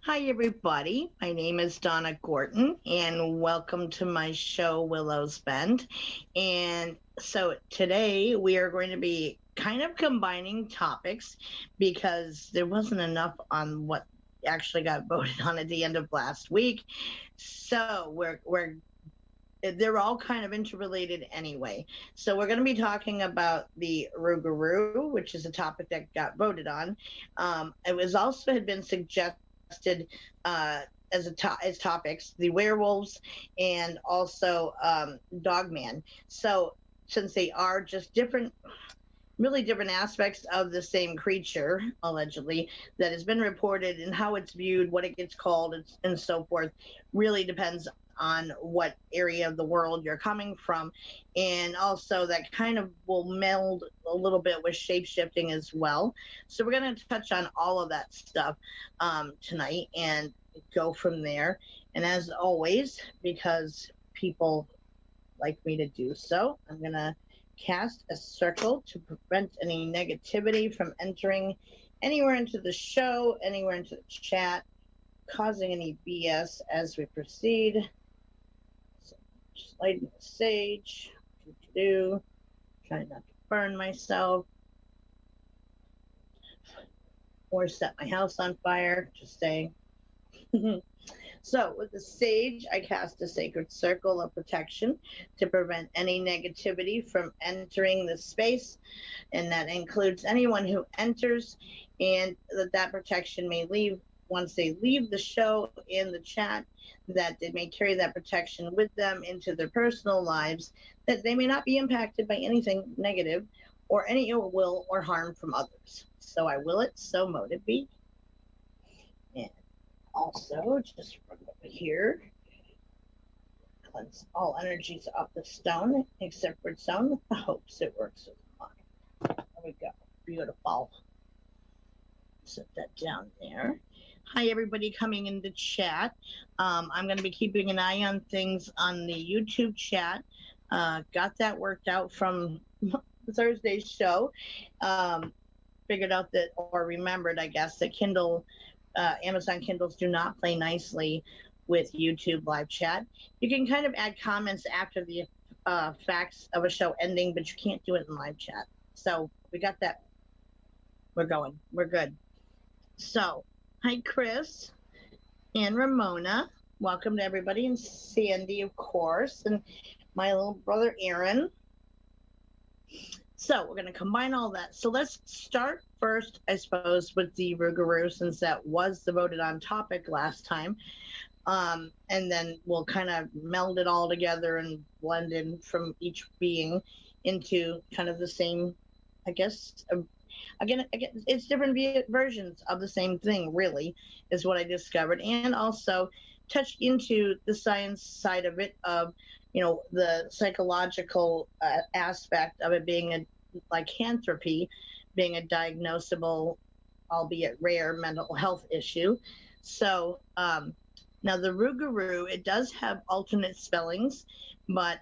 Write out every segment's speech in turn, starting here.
Hi, everybody. My name is Donna Gorton, and welcome to my show, Willows Bend. And so today we are going to be kind of combining topics because there wasn't enough on what actually got voted on at the end of last week. So they're all kind of interrelated anyway. So we're going to be talking about the Rougarou, which is a topic that got voted on. It was also had been suggested as topics the werewolves and also Dogman. So since they are just different, really different aspects of the same creature, allegedly, that has been reported and how it's viewed, what it gets called, and so forth, really depends on what area of the world you're coming from. And also, that kind of will meld a little bit with shape shifting as well. So, we're going to touch on all of that stuff tonight and go from there. And as always, because people like me to do so, I'm going to cast a circle to prevent any negativity from entering anywhere into the show, anywhere into the chat, causing any BS as we proceed. So just lighting the sage, trying not to burn myself or set my house on fire, just saying. So with the sage, I cast a sacred circle of protection to prevent any negativity from entering the space, and that includes anyone who enters, and that protection may leave once they leave the show in the chat, that they may carry that protection with them into their personal lives, that they may not be impacted by anything negative or any ill will or harm from others. So I will it, so mote it be. And also, just from over here, cleanse all energies of the stone, except for stone, with the hopes it works with mine. There we go. Beautiful. Set that down there. Hi, everybody coming in the chat. I'm going to be keeping an eye on things on the YouTube chat. Got that worked out from Thursday's show. Figured out that, or remembered, I guess, that Amazon Kindles do not play nicely with YouTube live chat. You can kind of add comments after the facts of a show ending, but you can't do it in live chat. So we got that. We're going. We're good. So, hi, Chris and Ramona. Welcome to everybody, and Sandy, of course, and my little brother, Aaron. So we're going to combine all that. So let's start first, I suppose, with the Rougarou, since that was the voted on topic last time. And then we'll kind of meld it all together and blend in from each being into kind of the same, I guess. Again, it's different versions of the same thing, really, is what I discovered. And also touch into the science side of it, of, the psychological aspect of it being a lycanthropy, being a diagnosable, albeit rare, mental health issue. So now the Rougarou, it does have alternate spellings, but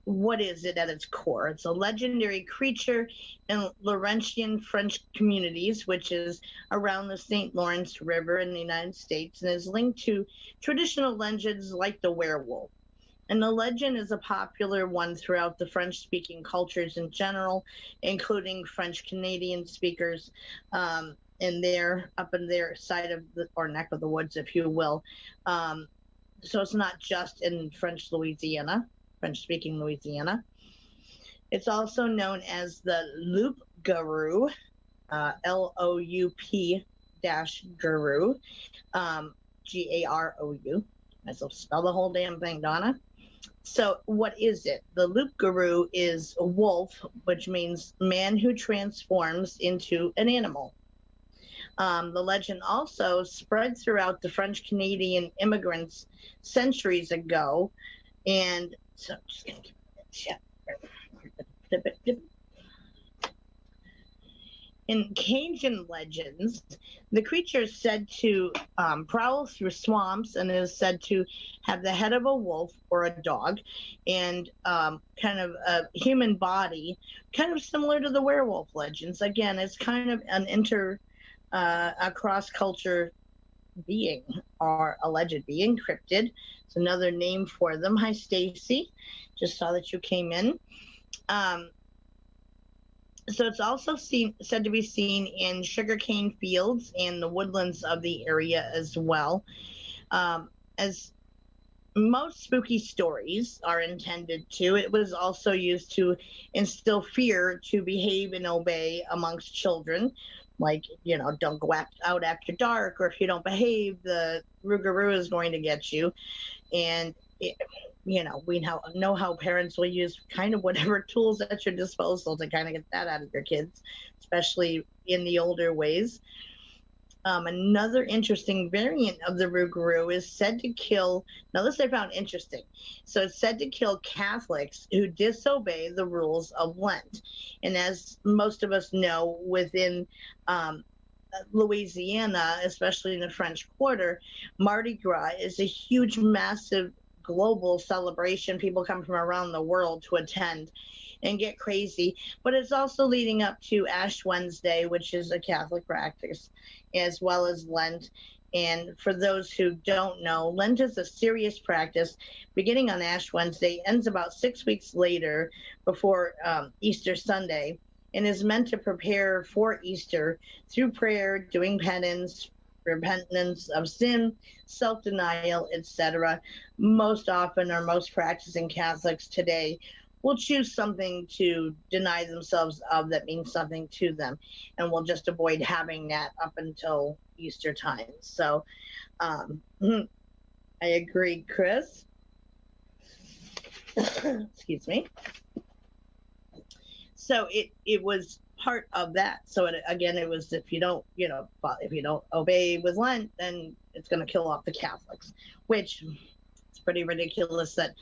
what is it at its core? It's a legendary creature in Laurentian French communities, which is around the St. Lawrence River in the United States, and is linked to traditional legends like the werewolf. And the legend is a popular one throughout the French-speaking cultures in general, including French Canadian speakers up in their side of or neck of the woods, if you will. So it's not just in French-speaking Louisiana. It's also known as the Loup-garou, Loup-guru, Garou. Might as well spell the whole damn thing, Donna. So what is it? The Loup-garou is a wolf, which means man who transforms into an animal. The legend also spread throughout the French Canadian immigrants centuries ago. And so I'm just going to give it In Cajun legends, the creature is said to prowl through swamps and is said to have the head of a wolf or a dog and kind of a human body, kind of similar to the werewolf legends. Again, it's kind of an a cross-culture being or alleged being, cryptid. It's another name for them. Hi, Stacy. Just saw that you came in. Um, so it's also said to be seen in sugarcane fields and the woodlands of the area as well. As most spooky stories are intended to, it was also used to instill fear to behave and obey amongst children. Like, don't go out after dark, or if you don't behave, the Rougarou is going to get you. And we know how parents will use kind of whatever tools at your disposal to kind of get that out of your kids, especially in the older ways. Another interesting variant of the Rougarou is said to kill. Now, this I found interesting. So it's said to kill Catholics who disobey the rules of Lent. And as most of us know, within Louisiana, especially in the French Quarter, Mardi Gras is a huge, massive global celebration. People come from around the world to attend and get crazy. But it's also leading up to Ash Wednesday, which is a Catholic practice, as well as Lent. And for those who don't know, Lent is a serious practice beginning on Ash Wednesday, ends about 6 weeks later before Easter Sunday, and is meant to prepare for Easter through prayer, doing penance, repentance of sin, self-denial, etc. Most often, or most practicing Catholics today, will choose something to deny themselves of that means something to them, and will just avoid having that up until Easter time. So I agree, Chris. Excuse me. So it was part of that. So it was, if you don't obey with Lent, then it's going to kill off the Catholics, which it's pretty ridiculous that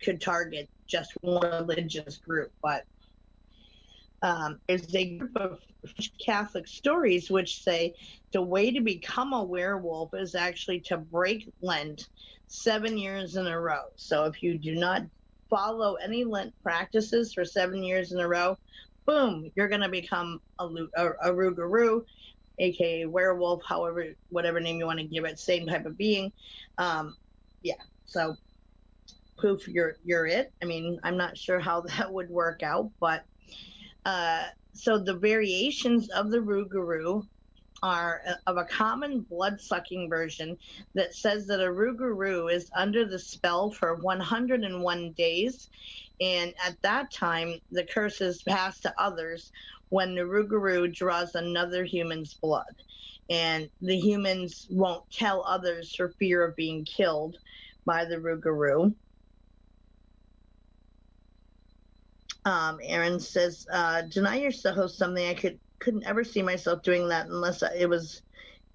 could target just one religious group. But there's a group of Catholic stories which say the way to become a werewolf is actually to break Lent 7 years in a row. So if you do not follow any Lent practices for 7 years in a row, boom, you're going to become a Rougarou, aka werewolf, whatever name you want to give it, same type of being. So poof, you're it. I mean, I'm not sure how that would work out, but so the variations of the Rougarou are of a common blood-sucking version that says that a Rougarou is under the spell for 101 days, and at that time, the curse is passed to others when the Rougarou draws another human's blood, and the humans won't tell others for fear of being killed by the Rougarou. Aaron says, deny yourself something. I couldn't ever see myself doing that unless it was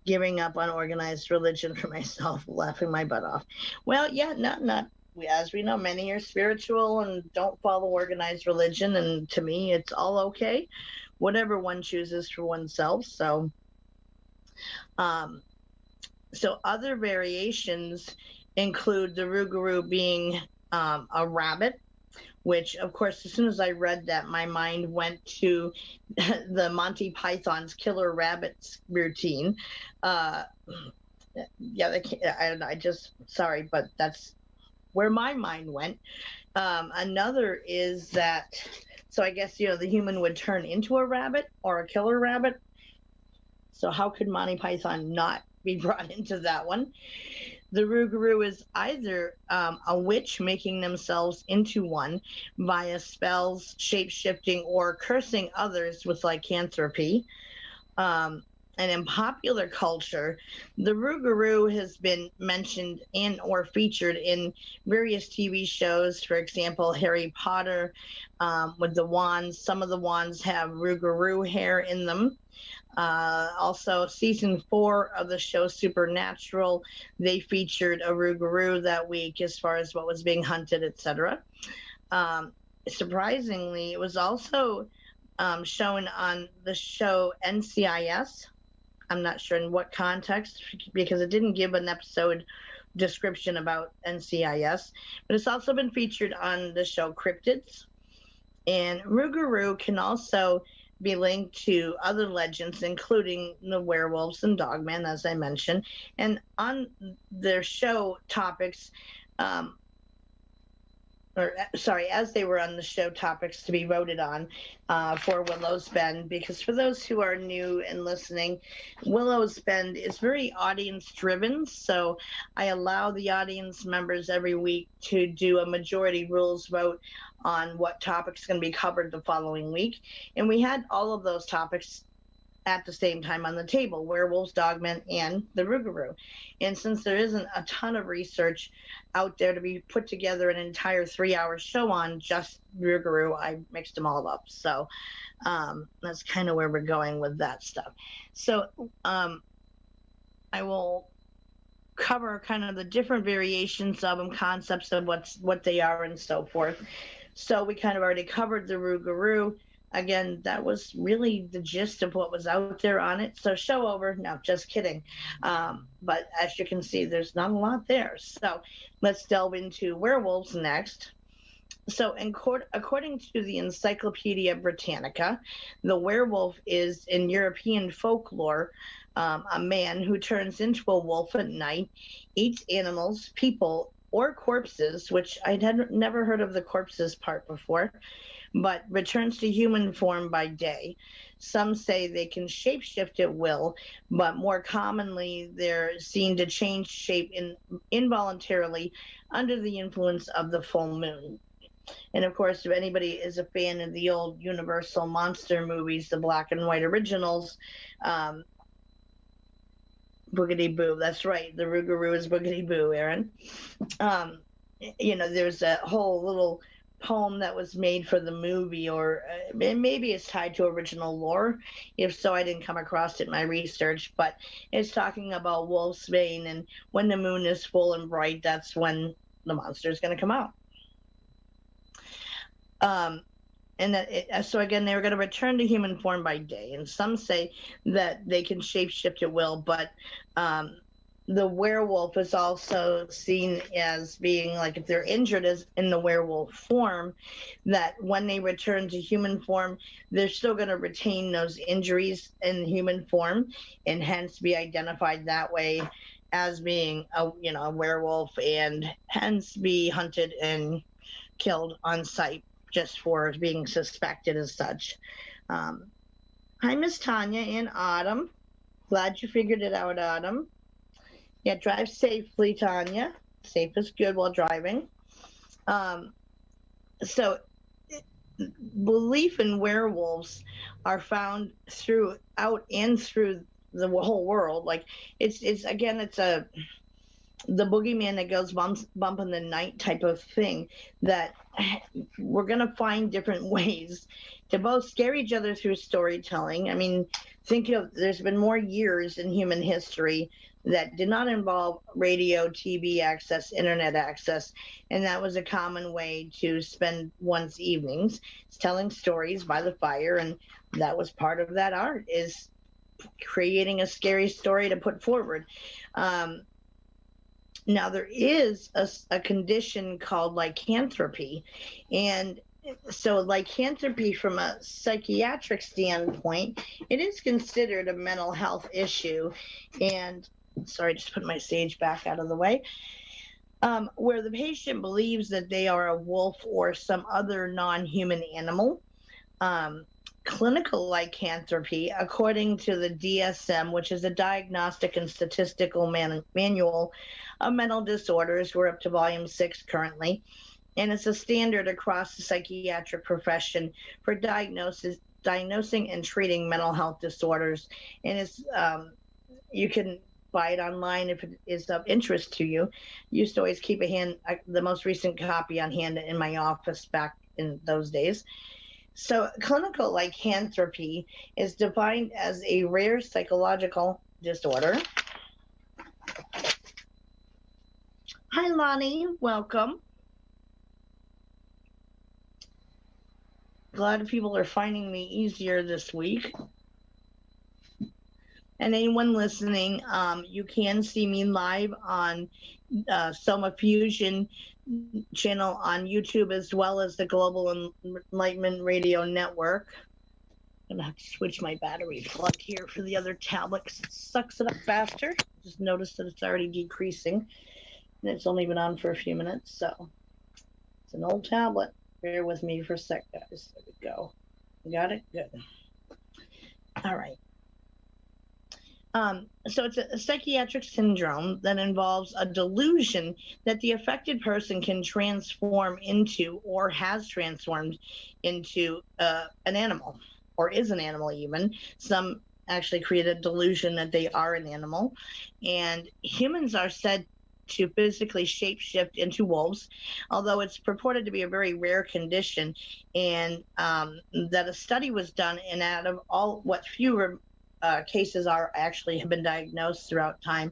giving up on organized religion for myself, laughing my butt off. Well, yeah, not as we know, many are spiritual and don't follow organized religion, and to me, it's all okay, whatever one chooses for oneself. So, so other variations include the Rougarou being a rabbit, which, of course, as soon as I read that, my mind went to the Monty Python's Killer Rabbits routine. Sorry, but that's where my mind went. Another is that, so I guess, the human would turn into a rabbit or a killer rabbit. So how could Monty Python not be brought into that one? The Rougarou is either a witch making themselves into one via spells, shape-shifting, or cursing others with lycanthropy. And in popular culture, the Rougarou has been mentioned in or featured in various TV shows. For example, Harry Potter with the wands. Some of the wands have Rougarou hair in them. Also, season 4 of the show Supernatural, they featured a Rougarou that week as far as what was being hunted, etc. Surprisingly, it was also shown on the show NCIS. I'm not sure in what context, because it didn't give an episode description about NCIS, but it's also been featured on the show Cryptids. And Rougarou can also be linked to other legends, including the werewolves and dogmen, as I mentioned. And on their show topics, um, as they were on the show topics to be voted on for Willows Bend, because for those who are new and listening, Willows Bend is very audience driven. So I allow the audience members every week to do a majority rules vote on what topics going to be covered the following week. And we had all of those topics at the same time on the table: werewolves, dogmen, and the Rougarou. And since there isn't a ton of research out there to be put together an entire 3-hour show on just Rougarou, I mixed them all up. So that's kind of where we're going with that stuff. So I will cover kind of the different variations of them, concepts of what they are, and so forth. So we kind of already covered the Rougarou. Again, that was really the gist of what was out there on it. So show over. No, just kidding. But as you can see, there's not a lot there. So let's delve into werewolves next. So according to the Encyclopedia Britannica, the werewolf is, in European folklore, a man who turns into a wolf at night, eats animals, people, or corpses, which I had never heard of the corpses part before, but returns to human form by day. Some say they can shapeshift at will, but more commonly they're seen to change shape involuntarily under the influence of the full moon. And of course, if anybody is a fan of the old Universal monster movies, the black and white originals, Boogity Boo, that's right, the Rougarou is Boogity Boo, Aaron. There's a whole little poem that was made for the movie, or maybe it's tied to original lore. If so, I didn't come across it in my research, but it's talking about Wolfsbane, and when the moon is full and bright, that's when the monster is going to come out. So again, they were going to return to human form by day, and some say that they can shapeshift at will, but the werewolf is also seen as being, like, if they're injured as in the werewolf form, that when they return to human form, they're still going to retain those injuries in human form, and hence be identified that way as being a werewolf, and hence be hunted and killed on sight just for being suspected as such. Hi, Miss Tanya and Autumn. Glad you figured it out, Autumn. Yeah, drive safely, Tanya. Safe is good while driving. So belief in werewolves are found throughout and through the whole world. Like it's the boogeyman that goes bump in the night type of thing, that we're going to find different ways to both scare each other through storytelling. I mean, there's been more years in human history that did not involve radio, TV access, internet access, and that was a common way to spend one's evenings. It's telling stories by the fire, and that was part of that art, is creating a scary story to put forward. Now, there is a condition called lycanthropy, and so lycanthropy, from a psychiatric standpoint, it is considered a mental health issue. And sorry, just put my sage back out of the way, where the patient believes that they are a wolf or some other non-human animal. Clinical lycanthropy, according to the DSM, which is a Diagnostic and Statistical Manual of Mental Disorders. We're up to volume 6 currently, and it's a standard across the psychiatric profession for diagnosing and treating mental health disorders. And it's you can buy it online if it is of interest to you. Used to always keep the most recent copy on hand in my office back in those days. So clinical lycanthropy is defined as a rare psychological disorder. Hi, Lonnie. Welcome. A lot of people are finding me easier this week. And anyone listening, you can see me live on Soma Fusion channel on YouTube, as well as the Global Enlightenment Radio Network. I'm gonna have to switch my battery plug here for the other tablet because it sucks it up faster. Just noticed that it's already decreasing and it's only been on for a few minutes, so it's an old tablet. Bear with me for a sec, guys. There we go. Got it? Good. All right. So it's a psychiatric syndrome that involves a delusion that the affected person can transform into or has transformed into an animal or is an animal even. Some actually create a delusion that they are an animal. And humans are said to physically shapeshift into wolves, although it's purported to be a very rare condition, and that a study was done, and out of all what few cases are actually have been diagnosed throughout time,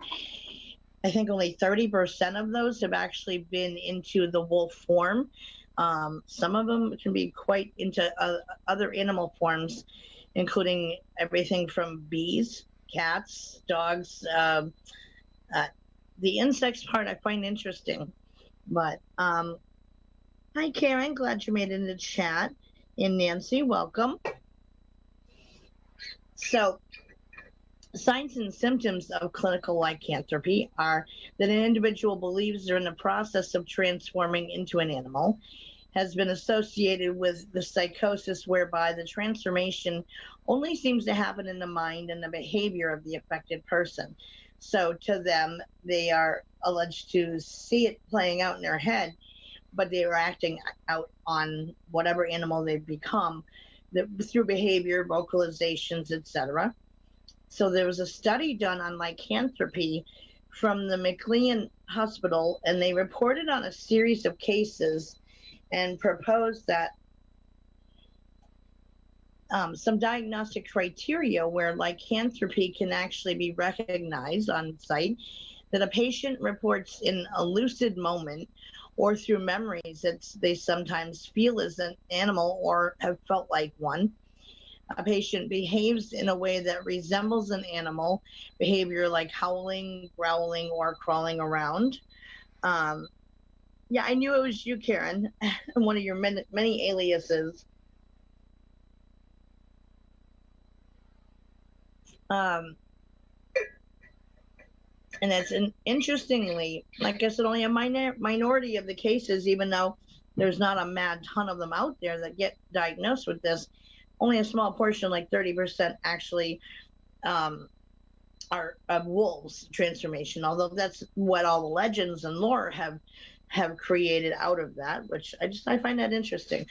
I think only 30% of those have actually been into the wolf form. Some of them can be quite into other animal forms, including everything from bees, cats, dogs. The insects part I find interesting, but hi Karen, glad you made it in the chat. And Nancy, welcome. So signs and symptoms of clinical lycanthropy are that an individual believes they're in the process of transforming into an animal, has been associated with the psychosis whereby the transformation only seems to happen in the mind and the behavior of the affected person. So to them, they are alleged to see it playing out in their head, but they are acting out on whatever animal they've become through behavior, vocalizations, etc. So there was a study done on lycanthropy from the McLean Hospital, and they reported on a series of cases and proposed that some diagnostic criteria where lycanthropy can actually be recognized on site, that a patient reports in a lucid moment or through memories that they sometimes feel as an animal or have felt like one. A patient behaves in a way that resembles an animal behavior, like howling, growling, or crawling around. Yeah, I knew it was you, Karen, one of your many aliases. And it's interestingly, like I said, only a minority of the cases, even though there's not a mad ton of them out there that get diagnosed with this, only a small portion, like 30%, actually are of wolves transformation, although that's what all the legends and lore have created out of that, which I find that interesting.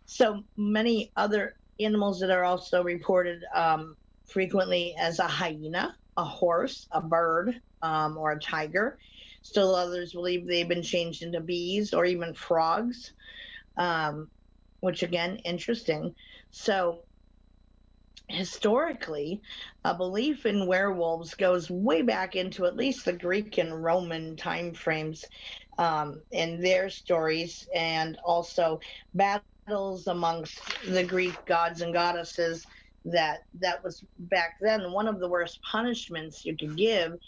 So many other animals that are also reported frequently as a hyena, a horse, a bird, or a tiger. Still others believe they've been changed into bees or even frogs, which again, interesting. So historically, a belief in werewolves goes way back into at least the Greek and Roman time frames in their stories, and also battles amongst the Greek gods and goddesses. That was back then one of the worst punishments you could give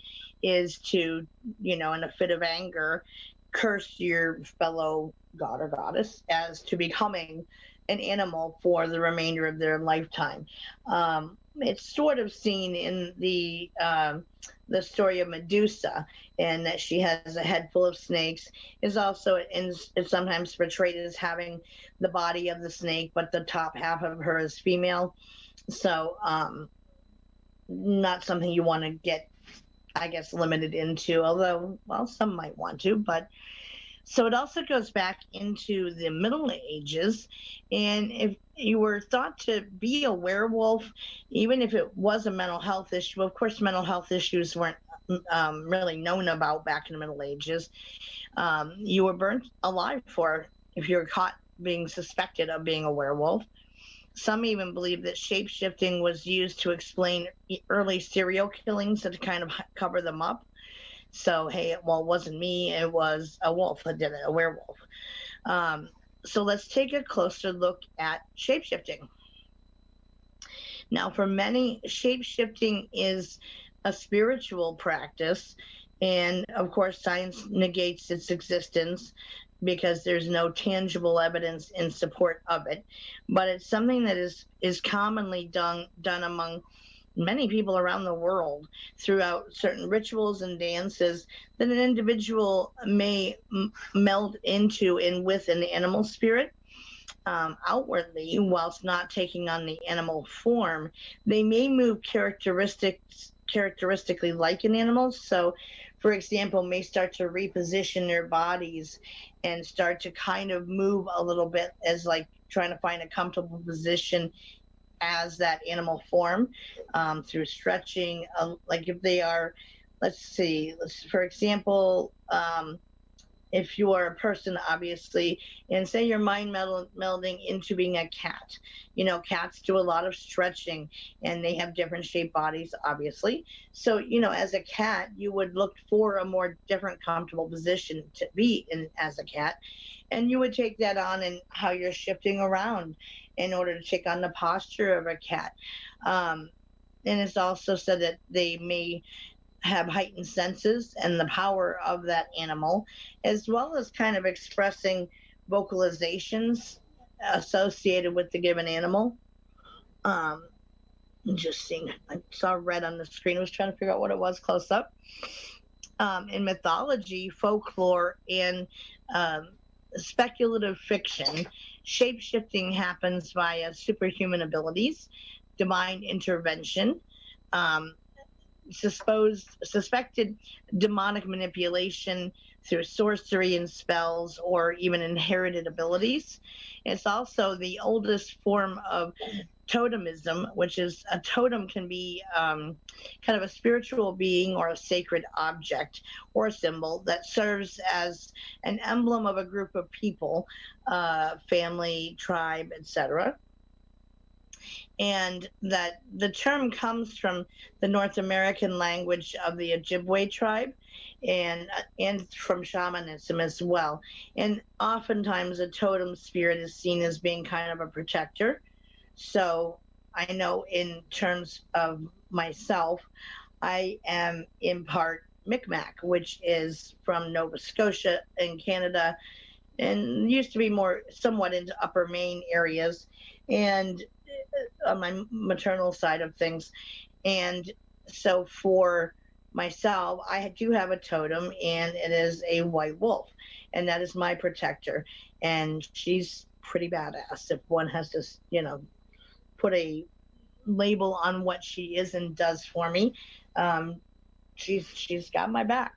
is to, in a fit of anger, curse your fellow god or goddess as to becoming an animal for the remainder of their lifetime. It's sort of seen in the story of Medusa, and that she has a head full of snakes. Is also it's sometimes portrayed as having the body of the snake, but the top half of her is female. So not something you want to get, I guess, limited into, although, well, some might want to, but so it also goes back into the Middle Ages. And if you were thought to be a werewolf, even if it was a mental health issue, of course, mental health issues weren't really known about back in the Middle Ages. You were burnt alive for if you were caught being suspected of being a werewolf. Some even believe that shape-shifting was used to explain early serial killings to kind of cover them up. So, hey, well, it wasn't me, it was a wolf that did it, a werewolf. So let's take a closer look at shape-shifting. Now, for many, shape-shifting is a spiritual practice, and of course, science negates its existence. because there's no tangible evidence in support of it. But it's something that is commonly done among many people around the world throughout certain rituals and dances that an individual may meld into and with an animal spirit. Outwardly, whilst not taking on the animal form, they may move characteristically like an animal. So, for example, may start to reposition their bodies and start to kind of move a little bit as like trying to find a comfortable position as that animal form, through stretching. Like if they are, for example, if you are a person, obviously, and say you're melding into being a cat. You know, cats do a lot of stretching and they have different shaped bodies, obviously. So, you know, as a cat, you would look for a more different, comfortable position to be in as a cat. And you would take that on and how you're shifting around in order to take on the posture of a cat. And it's also said that they may have heightened senses and the power of that animal, as well as kind of expressing vocalizations associated with the given animal. Just seeing, I saw red on the screen, I was trying to figure out what it was close up. In mythology, folklore, and speculative fiction, shape-shifting happens via superhuman abilities, divine intervention, suspected demonic manipulation through sorcery and spells, or even inherited abilities. It's also the oldest form of totemism, which is a totem can be kind of a spiritual being or a sacred object or a symbol that serves as an emblem of a group of people, family, tribe, etc. And that the term comes from the North American language of the Ojibwe tribe, and from shamanism as well. And oftentimes a totem spirit is seen as being kind of a protector. So I know in terms of myself, I am in part Micmac, which is from Nova Scotia in Canada, and used to be more somewhat into Upper Maine areas, and on my maternal side of things. And so for myself, I do have a totem, and it is a white wolf, and that is my protector. And she's pretty badass if one has to, you know, put a label on what she is and does for me. She's got my back.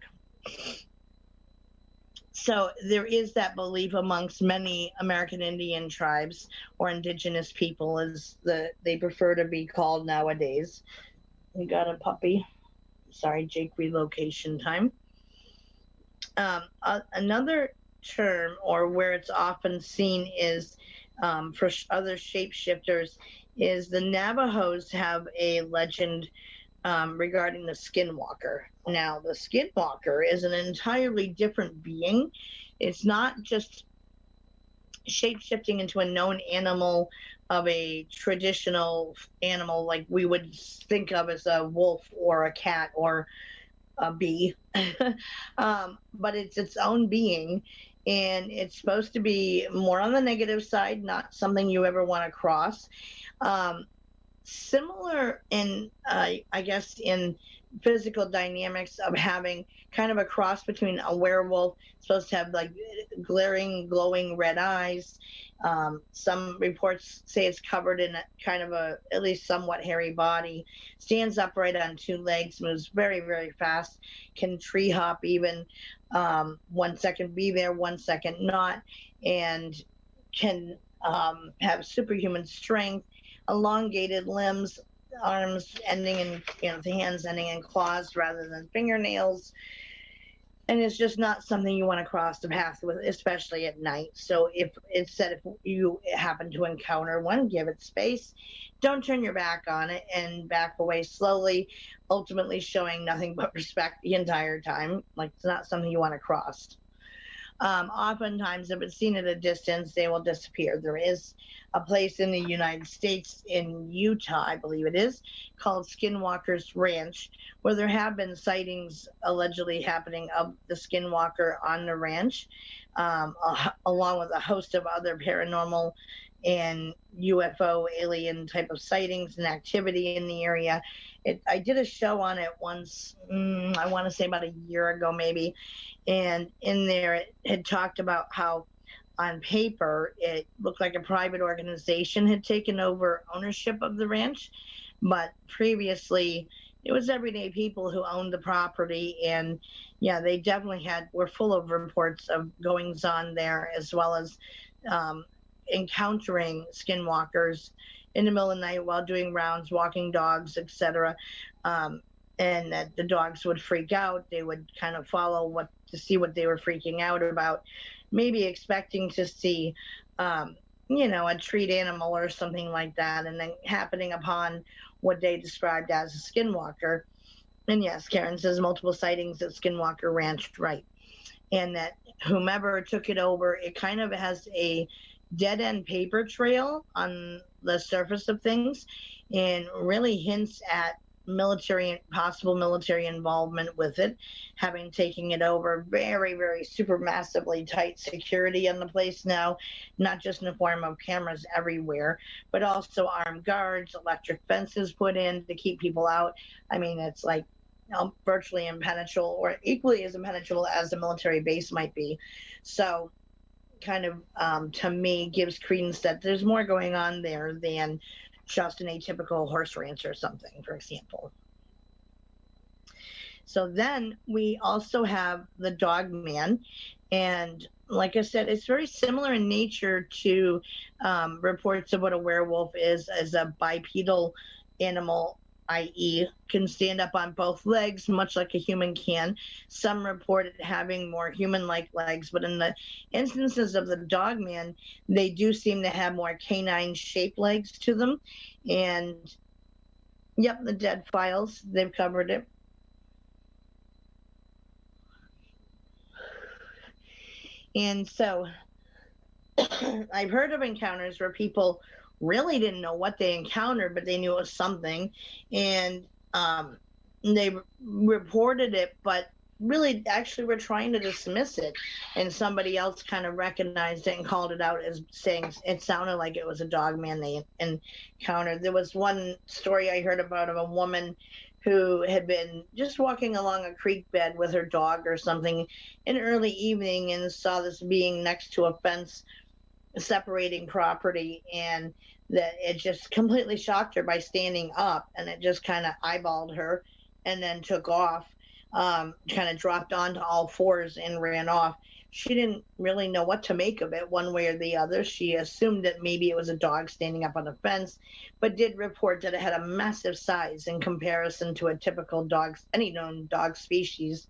So there is that belief amongst many American Indian tribes, or indigenous people as they prefer to be called nowadays. We got a puppy. Sorry, Jake, relocation time. Another term, or where it's often seen, is for other shapeshifters, is the Navajos have a legend regarding the skinwalker. Now, the skinwalker is an entirely different being. It's not just shape-shifting into a known animal of a traditional animal like we would think of as a wolf or a cat or a bee, but it's its own being, and it's supposed to be more on the negative side, not something you ever want to cross. Similar in, I guess, in physical dynamics of having kind of a cross between a werewolf, supposed to have like glaring, glowing red eyes. Some reports say it's covered in a kind of a at least somewhat hairy body, stands upright on two legs, moves very, very fast, can tree hop even, 1 second be there, 1 second not, and can have superhuman strength, elongated limbs, arms ending in, you know, the hands ending in claws rather than fingernails. And it's just not something you want to cross the path with, especially at night. So if it's said, if you happen to encounter one, give it space. Don't turn your back on it and back away slowly, ultimately showing nothing but respect the entire time. Like, it's not something you want to cross. Oftentimes, if it's seen at a distance, they will disappear. There is a place in the United States, in Utah, I believe it is, called Skinwalker's Ranch, where there have been sightings allegedly happening of the Skinwalker on the ranch, along with a host of other paranormal and UFO alien type of sightings and activity in the area. I did a show on it once, I want to say about a year ago, maybe. And in there, it had talked about how on paper it looked like a private organization had taken over ownership of the ranch, but previously it was everyday people who owned the property. And yeah, they definitely were full of reports of goings on there, as well as encountering skinwalkers in the middle of the night while doing rounds, walking dogs, etc. And that the dogs would freak out. They would kind of follow to see what they were freaking out about, maybe expecting to see, a treat animal or something like that, and then happening upon what they described as a skinwalker. And yes, Karen says multiple sightings at Skinwalker Ranch, right? And that whomever took it over, it kind of has a dead end paper trail on the surface of things, and really hints at possible military involvement with it, having taken it over. Very, very super massively tight security in the place now, not just in the form of cameras everywhere, but also armed guards, electric fences put in to keep people out. I mean, it's like virtually impenetrable, or equally as impenetrable as a military base might be. So kind of, to me, gives credence that there's more going on there than just an atypical horse ranch or something, for example. So then we also have the dog man. And like I said, it's very similar in nature to reports of what a werewolf is, as a bipedal animal, i.e., can stand up on both legs, much like a human can. Some report it having more human-like legs, but in the instances of the dog man, they do seem to have more canine-shaped legs to them. And, yep, the dead files, they've covered it. And so I've heard of encounters where people really didn't know what they encountered, but they knew it was something, and they reported it, but really actually were trying to dismiss it, and somebody else kind of recognized it and called it out as saying it sounded like it was a dog man they encountered. There was one story I heard about of a woman who had been just walking along a creek bed with her dog or something in early evening and saw this being next to a fence separating property, and that it just completely shocked her by standing up, and it just kind of eyeballed her and then took off, kind of dropped onto all fours and ran off. She didn't really know what to make of it one way or the other. She assumed that maybe it was a dog standing up on a fence, but did report that it had a massive size in comparison to a typical any known dog species,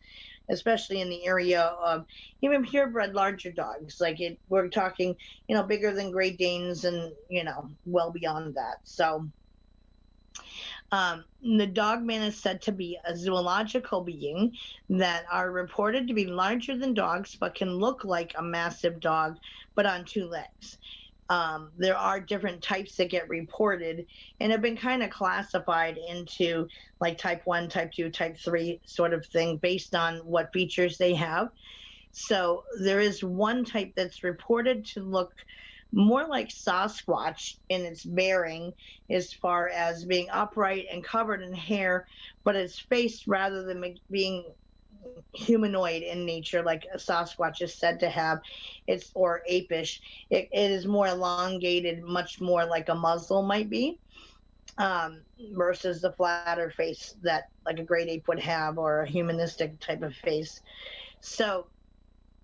especially in the area of even purebred larger dogs. We're talking, bigger than Great Danes and, well beyond that. So the dog man is said to be a zoological being that are reported to be larger than dogs, but can look like a massive dog, but on two legs. There are different types that get reported and have been kind of classified into like type 1, type 2, type 3 sort of thing based on what features they have. So there is one type that's reported to look more like Sasquatch in its bearing, as far as being upright and covered in hair, but its face, rather than being humanoid in nature like a Sasquatch is said to have, or apish, it is more elongated, much more like a muzzle might be, versus the flatter face that like a great ape would have, or a humanistic type of face. So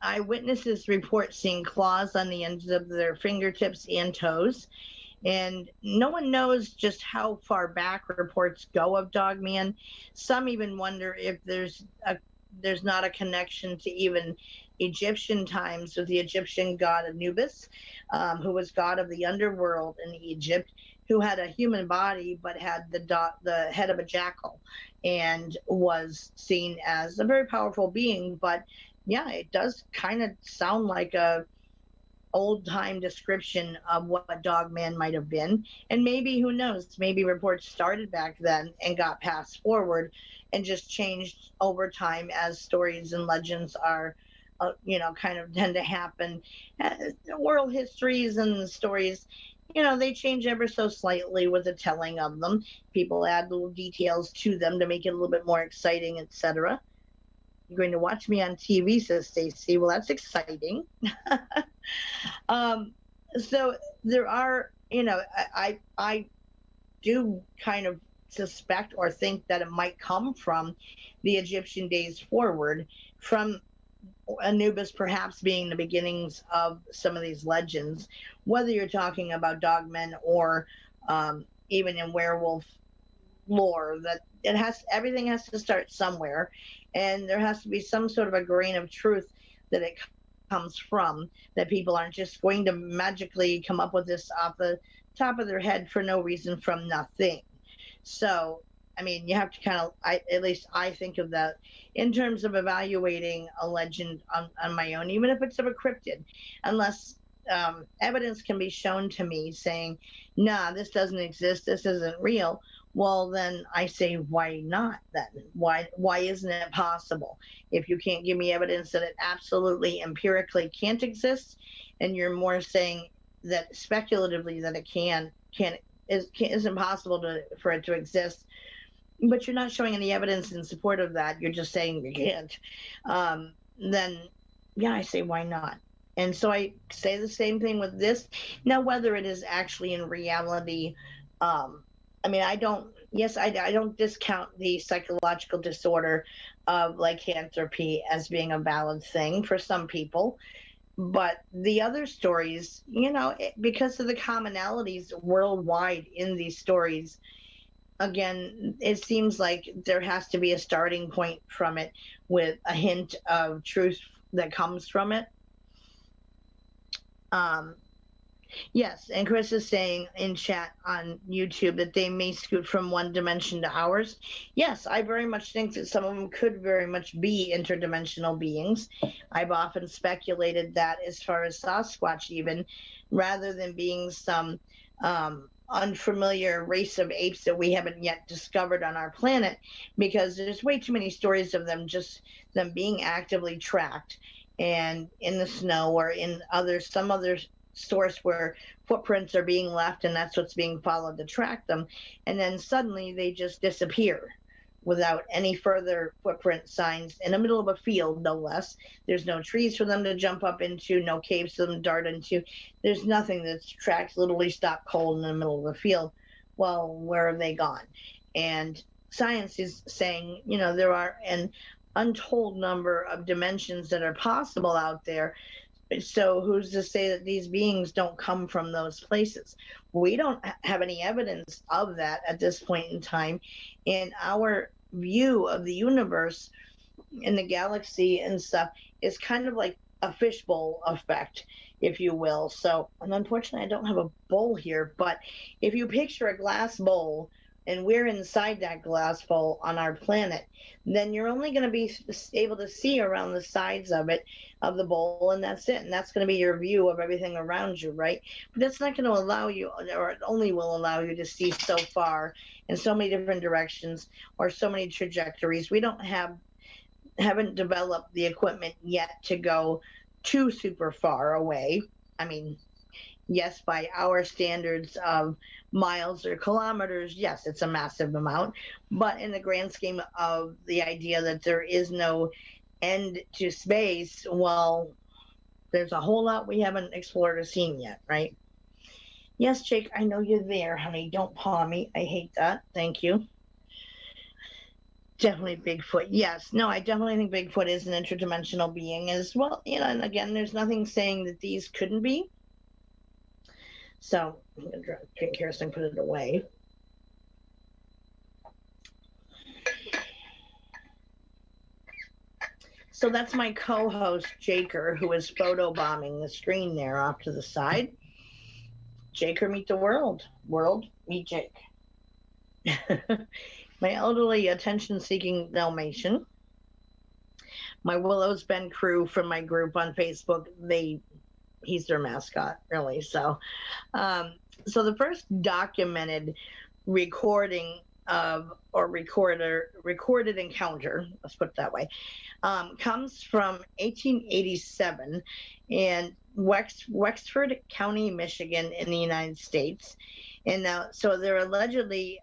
eyewitnesses report seeing claws on the ends of their fingertips and toes, and no one knows just how far back reports go of Dogman. Some even wonder if there's not a connection to even Egyptian times with the Egyptian god Anubis, who was god of the underworld in Egypt, who had a human body but had the head of a jackal, and was seen as a very powerful being, but yeah, it does kind of sound like a old time description of what Dogman might have been. And maybe, who knows, maybe reports started back then and got passed forward and just changed over time as stories and legends are, kind of tend to happen. Uh, Oral histories and stories, they change ever so slightly with the telling of them. People add little details to them to make it a little bit more exciting, etc. You're going to watch me on TV, says Stacy. Well, that's exciting. um, so there are, I do kind of suspect or think that it might come from the Egyptian days forward, from Anubis perhaps being the beginnings of some of these legends, whether you're talking about dogmen or even in werewolf lore, that it has everything has to start somewhere, and there has to be some sort of a grain of truth that it comes from, that people aren't just going to magically come up with this off the top of their head for no reason from nothing. So, I mean, you have to kind of, at least I think of that in terms of evaluating a legend on my own, even if it's of a cryptid, unless evidence can be shown to me saying, nah, this doesn't exist, this isn't real. Well, then I say, why not then? Why isn't it possible? If you can't give me evidence that it absolutely empirically can't exist, and you're more saying that speculatively that it can is impossible for it to exist, but you're not showing any evidence in support of that. You're just saying you can't. Then, yeah, I say why not? And so I say the same thing with this. Now, whether it is actually in reality, I mean, I don't. Yes, I don't discount the psychological disorder of lycanthropy as being a valid thing for some people, but the other stories, because of the commonalities worldwide in these stories, again, it seems like there has to be a starting point from it with a hint of truth that comes from it. Um, yes, and Chris is saying in chat on YouTube that they may scoot from one dimension to ours. Yes, I very much think that some of them could very much be interdimensional beings. I've often speculated that as far as Sasquatch, even, rather than being some unfamiliar race of apes that we haven't yet discovered on our planet, because there's way too many stories of them, just them being actively tracked and in the snow or in some other source where footprints are being left and that's what's being followed to track them, and then suddenly they just disappear without any further footprint signs in the middle of a field, no less. There's no trees for them to jump up into, no caves for them to dart into. There's nothing. That's tracks literally stop cold in the middle of the field. Well, where have they gone? And science is saying, there are an untold number of dimensions that are possible out there. So who's to say that these beings don't come from those places? We don't have any evidence of that at this point in time. And our view of the universe and the galaxy and stuff is kind of like a fishbowl effect, if you will. So, and unfortunately, I don't have a bowl here, but if you picture a glass bowl and we're inside that glass bowl on our planet, then you're only going to be able to see around the sides of it, of the bowl, and that's it. And that's going to be your view of everything around you, right? But that's not going to allow you, or it only will allow you to see so far in so many different directions or so many trajectories. We haven't developed the equipment yet to go too super far away. I mean, yes, by our standards of miles or kilometers, yes, it's a massive amount. But in the grand scheme of the idea that there is no end to space, well, there's a whole lot we haven't explored or seen yet, right? Yes, Jake, I know you're there, honey. Don't paw me. I hate that. Thank you. Definitely Bigfoot. Yes. No, I definitely think Bigfoot is an interdimensional being as well. And again, there's nothing saying that these couldn't be. So I'm going to drink here so I can put it away. So that's my co-host, Jaker, who is photobombing the screen there off to the side. Jaker, meet the world. World, meet Jake. My elderly, attention-seeking Dalmatian. my Willows Bend crew from my group on Facebook, he's their mascot, really. Um, so the first documented recording of or recorded encounter, let's put it that way, comes from 1887 in Wexford County, Michigan, in the United States. And now, so there allegedly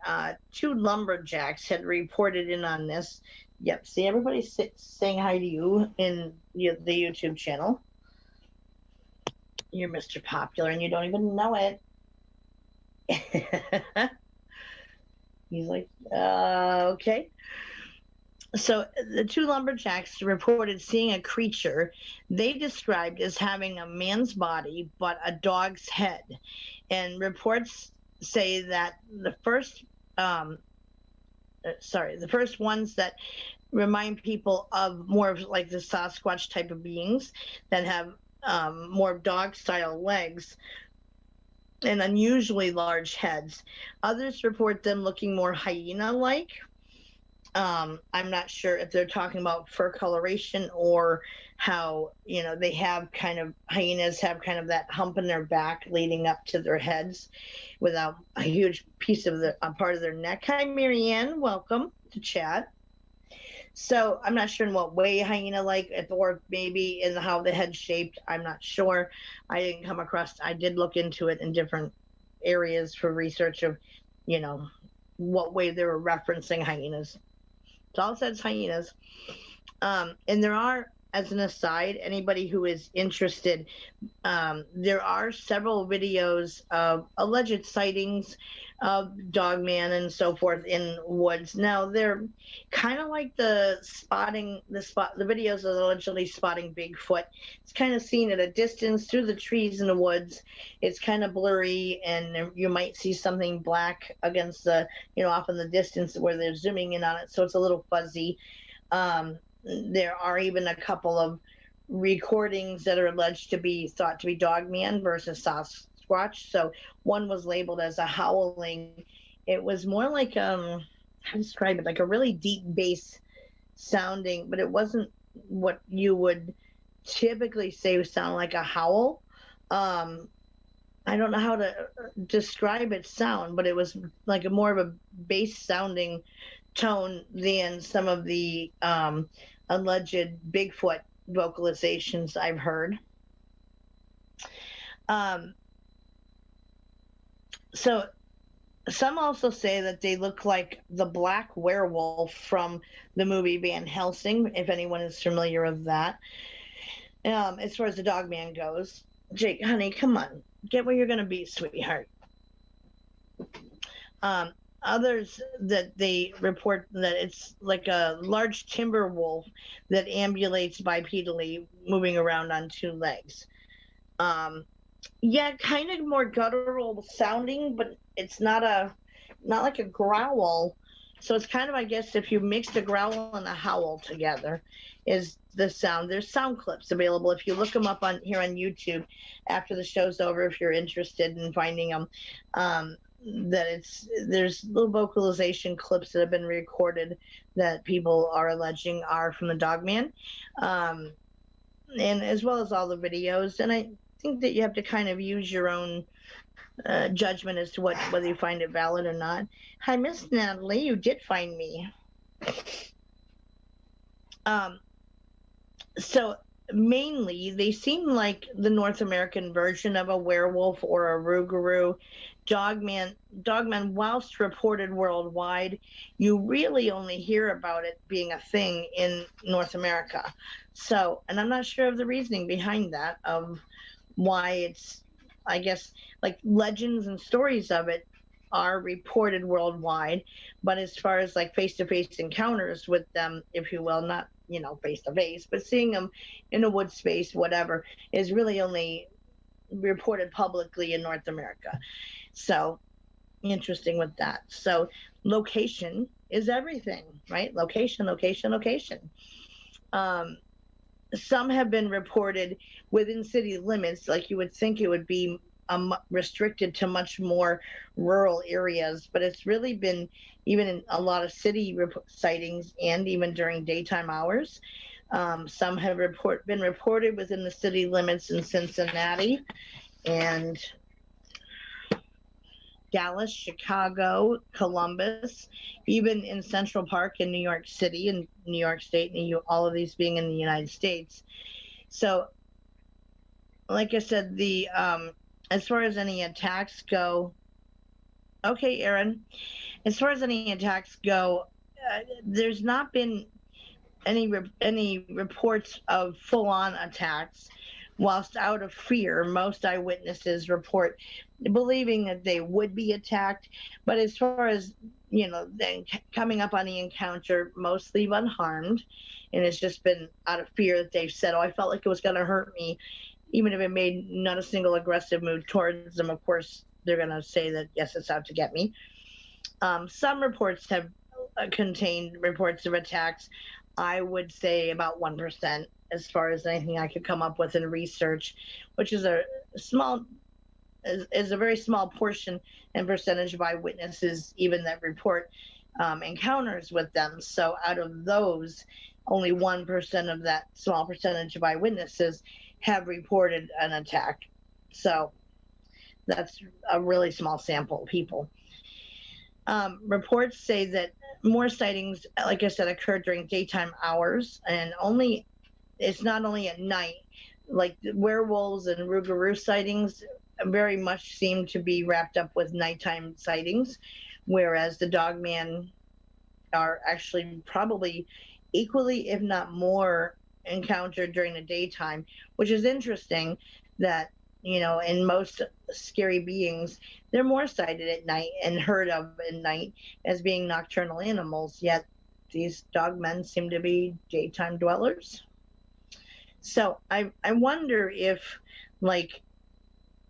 two lumberjacks had reported in on this. Yep, see everybody saying hi to you in the YouTube channel. You're Mr. Popular and you don't even know it. He's like, okay. So the two lumberjacks reported seeing a creature they described as having a man's body but a dog's head. And reports say that the first ones that remind people of more of like the Sasquatch type of beings that have more dog-style legs and unusually large heads. Others report them looking more hyena-like. I'm not sure if they're talking about fur coloration or how, they have hyenas have kind of that hump in their back leading up to their heads without a huge piece of a part of their neck. Hi, Marianne. Welcome to chat. So I'm not sure in what way hyena-like, or maybe in how the head's shaped. I'm not sure. I didn't come across. I did look into it in different areas for research of, what way they were referencing hyenas. It all says hyenas. And there are, as an aside, anybody who is interested, there are several videos of alleged sightings of Dogman and so forth in woods. Now they're kind of like the videos of allegedly spotting Bigfoot. It's kind of seen at a distance through the trees in the woods. It's kind of blurry, and you might see something black against the, off in the distance where they're zooming in on it. So it's a little fuzzy. There are even a couple of recordings that are alleged to be thought to be Dogman versus Sasquatch. So one was labeled as a howling. It was more like how to describe it, like a really deep bass sounding, but it wasn't what you would typically say would sound like a howl. I don't know how to describe its sound, but it was like a more of a bass sounding tone than some of the alleged Bigfoot vocalizations I've heard. So some also say that they look like the black werewolf from the movie Van Helsing, if anyone is familiar with that. As far as the Dogman goes. Jake, honey, come on. Get where you're going to be, sweetheart. Others that they report that it's like a large timber wolf that ambulates bipedally, moving around on two legs. Yeah, kind of more guttural sounding, but it's not like a growl. So it's kind of, I guess, if you mixed a growl and a howl together, is the sound. There's sound clips available if you look them up on YouTube after the show's over, if you're interested in finding them. There's little vocalization clips that have been recorded that people are alleging are from the Dogman, and as well as all the videos. And I think that you have to kind of use your own judgment as to whether you find it valid or not. Hi, Miss Natalie, you did find me. So mainly they seem like the North American version of a werewolf or a rougarou. Dogman, whilst reported worldwide, you really only hear about it being a thing in North America. So, and I'm not sure of the reasoning behind that, of why it's, I guess, like legends and stories of it are reported worldwide, but as far as like face-to-face encounters with them, if you will, not, face-to-face, but seeing them in a wood space, whatever, is really only reported publicly in North America. So interesting with that. So location is everything, right? Location. Some have been reported within city limits, like you would think it would be restricted to much more rural areas, but it's really been even in a lot of city sightings and even during daytime hours. Some have been reported within the city limits in Cincinnati and Dallas, Chicago, Columbus, even in Central Park in New York City and New York State, and all of these being in the United States. So, like I said, the as far as any attacks go, okay, Aaron, as far as any attacks go, there's not been any reports of full-on attacks. Whilst out of fear, most eyewitnesses report believing that they would be attacked. But as far as then coming up on the encounter, most leave unharmed, and it's just been out of fear that they've said, "Oh, I felt like it was going to hurt me," even if it made not a single aggressive move towards them. Of course, they're going to say that yes, it's out to get me. Some reports have contained reports of attacks. I would say about 1%, as far as anything I could come up with in research, which is a very small portion and percentage of eyewitnesses even that report encounters with them. So out of those, only 1% of that small percentage of eyewitnesses have reported an attack. So that's a really small sample of people. Reports say that more sightings, like I said, occur during daytime hours, and it's not only at night. Like the werewolves and Rougarou sightings very much seem to be wrapped up with nighttime sightings, whereas the Dogman are actually probably equally, if not more, encountered during the daytime, which is interesting that, in most scary beings, they're more sighted at night and heard of at night as being nocturnal animals, yet these dogmen seem to be daytime dwellers. So I wonder if, like,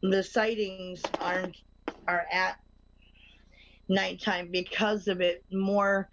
the sightings are at nighttime because of it more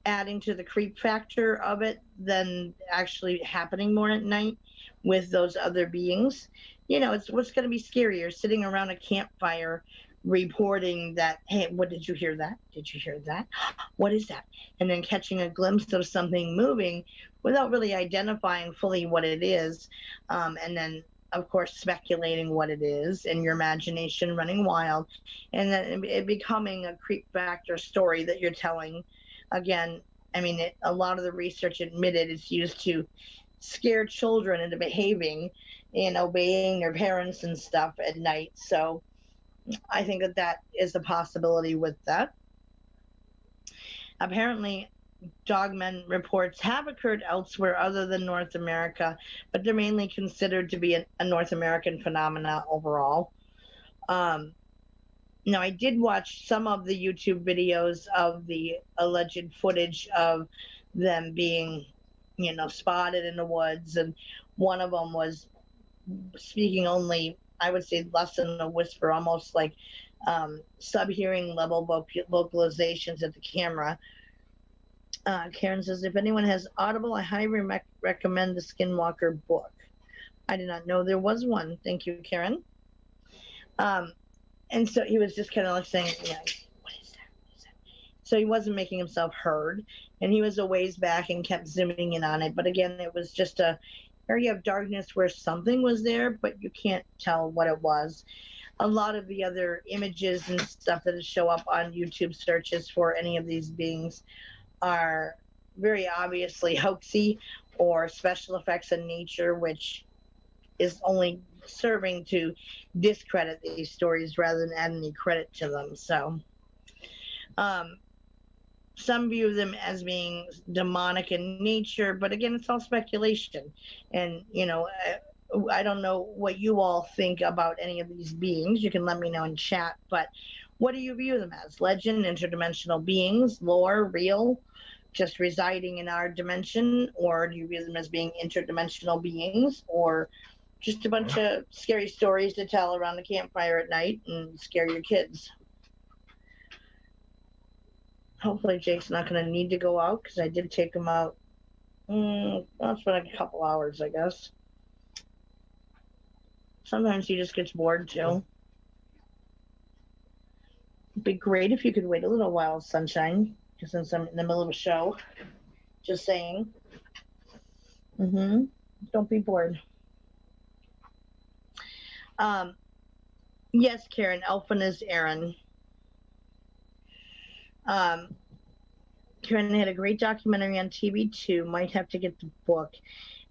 adding to the creep factor of it than actually happening more at night with those other beings. It's what's going to be scarier, sitting around a campfire reporting that, "Hey, what did you hear that? Did you hear that? What is that?" And then catching a glimpse of something moving without really identifying fully what it is. And then, of course, speculating what it is and your imagination running wild, and then it becoming a creep factor story that you're telling. Again, I mean, a lot of the research admitted it's used to scare children into behaving and obeying their parents and stuff at night. So I think that is a possibility with that. Apparently, dogmen reports have occurred elsewhere other than North America, but they're mainly considered to be a North American phenomena overall. Now, I did watch some of the YouTube videos of the alleged footage of them being, spotted in the woods, and one of them was speaking only, I would say, less than a whisper, almost like sub-hearing level vocalizations at the camera. Karen says, if anyone has Audible, I highly recommend the Skinwalker book. I did not know there was one. Thank you, Karen. And so he was just kind of like saying, what is that? What is that? So he wasn't making himself heard, and he was a ways back and kept zooming in on it. But again, it was just a area of darkness where something was there, but you can't tell what it was. A lot of the other images and stuff that show up on YouTube searches for any of these beings are very obviously hoaxy or special effects in nature, which is only serving to discredit these stories rather than add any credit to them. So some view them as being demonic in nature, but again, it's all speculation. And I don't know what you all think about any of these beings. You can let me know in chat, but what do you view them as? Legend, interdimensional beings, lore, real, just residing in our dimension? Or do you view them as being interdimensional beings, or just a bunch of scary stories to tell around the campfire at night and scare your kids? Hopefully Jake's not going to need to go out, because I did take him out. It's been a couple hours, I guess. Sometimes he just gets bored too. It'd be great if you could wait a little while, Sunshine, since I'm in the middle of a show. Just saying. Mm-hmm. Don't be bored. Um, yes, Karen, Elfin is Aaron. Um, Karen had a great documentary on TV too. Might have to get the book.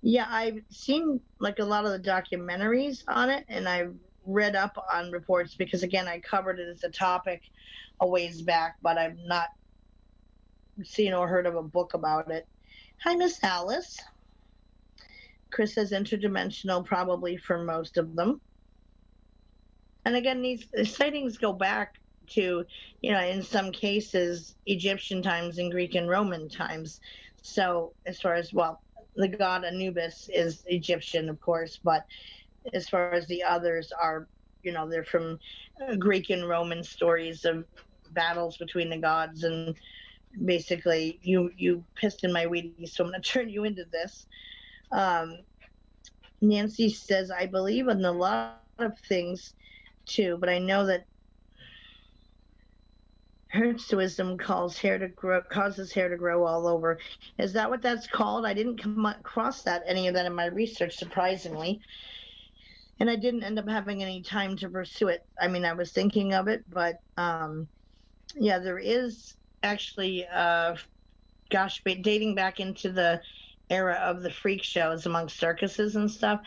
Yeah, I've seen like a lot of the documentaries on it, and I've read up on reports because again, I covered it as a topic a ways back, but I've not seen or heard of a book about it. Hi, Miss Alice. Chris says interdimensional, probably for most of them. And again, these sightings go back to, in some cases, Egyptian times and Greek and Roman times. So, as far as, well, the god Anubis is Egyptian, of course, but as far as the others are, they're from Greek and Roman stories of battles between the gods. And basically, you pissed in my Wheaties, so I'm going to turn you into this. Um, Nancy says, I believe in a lot of things too, but I know that hirsutism causes hair to grow all over. Is that what that's called? I didn't come across any of that in my research, surprisingly. And I didn't end up having any time to pursue it. I mean, I was thinking of it, but yeah, there is actually, dating back into the era of the freak shows amongst circuses and stuff,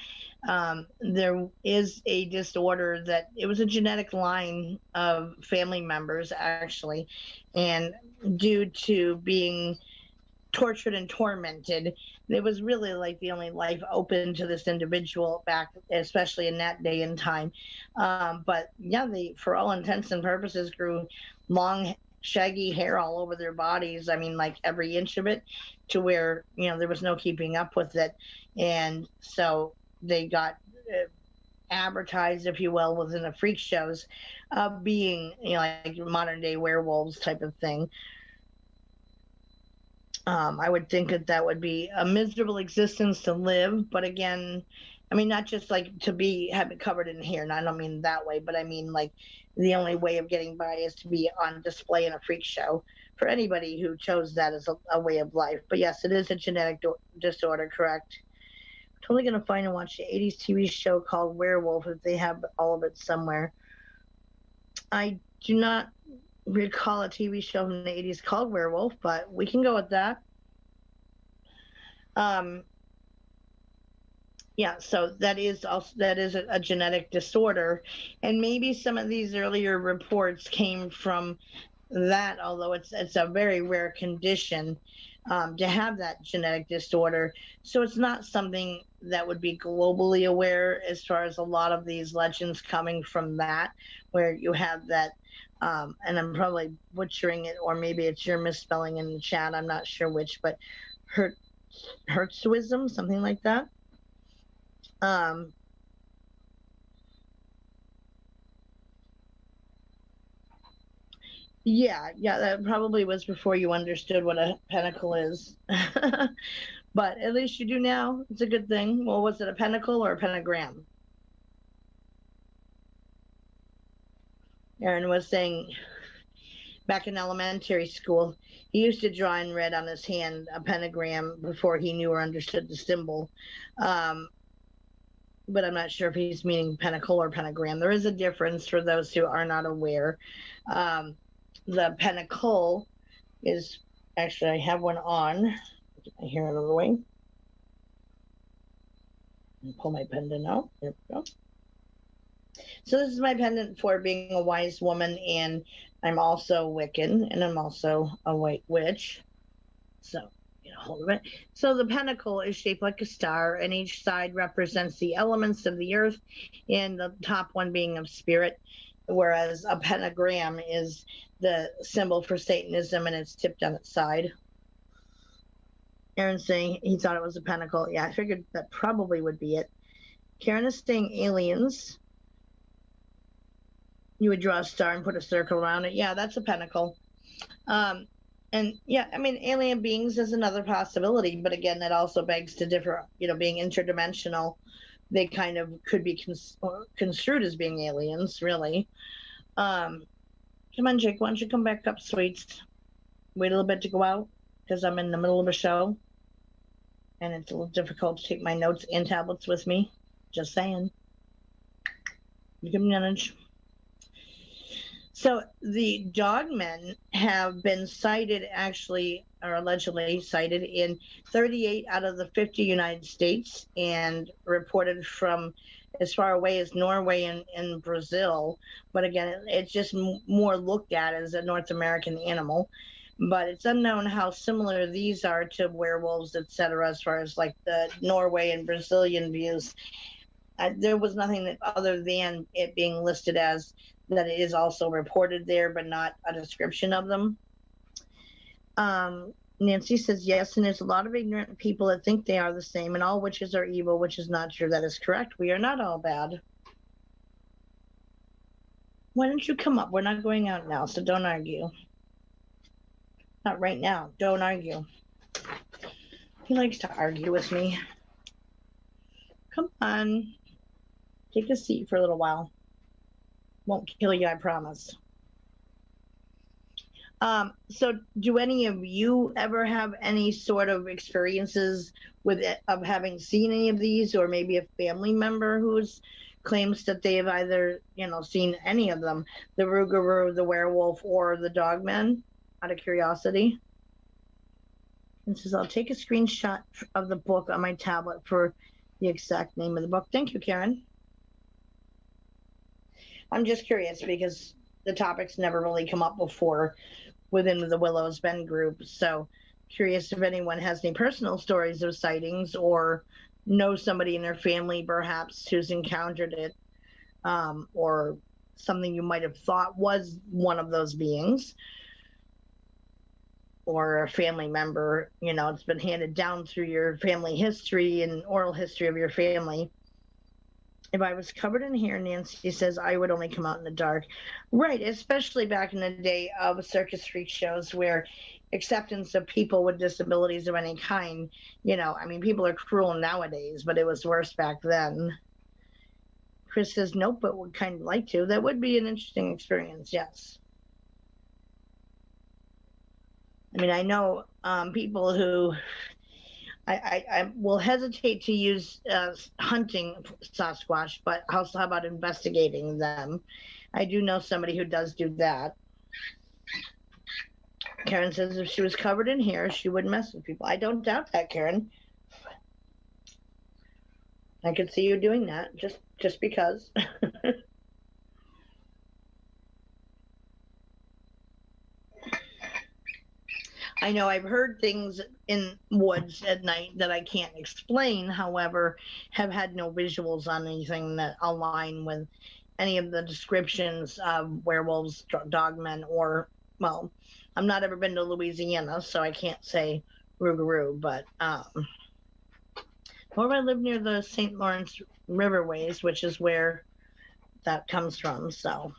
there is a disorder that it was a genetic line of family members actually, and due to being tortured and tormented, it was really like the only life open to this individual back, especially in that day and time. But yeah, they, for all intents and purposes, grew long shaggy hair all over their bodies. I mean, like every inch of it, to where there was no keeping up with it, and so they got advertised, if you will, within the freak shows, being like modern day werewolves type of thing. I would think that would be a miserable existence to live. But again, I mean, not just like to have it covered in hair. And I don't mean that way, but I mean like the only way of getting by is to be on display in a freak show for anybody who chose that as a way of life. But yes, it is a genetic disorder, correct? Totally going to find and watch the 80s TV show called Werewolf if they have all of it somewhere. I do not recall a TV show from the 80s called Werewolf, but we can go with that. Um, yeah, so that is a genetic disorder, and maybe some of these earlier reports came from that, although it's a very rare condition to have that genetic disorder. So it's not something that would be globally aware, as far as a lot of these legends coming from that, where you have that. And I'm probably butchering it, or maybe it's your misspelling in the chat. I'm not sure which, but Hertzuism, something like that. Um, yeah, that probably was before you understood what a pentacle is. But at least you do now. It's a good thing. Well, was it a pentacle or a pentagram? Aaron was saying back in elementary school, he used to draw in red on his hand a pentagram before he knew or understood the symbol. But I'm not sure if he's meaning pentacle or pentagram. There is a difference for those who are not aware. The pentacle is actually, I have one on. Get my hair out of the way. Pull my pendant out. There we go. So this is my pendant for being a wise woman, and I'm also Wiccan, and I'm also a white witch. So get a hold of it. So the pentacle is shaped like a star, and each side represents the elements of the earth, and the top one being of spirit, whereas a pentagram is the symbol for Satanism, and it's tipped on its side. Aaron's saying he thought it was a pentacle. Yeah, I figured that probably would be it. Karen is saying aliens. You would draw a star and put a circle around it. Yeah, that's a pentacle. And yeah, I mean, alien beings is another possibility, but again, that also begs to differ. Being interdimensional, they kind of could be construed as being aliens, really. Come on, Jake, why don't you come back up, sweets? Wait a little bit to go out, because I'm in the middle of a show. and it's a little difficult to take my notes and tablets with me. Just saying. You can manage. So the dogmen have been cited, actually, or allegedly cited, in 38 out of the 50 United States, and reported from as far away as Norway and Brazil. But again, it's just more looked at as a North American animal. But it's unknown how similar these are to werewolves, etc., as far as like the Norway and Brazilian views. There was nothing that, other than it being listed as that it is also reported there, but not a description of them. Nancy says, yes, and there's a lot of ignorant people that think they are the same, and all witches are evil, which is not true. That is correct. We are not all bad. Why don't you come up? We're not going out now, so don't argue. Not right now. Don't argue. He likes to argue with me. Come on. Take a seat for a little while. Won't kill you, I promise. So do any of you ever have any sort of experiences with it, of having seen any of these, or maybe a family member who's claims that they have either, seen any of them, the Rougarou, the werewolf, or the dogman, out of curiosity? And says, I'll take a screenshot of the book on my tablet for the exact name of the book. Thank you, Karen. I'm just curious because the topics never really come up before within the Willows Bend group. So curious if anyone has any personal stories of sightings or knows somebody in their family perhaps who's encountered it, or something you might have thought was one of those beings, or a family member, it's been handed down through your family history and oral history of your family. If I was covered in hair, Nancy says, I would only come out in the dark. Right, especially back in the day of circus freak shows where acceptance of people with disabilities of any kind, people are cruel nowadays, but it was worse back then. Chris says, nope, but would kind of like to. That would be an interesting experience, yes. I know people who... I will hesitate to use hunting Sasquatch, but how about investigating them? I do know somebody who does do that. Karen says if she was covered in hair, she wouldn't mess with people. I don't doubt that, Karen. I could see you doing that just because. I know I've heard things in woods at night that I can't explain, however, have had no visuals on anything that align with any of the descriptions of werewolves, dogmen, or, well, I've not ever been to Louisiana, so I can't say Rougarou, but, or I live near the St. Lawrence Riverways, which is where that comes from, so.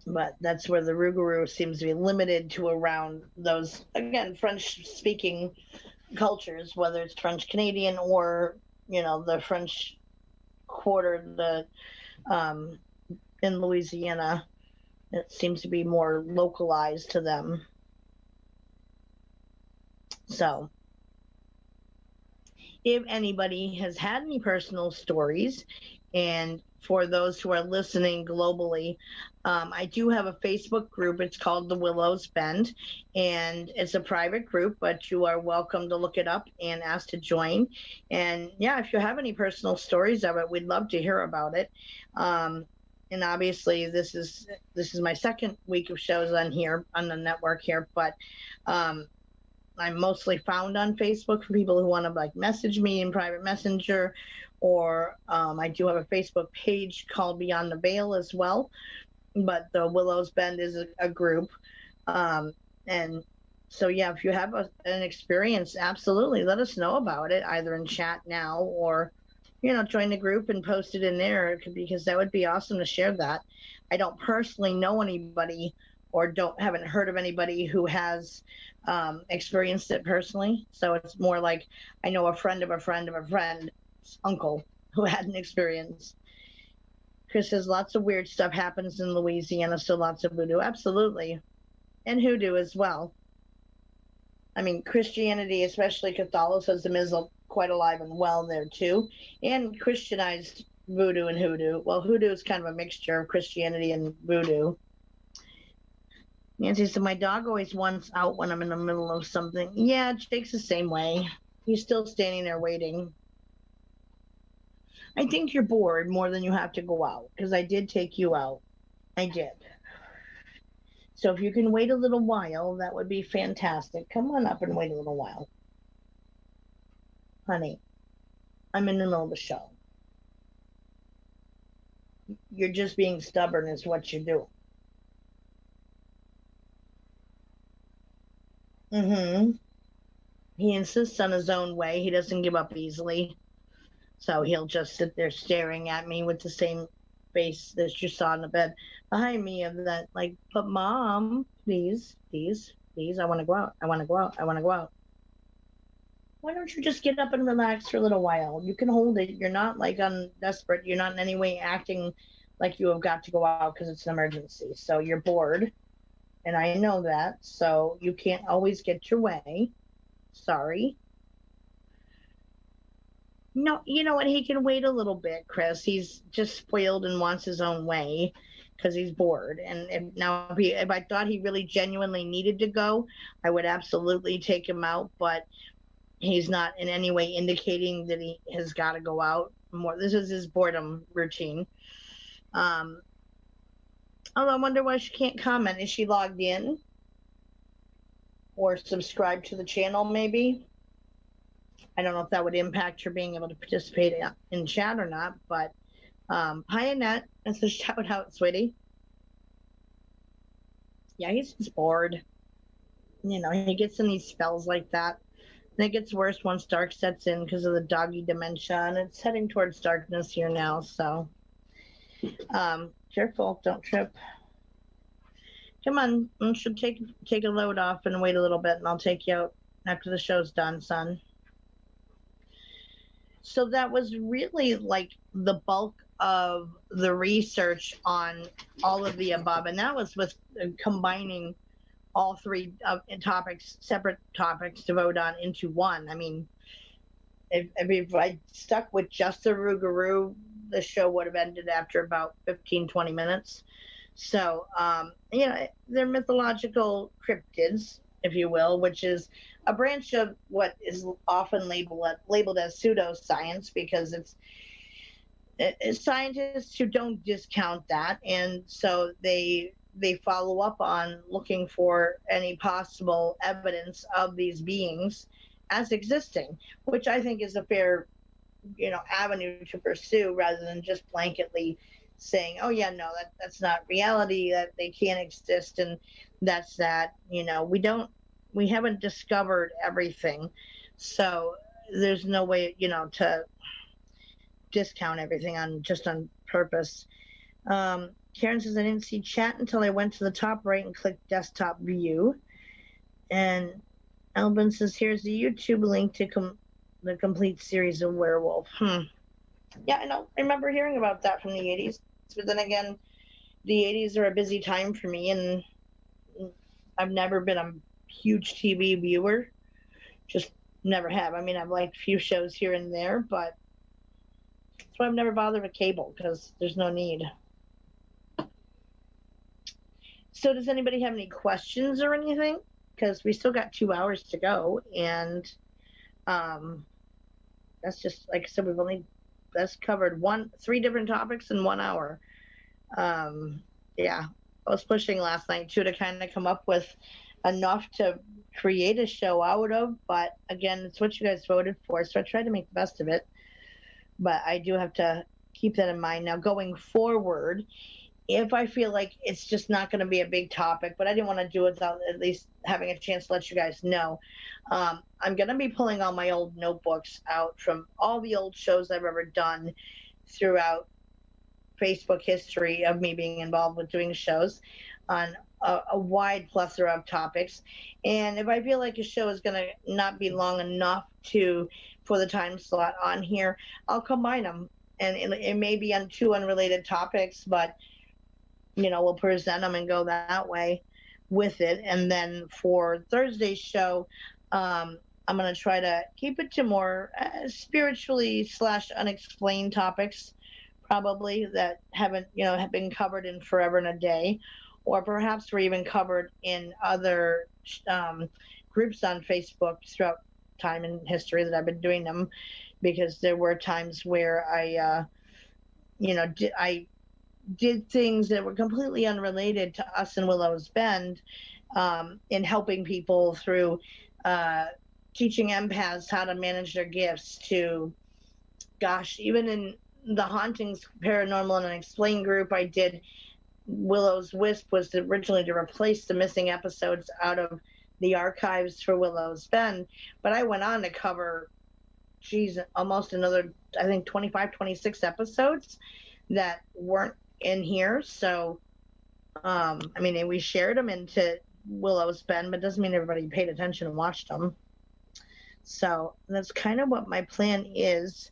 But that's where the Rougarou seems to be limited to around those, again, French-speaking cultures, whether it's French-Canadian or, the French Quarter, in Louisiana. It seems to be more localized to them. So, if anybody has had any personal stories, and for those who are listening globally, I do have a Facebook group. It's called the Willows Bend, and it's a private group, but you are welcome to look it up and ask to join. And yeah, if you have any personal stories of it, we'd love to hear about it. And obviously this is my second week of shows on here on the network here, but I'm mostly found on Facebook for people who want to message me in private messenger, or I do have a Facebook page called Beyond the Veil as well, but the Willows Bend is a group. And so, yeah, if you have an experience, absolutely let us know about it, either in chat now or, join the group and post it in there, because that would be awesome to share that. I don't personally know anybody or haven't heard of anybody who has experienced it personally. So it's more like I know a friend of a friend of a friend's uncle who had an experience. Chris says lots of weird stuff happens in Louisiana, so lots of voodoo. Absolutely. And hoodoo as well. I mean, Christianity, especially Catholicism, is quite alive and well there too, and Christianized voodoo and hoodoo. Well, hoodoo is kind of a mixture of Christianity and voodoo. Nancy said, my dog always wants out when I'm in the middle of something. Yeah, Jake's the same way. He's still standing there waiting. I think you're bored more than you have to go out, because I did take you out. I did. So if you can wait a little while, that would be fantastic. Come on up and wait a little while. Honey, I'm in the middle of the show. You're just being stubborn is what you're doing. Mm-hmm. He insists on his own way. He doesn't give up easily. So he'll just sit there staring at me with the same face that you saw in the bed behind me of that, like, but Mom, please, please, please, I want to go out. I want to go out. I want to go out. Why don't you just get up and relax for a little while? You can hold it. You're not like desperate. You're not in any way acting like you have got to go out because it's an emergency. So you're bored. And I know that. So you can't always get your way. Sorry. No, you know what? He can wait a little bit, Chris. He's just spoiled and wants his own way because he's bored. And if I thought he really genuinely needed to go, I would absolutely take him out. But he's not in any way indicating that he has got to go out more. This is his boredom routine. Although I wonder why she can't comment. Is she logged in or subscribed to the channel maybe? I don't know if that would impact her being able to participate in chat or not, but hi, Annette. That's a shout out, sweetie. Yeah, he's just bored. You know, he gets in these spells like that. And it gets worse once dark sets in because of the doggy dementia, and it's heading towards darkness here now, so careful, don't trip. Come on, I should take a load off and wait a little bit, and I'll take you out after the show's done, son. So that was really like the bulk of the research on all of the above, and that was with combining all three topics, separate topics to vote on into one. I mean, if I stuck with just the Rougarou, the show would have ended after about 15-20 minutes. So, you know, they're mythological cryptids, if you will, which is a branch of what is often labeled as pseudoscience, because it's scientists who don't discount that, and so they follow up on looking for any possible evidence of these beings as existing, which I think is a fair, you know, avenue to pursue, rather than just blanketly saying, oh yeah, no, that's not reality, that they can't exist, and that's that. You know, we haven't discovered everything, so there's no way, you know, to discount everything on purpose. Karen says, I didn't see chat until I went to the top right and clicked desktop view. And Elvin says, here's the YouTube link to the complete series of Werewolf. Yeah, I know. I remember hearing about that from the 80s. But then again, the 80s are a busy time for me, and I've never been a huge TV viewer. Just never have. I mean, I've liked a few shows here and there, but that's why I've never bothered with cable, because there's no need. So does anybody have any questions or anything? Because we still got 2 hours to go, and that's just, like I said, that's covered 3 different topics in 1 hour. Yeah, I was pushing last night too to kind of come up with enough to create a show out of, but again, it's what you guys voted for, so I tried to make the best of it. But I do have to keep that in mind. Now, going forward, if I feel like it's just not going to be a big topic, but I didn't want to do it without at least having a chance to let you guys know, I'm going to be pulling all my old notebooks out from all the old shows I've ever done throughout Facebook history of me being involved with doing shows on a wide plethora of topics. And if I feel like a show is going to not be long enough for the time slot on here, I'll combine them. And it may be on 2 unrelated topics, but, you know, we'll present them and go that way with it. And then for Thursday's show, I'm going to try to keep it to more spiritually / unexplained topics, probably that haven't, have been covered in Forever and a Day, or perhaps were even covered in other groups on Facebook throughout time and history that I've been doing them, because there were times where I did things that were completely unrelated to us in Willows Bend, in helping people through teaching empaths how to manage their gifts, to, gosh, even in the Hauntings Paranormal and Unexplained group I did, Willow's Wisp was originally to replace the missing episodes out of the archives for Willow's Bend, but I went on to cover, almost another, I think, 25, 26 episodes that weren't in here. So, we shared them into Willow's Bend, but it doesn't mean everybody paid attention and watched them. So that's kind of what my plan is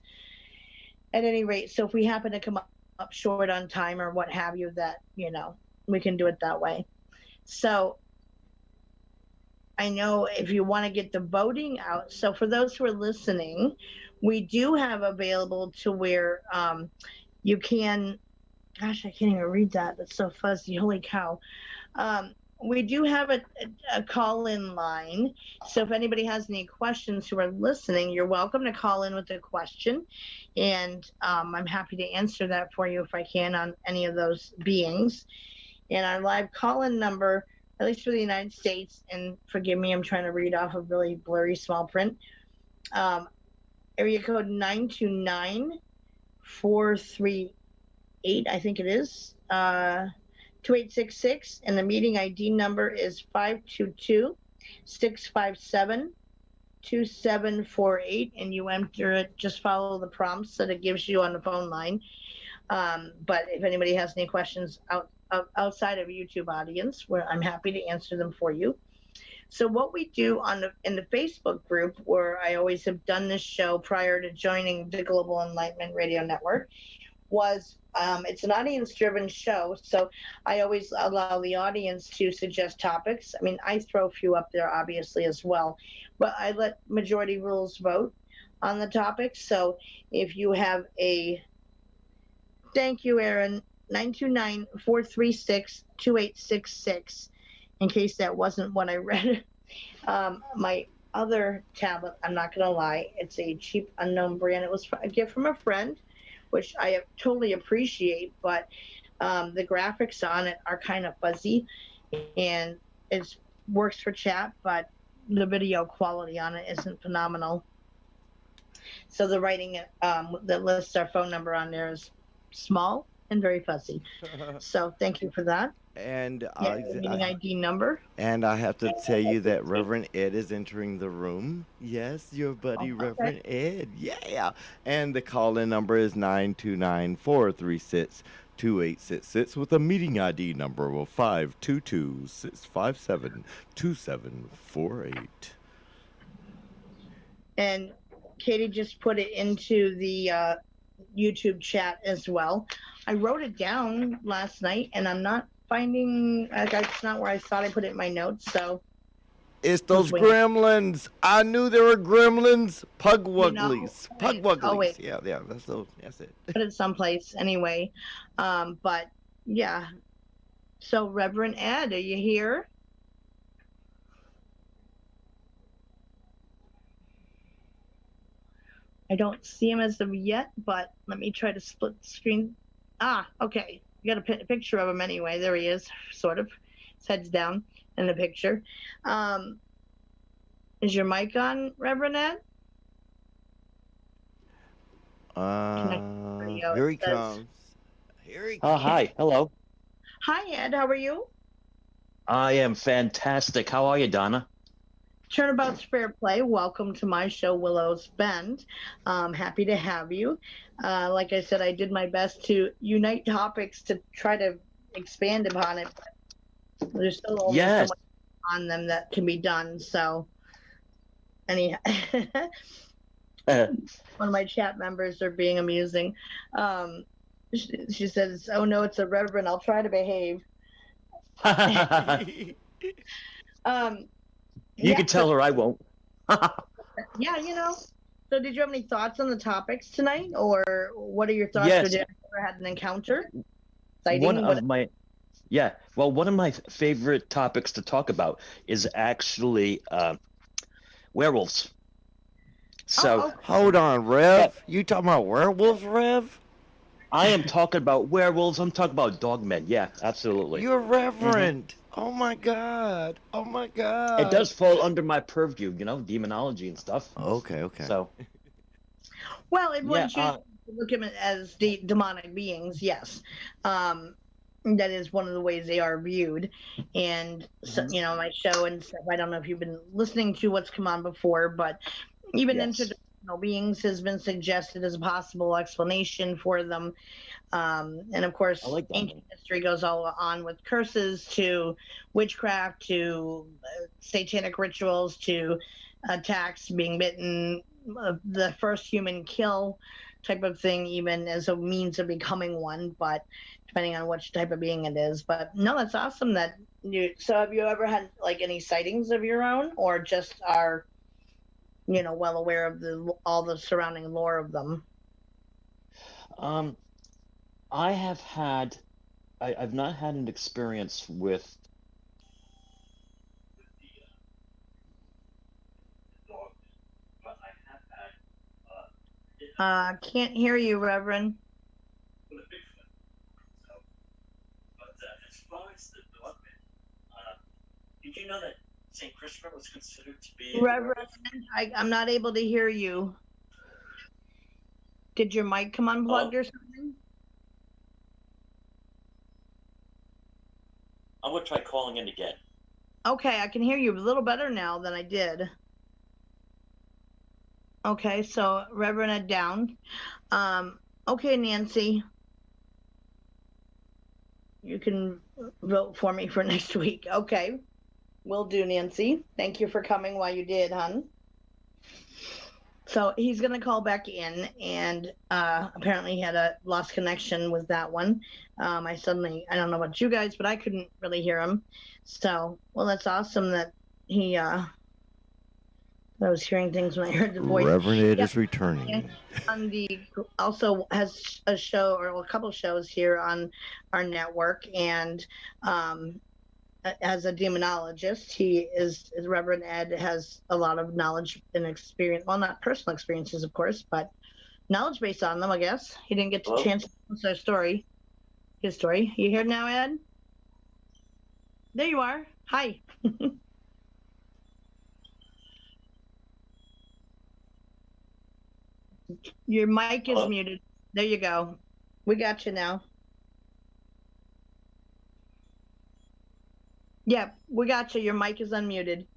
at any rate. So if we happen to come up short on time or what have you, that, we can do it that way. So I know if you want to get the voting out. So for those who are listening, we do have available to where you can, gosh, I can't even read that. That's so fuzzy. Holy cow. We do have a call-in line. So if anybody has any questions who are listening, you're welcome to call in with a question. And I'm happy to answer that for you if I can on any of those beings. And our live call-in number, at least for the United States, and forgive me, I'm trying to read off a really blurry small print, area code 929-438, I think it is, 2866, and the meeting ID number is 522-657-2748, and you enter it, just follow the prompts that it gives you on the phone line. But if anybody has any questions outside of YouTube audience, where I'm happy to answer them for you. So what we do in the Facebook group, where I always have done this show prior to joining the Global Enlightenment Radio Network, was it's an audience-driven show, so I always allow the audience to suggest topics. I mean, I throw a few up there, obviously, as well, but I let majority rules vote on the topics. So if you have thank you, Aaron, 929-436-2866, in case that wasn't what I read. My other tablet, I'm not going to lie, it's a cheap, unknown brand. It was a gift from a friend, which I totally appreciate, but the graphics on it are kind of fuzzy, and it works for chat, but the video quality on it isn't phenomenal. So the writing that lists our phone number on there is small and very fuzzy. So thank you for that. And meeting ID number. And I have to tell you that Reverend Ed is entering the room. Yes, your buddy, Okay. Reverend Ed. Yeah. And the call-in number is 929-436-2866 with a meeting ID number of 522-657-2748. And Katie just put it into the YouTube chat as well. I wrote it down last night, and I'm not finding, it's not where I thought I put it in my notes, so. It's those gremlins. I knew there were gremlins. Pugwuglies. Pugwuglies. Oh, wait. Yeah, that's it. Put it someplace anyway. But yeah. So Reverend Ed, are you here? I don't see him as of yet, but let me try to split the screen. Okay. You got a picture of him anyway. There he is, sort of. His head's down in the picture. Is your mic on, Reverend Ed? Here he comes. Hi. Hello. Hi, Ed. How are you? I am fantastic. How are you, Donna? Turnabout's Fair Play. Welcome to my show, Willows Bend. Happy to have you. Like I said, I did my best to unite topics to try to expand upon it. But there's still only so much on them that can be done. So, anyhow, one of my chat members are being amusing. She says, "Oh no, it's a reverend. I'll try to behave." You can tell her I won't. Yeah, So did you have any thoughts on the topics tonight, or what are your thoughts? Or Yes, did you ever had an encounter? one Sighting? of my yeah, well, one of my favorite topics to talk about is actually werewolves. So, Oh, Hold on, yeah, Rev. You talking about werewolves, Rev? I am talking about werewolves. I'm talking about dogmen. Yeah, absolutely. You're Hmm. reverend. Oh my God. Oh my It God. does fall under my purview, demonology and stuff. Okay, okay. So, well, if yeah, one chooses to look at them as demonic beings, yes. That is one of the ways they are viewed. And, so, mhm, my show and stuff, I don't know if you've been listening to what's come on before, but even yes, interdimensional beings has been suggested as a possible explanation for them. And of I course, like that ancient one. history goes all on with curses to witchcraft to satanic rituals to attacks, being bitten, the first human kill type of thing, even as a means of becoming one, but depending on which type of being it is. But no, that's awesome that you. So, have you ever had like any sightings of your own, or just are well aware of all the surrounding lore of them? Um, I have had, I've not had an experience with. Can't hear you, Reverend. Reverend, I'm not able to hear you. Did your mic come unplugged or something? I'm gonna try calling in again. Okay, I can hear you a little better now than I did. Okay, so Reverend Ed down. Okay, Nancy, you can vote for me for next week. Okay, will do, Nancy. Thank you for coming while you did, hon. So he's gonna call back in, and apparently he had a lost connection with that one. I don't know about you guys, but I couldn't really hear him. So, well, that's awesome that he. I was hearing things when I heard the voice. Reverend Ed Yeah, is returning. on the also has a show or a couple shows here on our network, and as a demonologist, Reverend Ed has a lot of knowledge and experience. Well, not personal experiences, of course, but knowledge based on them. I guess he didn't get a chance to tell his story. You here now, Ed? There you are. Hi. Your mic is muted. There you go. We got you now. Yeah, we got you. Your mic is unmuted.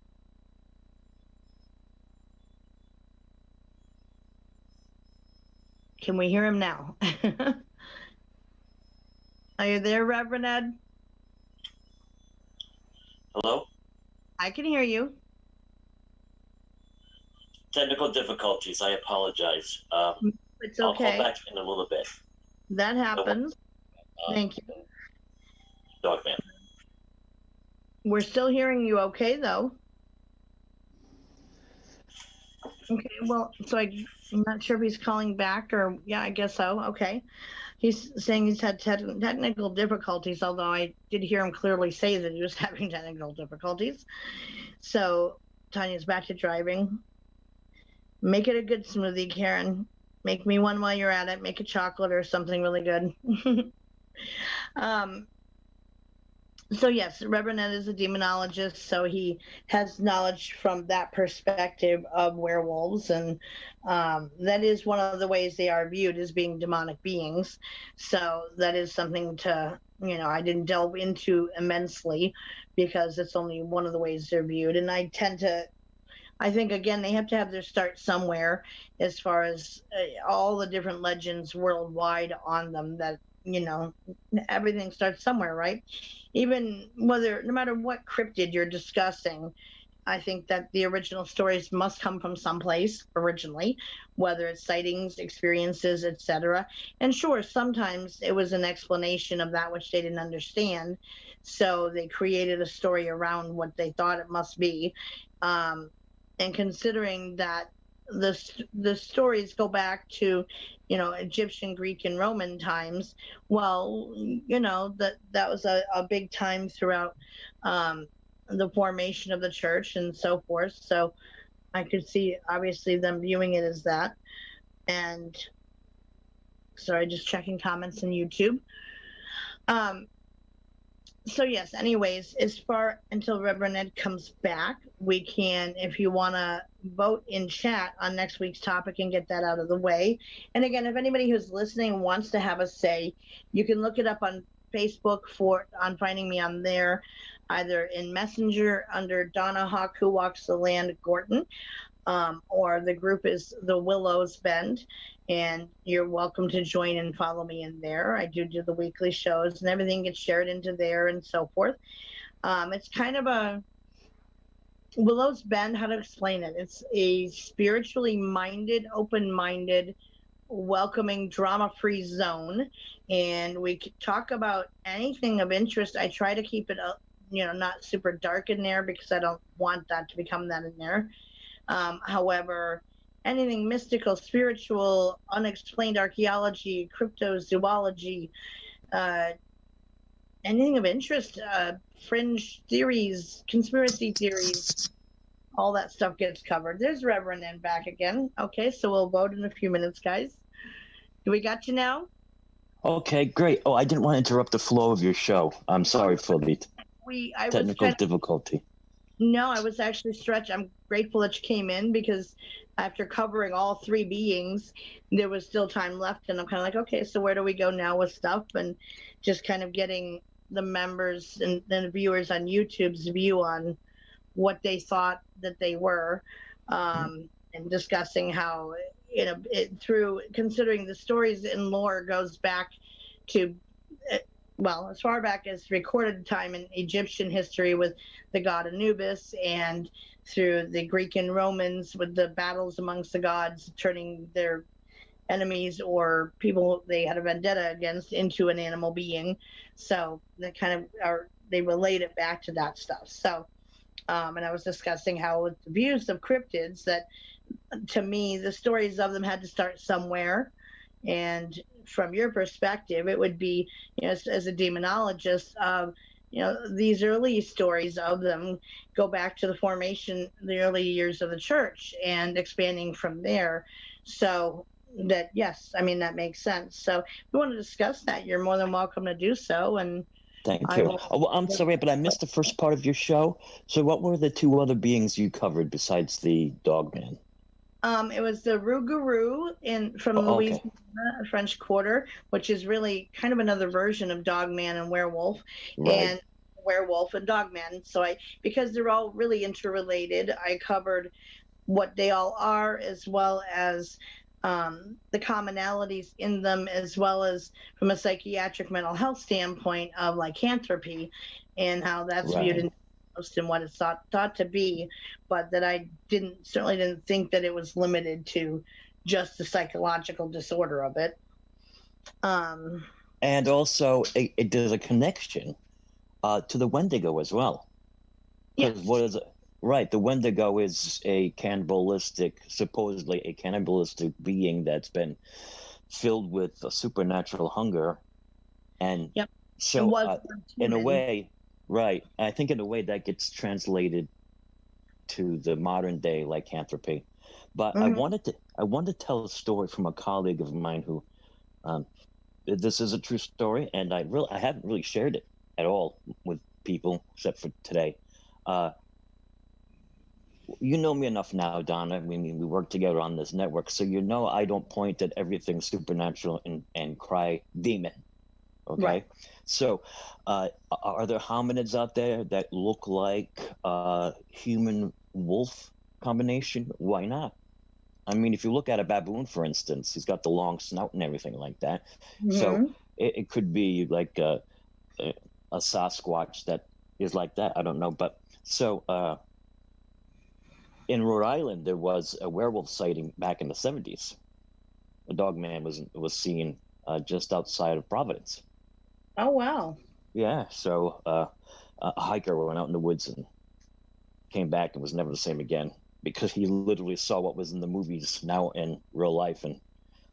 Can we hear him now? Are you there, Reverend Ed? Hello? I can hear you. Technical difficulties. I apologize. It's I'll call okay. back in a little bit. That happens. Thank you. Dogman. We're still hearing you okay, though. Okay, well, so I'm not sure if he's calling back or, yeah, I guess so. Okay. He's saying he's had technical difficulties, although I did hear him clearly say that he was having technical difficulties. So Tanya's back to driving. Make it a good smoothie, Karen. Make me one while you're at it. Make a chocolate or something really good. So yes, Reverend Ed is a demonologist, so he has knowledge from that perspective of werewolves, and that is one of the ways they are viewed as being demonic beings. So that is something to, I didn't delve into immensely because it's only one of the ways they're viewed, and I think again they have to have their start somewhere, as far as all the different legends worldwide on them. That everything starts somewhere, right? Even no matter what cryptid you're discussing, I think that the original stories must come from someplace originally, whether it's sightings, experiences, etc. And sure, sometimes it was an explanation of that which they didn't understand, so they created a story around what they thought it must be. and considering that the stories go back to, Egyptian, Greek, and Roman times, well, that was a big time throughout the formation of the church and so forth. So I could see obviously them viewing it as that. And sorry, just checking comments on YouTube. So yes, anyways, as far until Reverend Ed comes back, we can, if you want to vote in chat on next week's topic and get that out of the way. And again, if anybody who's listening wants to have a say, you can look it up on Facebook on finding me on there, either in Messenger under Donna Hawk Who Walks the Land Gorton, or the group is the Willows Bend, and you're welcome to join and follow me in there. I do the weekly shows, and everything gets shared into there and so forth. It's kind of a Willows Bend, how to explain it? It's a spiritually minded, open-minded, welcoming, drama-free zone, and we could talk about anything of interest. I try to keep it, not super dark in there because I don't want that to become that in there. However, anything mystical, spiritual, unexplained archaeology, cryptozoology, anything of interest, fringe theories, conspiracy theories, all that stuff gets covered. There's Reverend N back again. Okay, so we'll vote in a few minutes, guys. Do we got you now? Okay, great. Oh, I didn't want to interrupt the flow of your show. I'm sorry for the technical difficulty. No, I was actually stretched. I'm grateful that you came in because after covering all three beings, there was still time left. And I'm kind of like, okay, so where do we go now with stuff? And just kind of getting the members and the viewers on YouTube's view on what they thought that they were, and discussing how, through considering the stories and lore goes back to, well, as far back as recorded time in Egyptian history with the god Anubis, and through the Greek and Romans with the battles amongst the gods, turning their enemies or people they had a vendetta against into an animal being. So they kind of they relate it back to that stuff. So, and I was discussing how with the views of cryptids, that to me, the stories of them had to start somewhere. And from your perspective, it would be, as a demonologist, these early stories of them go back to the formation, the early years of the church, and expanding from there. So that, yes, I mean, that makes sense. So if you want to discuss that, you're more than welcome to do so. And thank you. I'm sorry, but I missed the first part of your show. So what were the two other beings you covered besides the Dogman? It was the Rougarou from Louisiana, French Quarter, which is really kind of another version of Dogman and Werewolf, and Werewolf and Dogman. So because they're all really interrelated, I covered what they all are, as well as the commonalities in them, as well as from a psychiatric mental health standpoint of lycanthropy and how that's viewed in and what it's thought to be, but that I certainly didn't think that it was limited to just the psychological disorder of it. And also, it does a connection to the Wendigo as well. Yes. What is it? Right, the Wendigo is supposedly a cannibalistic being that's been filled with a supernatural hunger, and so in a way. Right. I think in a way that gets translated to the modern day lycanthropy. But I wanted to tell a story from a colleague of mine who, this is a true story, and I haven't really shared it at all with people except for today. You know me enough now, Donna. I mean, we work together on this network, so I don't point at everything supernatural and cry demon. Okay, right. So are there hominids out there that look like human wolf combination? Why not? I mean, if you look at a baboon, for instance, he's got the long snout and everything like that. Mm-hmm. So it could be like a Sasquatch that is like that. I don't know. But so in Rhode Island, there was a werewolf sighting back in the 70s. A Dogman was seen just outside of Providence. Oh, wow. Yeah, so a hiker went out in the woods and came back and was never the same again. because he literally saw what was in the movies now in real life.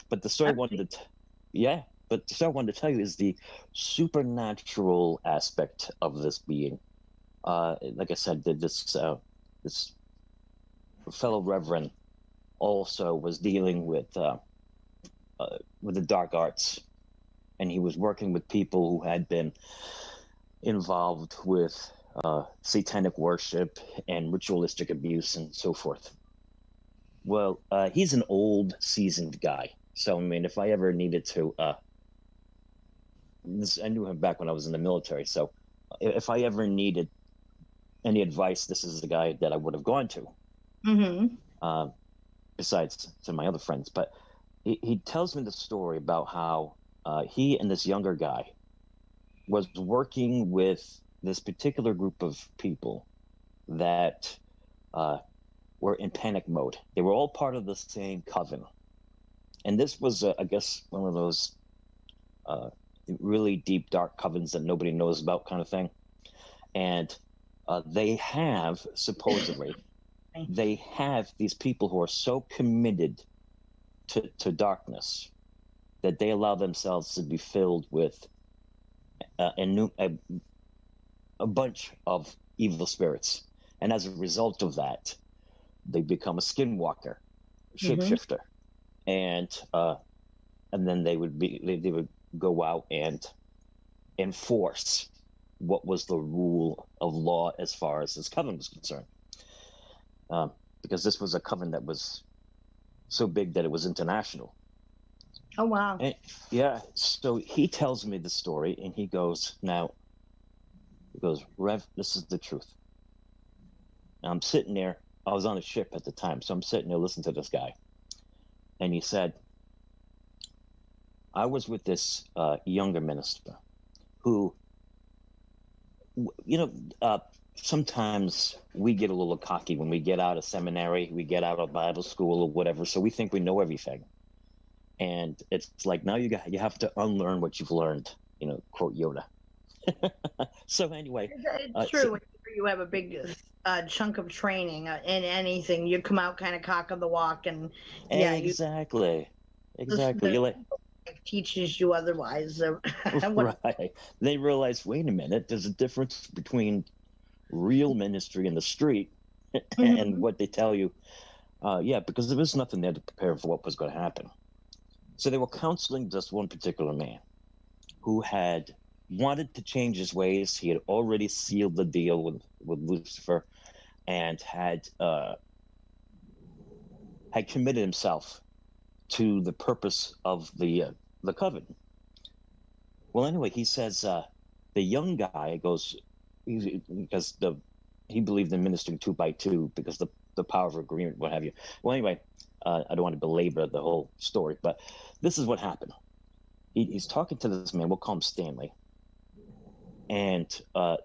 But the story I wanted to, but the story I wanted to tell you is the supernatural aspect of this being. Like I said, this fellow reverend also was dealing with the dark arts, and he was working with people who had been involved with satanic worship and ritualistic abuse and so forth. Well, he's an old, seasoned guy. So, I mean, if I ever needed to, I knew him back when I was in the military. So if I ever needed any advice, this is the guy that I would have gone to. Mm-hmm. Besides to my other friends. But he tells me the story about how he and this younger guy was working with this particular group of people that were in panic mode. They were all part of the same coven. And this was, I guess, one of those really deep, dark covens that nobody knows about kind of thing. And they have, supposedly, they have these people who are so committed to darkness that they allow themselves to be filled with a bunch of evil spirits. And as a result of that, they become a skinwalker, shapeshifter. Mm-hmm. And then they would go out and enforce what was the rule of law as far as this coven was concerned. Because this was a coven that was so big that it was international. Oh, wow. And, so he tells me the story, and he goes, Rev, this is the truth. And I'm sitting there. I was on a ship at the time, so I'm sitting there listening to this guy. And he said, I was with this younger minister who, sometimes we get a little cocky when we get out of seminary, we get out of Bible school or whatever, so we think we know everything. And it's like, now you have to unlearn what you've learned, quote Yoda. So anyway. It's true. When you have a big chunk of training in anything, you come out kind of cock of the walk, and exactly. You're like, teaches you otherwise. Right. They realize, wait a minute, there's a difference between real ministry in the street and what they tell you. Because there was nothing there to prepare for what was going to happen. So they were counseling just one particular man who had wanted to change his ways. He had already sealed the deal with Lucifer and had committed himself to the purpose of the coven. Well, anyway, he says the young guy goes, because he believed in ministering 2 by 2 because the power of agreement, what have you. Well, anyway, I don't want to belabor the whole story, but this is what happened. He's talking to this man. We'll call him Stanley. And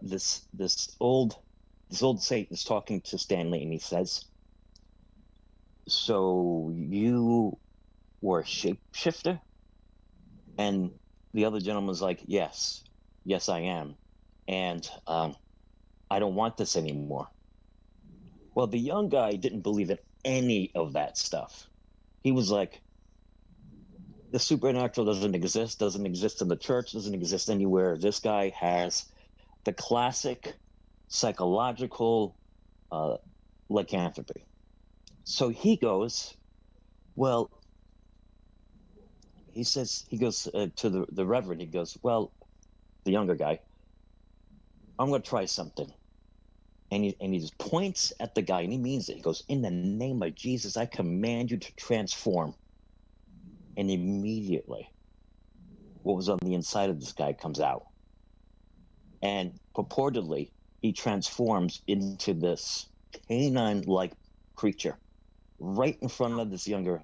this old saint is talking to Stanley, and he says, "So you were a shapeshifter?" And the other gentleman's like, yes, I am. And I don't want this anymore. Well, the young guy didn't believe in any of that stuff. He was like, the supernatural doesn't exist in the church, doesn't exist anywhere. This guy has the classic psychological lycanthropy. So he goes, well, he goes to the reverend, he goes, well, the younger guy, I'm going to try something. And he just points at the guy, and he means it. He goes, in the name of Jesus, I command you to transform. And immediately, what was on the inside of this guy comes out. And purportedly, he transforms into this canine-like creature right in front of this younger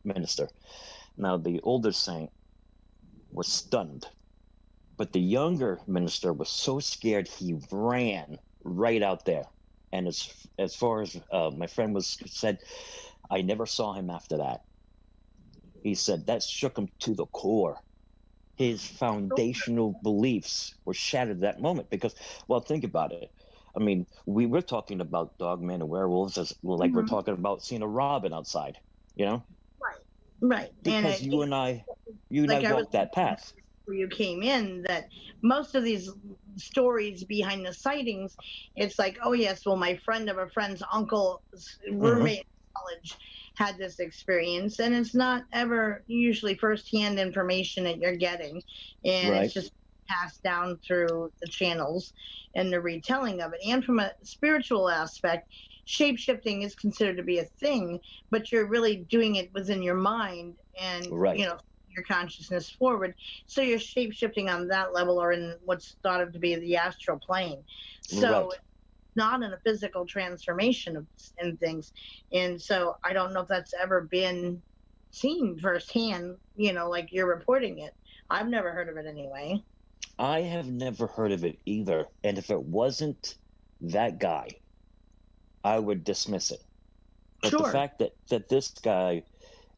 minister. Now, the older saint was stunned, but the younger minister was so scared he ran right out there. And as far as my friend said, I never saw him after that. He said that shook him to the core. His foundational beliefs were shattered that moment because, well, think about it. I mean, we were talking about dogmen and werewolves as like we're talking about seeing a robin outside, you know? Right. Because you and I like I was walked that path. Where you came in, that most of these stories behind the sightings, it's like, oh yes, well, my friend of a friend's uncle's roommate in college had this experience, and it's not ever usually firsthand information that you're getting, and Right. it's just passed down through the channels and the retelling of it. And from a spiritual aspect, shape-shifting is considered to be a thing, but you're really doing it within your mind and Right. your consciousness forward. So you're shape-shifting on that level, or in what's thought of to be the astral plane. So Right. not in a physical transformation of and things. And so I don't know if that's ever been seen firsthand, like you're reporting it. I've never heard of it anyway. I have never heard of it either. And if it wasn't that guy, I would dismiss it. But Sure. the fact that this guy,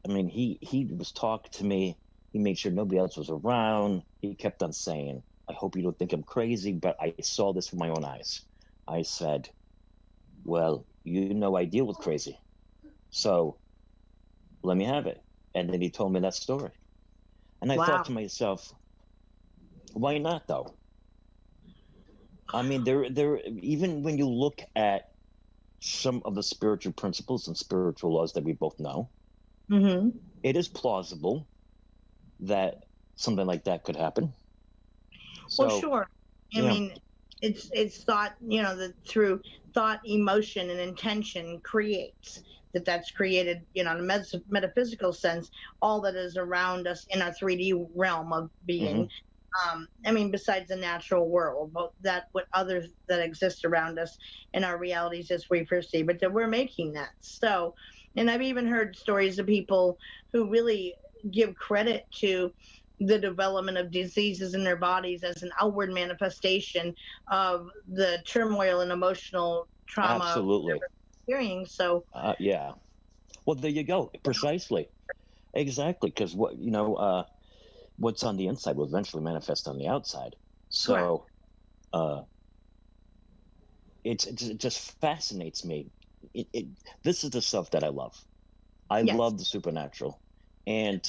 I mean, he was talking to me. He made sure nobody else was around. He kept on saying, I hope you don't think I'm crazy, but I saw this with my own eyes. I said, well, I deal with crazy. So let me have it. And then he told me that story. And I thought to myself, why not though? I mean, there even when you look at some of the spiritual principles and spiritual laws that we both know, it is plausible that something like that could happen. So, well, sure. I mean, it's thought, that through thought, emotion, and intention creates. That's created, in a metaphysical sense, all that is around us in our 3D realm of being. I mean, besides the natural world, but what others that exist around us in our realities as we perceive it, that we're making that. So, and I've even heard stories of people who really give credit to the development of diseases in their bodies as an outward manifestation of the turmoil and emotional trauma absolutely. they're experiencing. So, yeah. Well, there you go. Precisely. Exactly. Because what's on the inside will eventually manifest on the outside. So, it just fascinates me. This is the stuff that I love. I love the supernatural. And,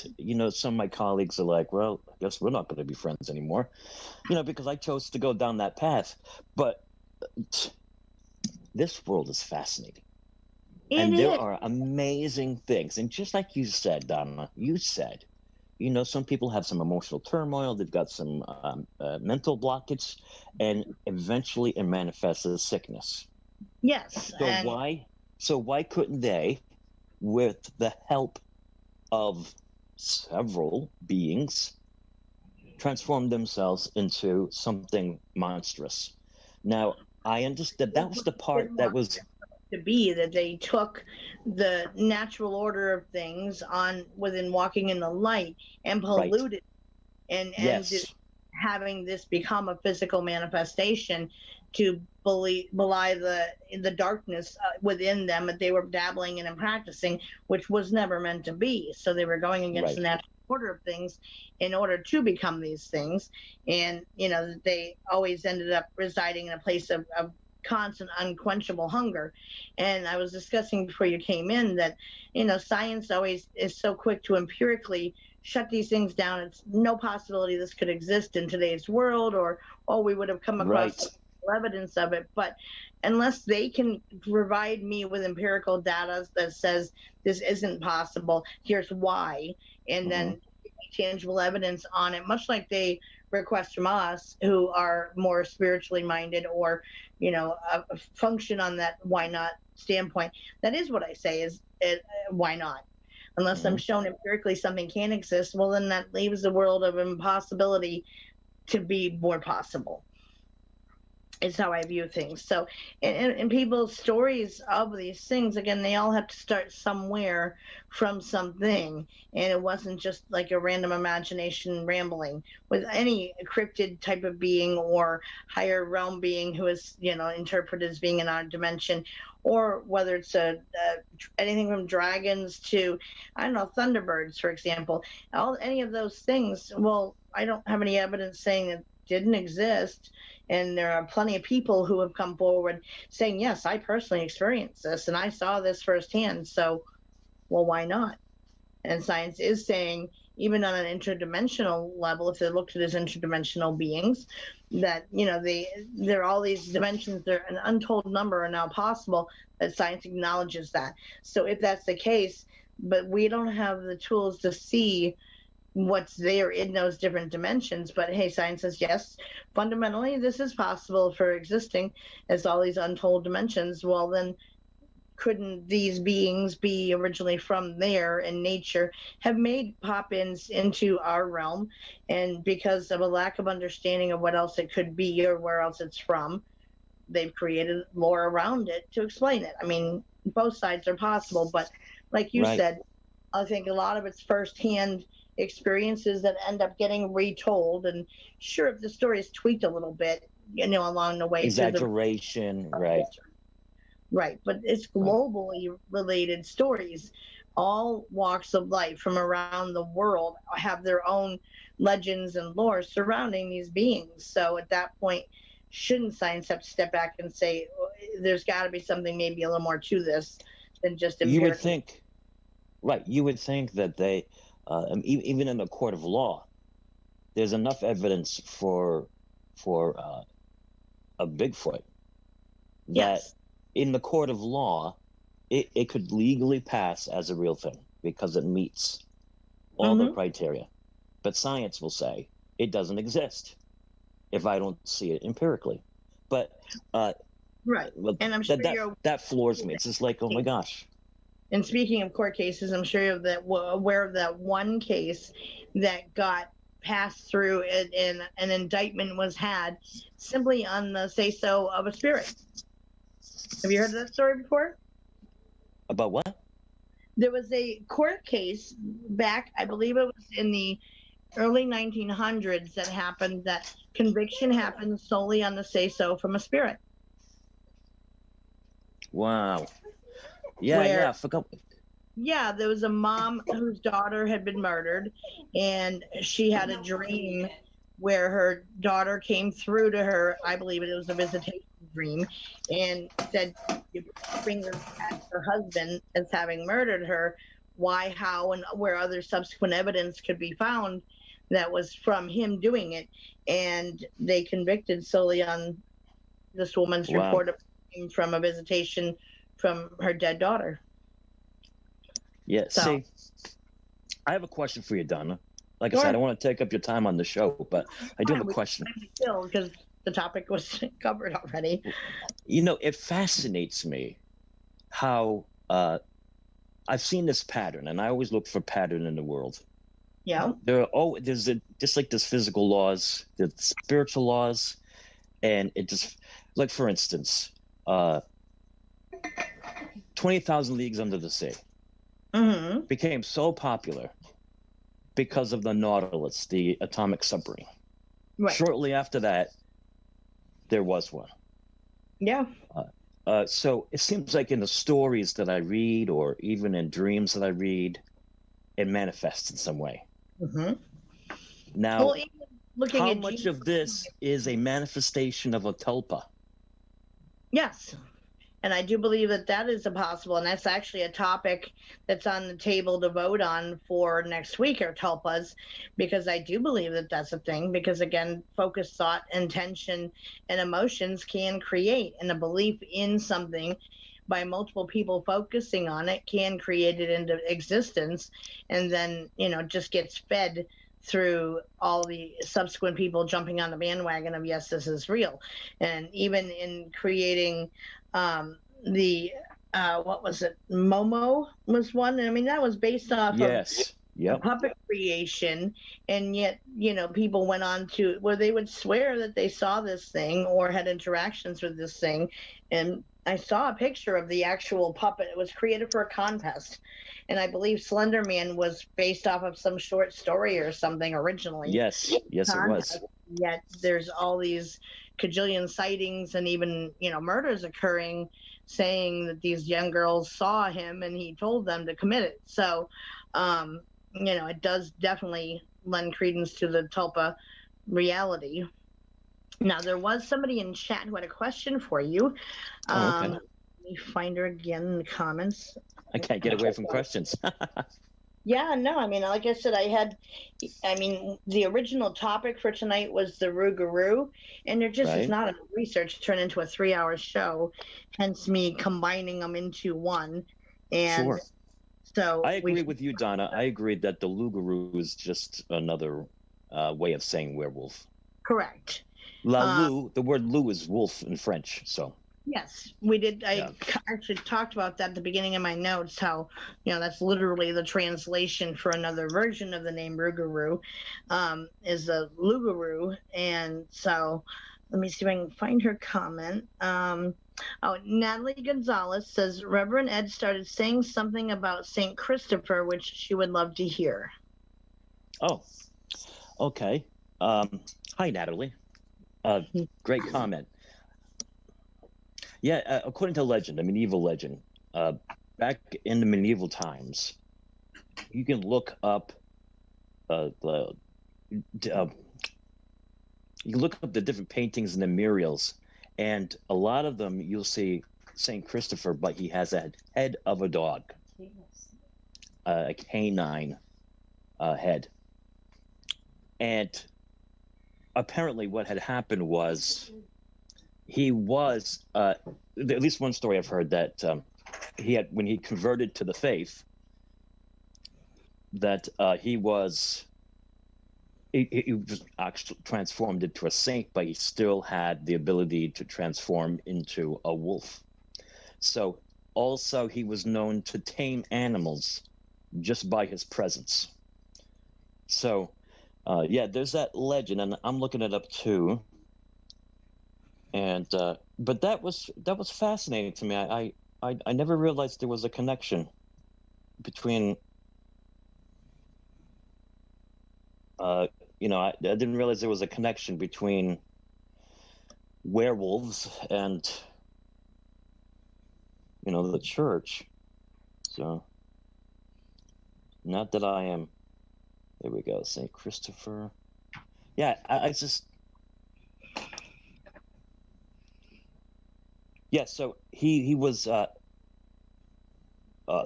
some of my colleagues are like, well, I guess we're not going to be friends anymore, because I chose to go down that path. But this world is fascinating. There are amazing things. And just like you said, Donna, some people have some emotional turmoil. They've got some mental blockage, and eventually it manifests as sickness. Yes. So why couldn't they, with the help of several beings, transform themselves into something monstrous? Now, I understood that was the part that was to be that they took the natural order of things within walking in the light and polluted and having this become a physical manifestation to belie the darkness within them that they were dabbling in and practicing, which was never meant to be. So they were going against the natural order of things in order to become these things. And, they always ended up residing in a place of constant unquenchable hunger. And I was discussing before you came in that, science always is so quick to empirically shut these things down. It's no possibility this could exist in today's world, or we would have come across evidence of it. But unless they can provide me with empirical data that says this isn't possible, here's why, and then tangible evidence on it, much like they request from us who are more spiritually minded, or function on that why not standpoint. That is what I say is why not, unless I'm shown empirically something can exist. Well, then that leaves the world of impossibility to be more possible, is how I view things. So, and people's stories of these things, again, they all have to start somewhere from something. And it wasn't just like a random imagination rambling. With any cryptid type of being or higher realm being who is, interpreted as being in our dimension, or whether it's anything from dragons to, I don't know, thunderbirds, for example, any of those things. Well, I don't have any evidence saying that didn't exist. And there are plenty of people who have come forward saying, yes, I personally experienced this and I saw this firsthand. So, well, why not? And science is saying, even on an interdimensional level, if they're looked at as interdimensional beings, that, there are all these dimensions, there an untold number are now possible, that science acknowledges that. So if that's the case, but we don't have the tools to see what's there in those different dimensions, but hey, science says, yes, fundamentally, this is possible for existing as all these untold dimensions. Well, then couldn't these beings be originally from there in nature, have made pop-ins into our realm, and because of a lack of understanding of what else it could be or where else it's from, they've created lore around it to explain it. I mean, both sides are possible, but like you said, I think a lot of it's firsthand experiences that end up getting retold. And sure, if the story is tweaked a little bit, along the way, exaggeration, right, but it's globally related stories. All walks of life from around the world have their own legends and lore surrounding these beings. So at that point, shouldn't science have to step back and say, there's got to be something maybe a little more to this than just empirical? You would think that they, even in a court of law, there's enough evidence for a Bigfoot that in the court of law, it could legally pass as a real thing because it meets all the criteria. But science will say it doesn't exist if I don't see it empirically. But right, and I'm sure that floors me. It's just like, oh my gosh. And speaking of court cases, I'm sure you're aware of that one case that got passed through and an indictment was had simply on the say-so of a spirit. Have you heard of that story before? About what? There was a court case back, I believe it was in the early 1900s, that happened, that conviction happened solely on the say-so from a spirit. Wow. Yeah, I forgot. Yeah, there was a mom whose daughter had been murdered, and she had a dream where her daughter came through to her. I believe it was a visitation dream, and said, bring her back her husband as having murdered her. Why, how, and where other subsequent evidence could be found that was from him doing it. And they convicted solely on this woman's report of from a visitation from her dead daughter. Yeah, see, I have a question for you, Donna. Like I said, I don't want to take up your time on the show, but I do have a question. Still, because the topic was covered already. It fascinates me how I've seen this pattern, and I always look for pattern in the world. Yeah. There's just like there's physical laws, there's spiritual laws, and it just, like for instance, 20,000 Leagues Under the Sea became so popular because of the Nautilus, the atomic submarine. Right. Shortly after that, there was one. Yeah. So it seems like in the stories that I read, or even in dreams that I read, it manifests in some way. Now, how much of this is a manifestation of a tulpa? Yes. And I do believe that that is possible. And that's actually a topic that's on the table to vote on for next week, are tulpas, because I do believe that that's a thing. Because again, focus, thought, intention, and emotions can create, and a belief in something by multiple people focusing on it can create it into existence, and then, just gets fed through all the subsequent people jumping on the bandwagon of, yes, this is real. And even in creating what was it? Momo was one. I mean, that was based off of puppet creation, and yet, people went on to where they would swear that they saw this thing or had interactions with this thing. And I saw a picture of the actual puppet. It was created for a contest. And I believe Slender Man was based off of some short story or something originally. Yes, it was. Yet there's all these cajillion sightings and even, murders occurring, saying that these young girls saw him and he told them to commit it. So, it does definitely lend credence to the tulpa reality. Now, there was somebody in chat who had a question for you. Okay. Let me find her again in the comments. I can't get away from questions. Yeah, no, I mean, like I said, the original topic for tonight was the Rougarou, and there just is Right. not enough research to turn into a 3-hour show, hence me combining them into one. And Sure. so I agree with you, Donna. I agree that the Loup-garou is just another way of saying werewolf. Correct. La loup, the word loup is wolf in French, so. Yes, we did. I actually talked about that at the beginning of my notes, how, that's literally the translation for another version of the name Rougarou, is a Loup-garou. And so let me see if I can find her comment. Natalie Gonzalez says, Reverend Ed started saying something about St. Christopher, which she would love to hear. Oh, okay. Hi, Natalie. Great comment. Yeah, according to legend, a medieval legend, back in the medieval times, you can look up you can look up the different paintings and the murals, and a lot of them you'll see Saint Christopher, but he has a head of a dog, a canine head, and apparently what had happened was he was at least one story I've heard that when he converted to the faith, that he was actually transformed into a saint, but he still had the ability to transform into a wolf. So also he was known to tame animals just by his presence. So there's that legend, and I'm looking it up too. And but that was fascinating to me. I never realized there was a connection between I didn't realize there was a connection between werewolves and the church. So not that I am. There we go, St. Christopher. Yeah, I just. Yeah, so he was a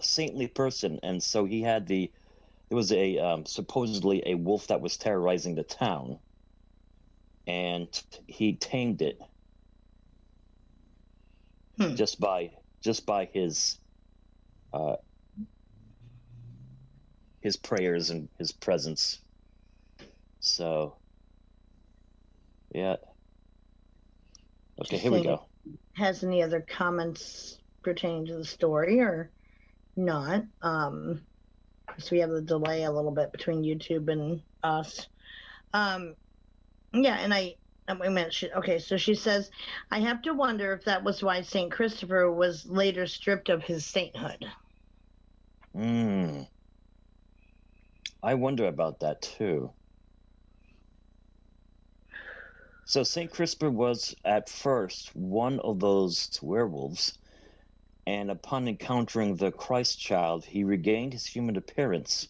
saintly person, and so he had there was a supposedly a wolf that was terrorizing the town, and he tamed it just by his prayers and his presence. So yeah. Okay, here we go. Has any other comments pertaining to the story or not? So we have the delay a little bit between YouTube and us. And we mentioned, okay, so she says, I have to wonder if that was why St. Christopher was later stripped of his sainthood. I wonder about that too. So St. Christopher was at first one of those werewolves, and upon encountering the Christ child, he regained his human appearance.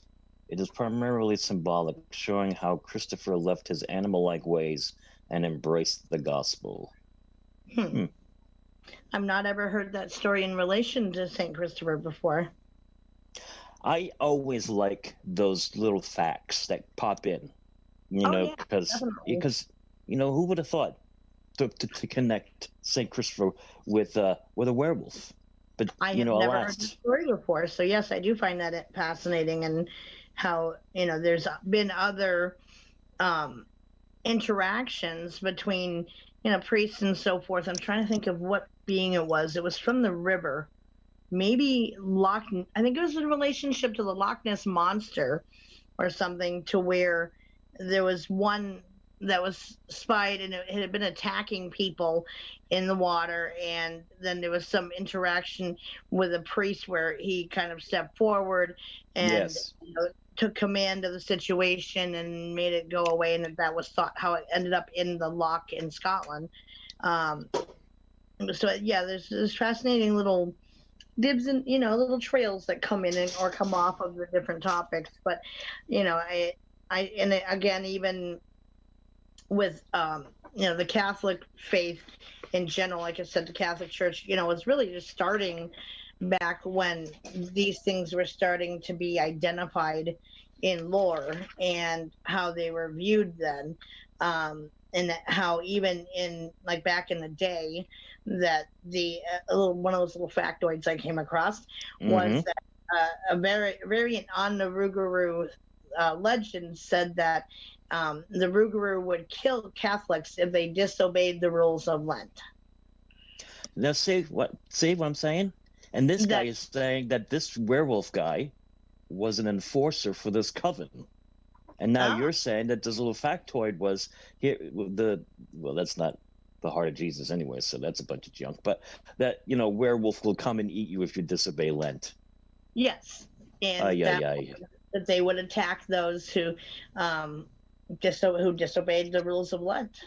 It is primarily symbolic, showing how Christopher left his animal-like ways and embraced the gospel. I've not ever heard that story in relation to St. Christopher before. I always like those little facts that pop in, because who would have thought to connect St. Christopher with a werewolf? But I have never heard the story before, so yes, I do find that fascinating, and how there's been other interactions between priests and so forth. I'm trying to think of what being it was. It was from the river, maybe I think it was in relationship to the Loch Ness monster or something, to where there was one that was spied and it had been attacking people in the water, and then there was some interaction with a priest where he kind of stepped forward and took command of the situation and made it go away, and that was how it ended up in the loch in Scotland. So yeah, there's fascinating little dibs and little trails that come in or come off of the different topics. But again, even with the Catholic faith in general. Like I said, the Catholic Church, was really just starting back when these things were starting to be identified in lore and how they were viewed then. And how even in like back in the day, that the one of those little factoids I came across was Mm-hmm. that a variant on the Rougarou legend said that the Rougarou would kill Catholics if they disobeyed the rules of Lent. Now, see what I'm saying? And this guy That is saying that this werewolf guy was an enforcer for this coven. And now ah, you're saying that this little factoid was here. Well, that's not the heart of Jesus anyway, so that's a bunch of junk. But that werewolf will come and eat you if you disobey Lent. yes, and Ay, ay, that ay. that they would attack those who disobeyed the rules of Lent,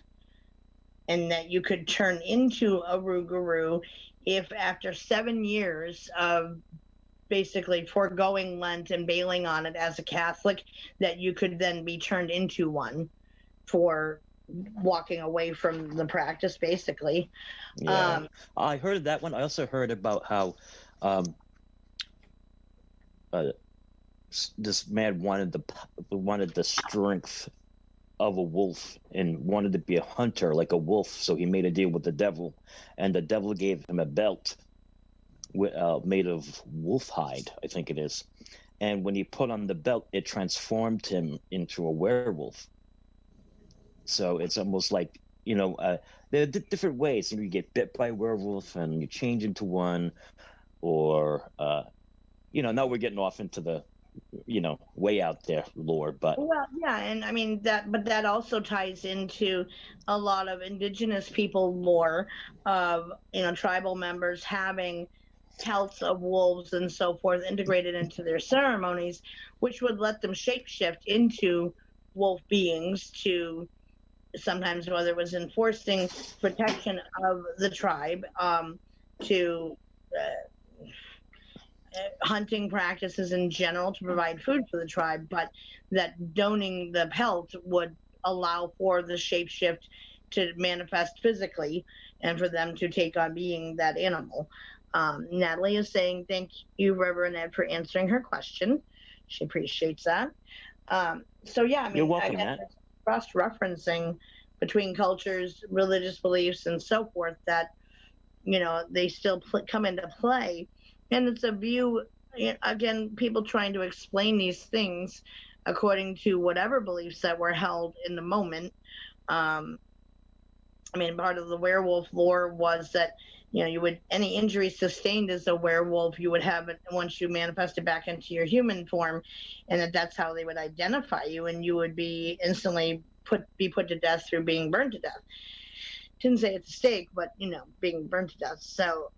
and that you could turn into a Rougarou if after 7 years of basically foregoing Lent and bailing on it as a Catholic, that you could then be turned into one for walking away from the practice, basically. Yeah, I heard of that one. I also heard about how um, uh, this man wanted the strength of a wolf and wanted to be a hunter like a wolf. So he made a deal with the devil, and the devil gave him a belt made of wolf hide, I think it is. And when he put on the belt, it transformed him into a werewolf. So it's almost like, there are different ways. You get bit by a werewolf and you change into one, or, now we're getting off into the, way out there lore. But Well, yeah, and I mean but that also ties into a lot of indigenous people lore of tribal members having pelts of wolves and so forth integrated into their ceremonies, which would let them shapeshift into wolf beings to sometimes, whether it was enforcing protection of the tribe, to hunting practices in general to provide food for the tribe, but that donning the pelt would allow for the shapeshift to manifest physically and for them to take on being that animal. Natalie is saying, thank you, Reverend Ed, for answering her question. She appreciates that. So, yeah, I you're mean, welcome, again, Matt. cross referencing between cultures, religious beliefs, and so forth that, they still come into play. And it's a view, again, people trying to explain these things according to whatever beliefs that were held in the moment. Um, I mean, part of the werewolf lore was that, you would, any injury sustained as a werewolf, you would have it once you manifested back into your human form, and that's how they would identify you, and you would be instantly be put to death through being burned to death. Didn't say it's a stake, but being burned to death. So,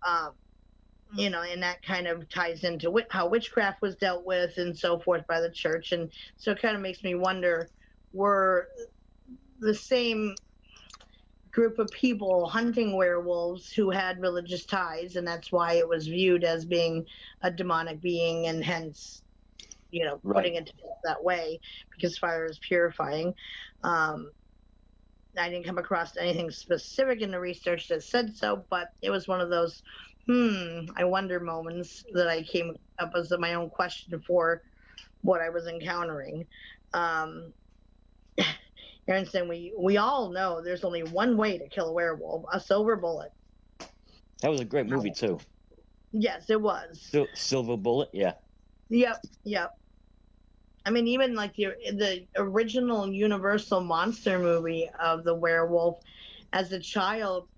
and that kind of ties into how witchcraft was dealt with and so forth by the church. And so it kind of makes me wonder, were the same group of people hunting werewolves who had religious ties, and that's why it was viewed as being a demonic being, and hence, Right. putting it that way, because fire is purifying. I didn't come across anything specific in the research that said so, but it was one of those, I wonder moments that I came up as my own question for what I was encountering. Aaron said, we all know there's only one way to kill a werewolf, a silver bullet. That was a great movie too. Yes, it was. Silver Bullet, yeah. Yep. I mean, even like the original Universal monster movie of the werewolf, as a child,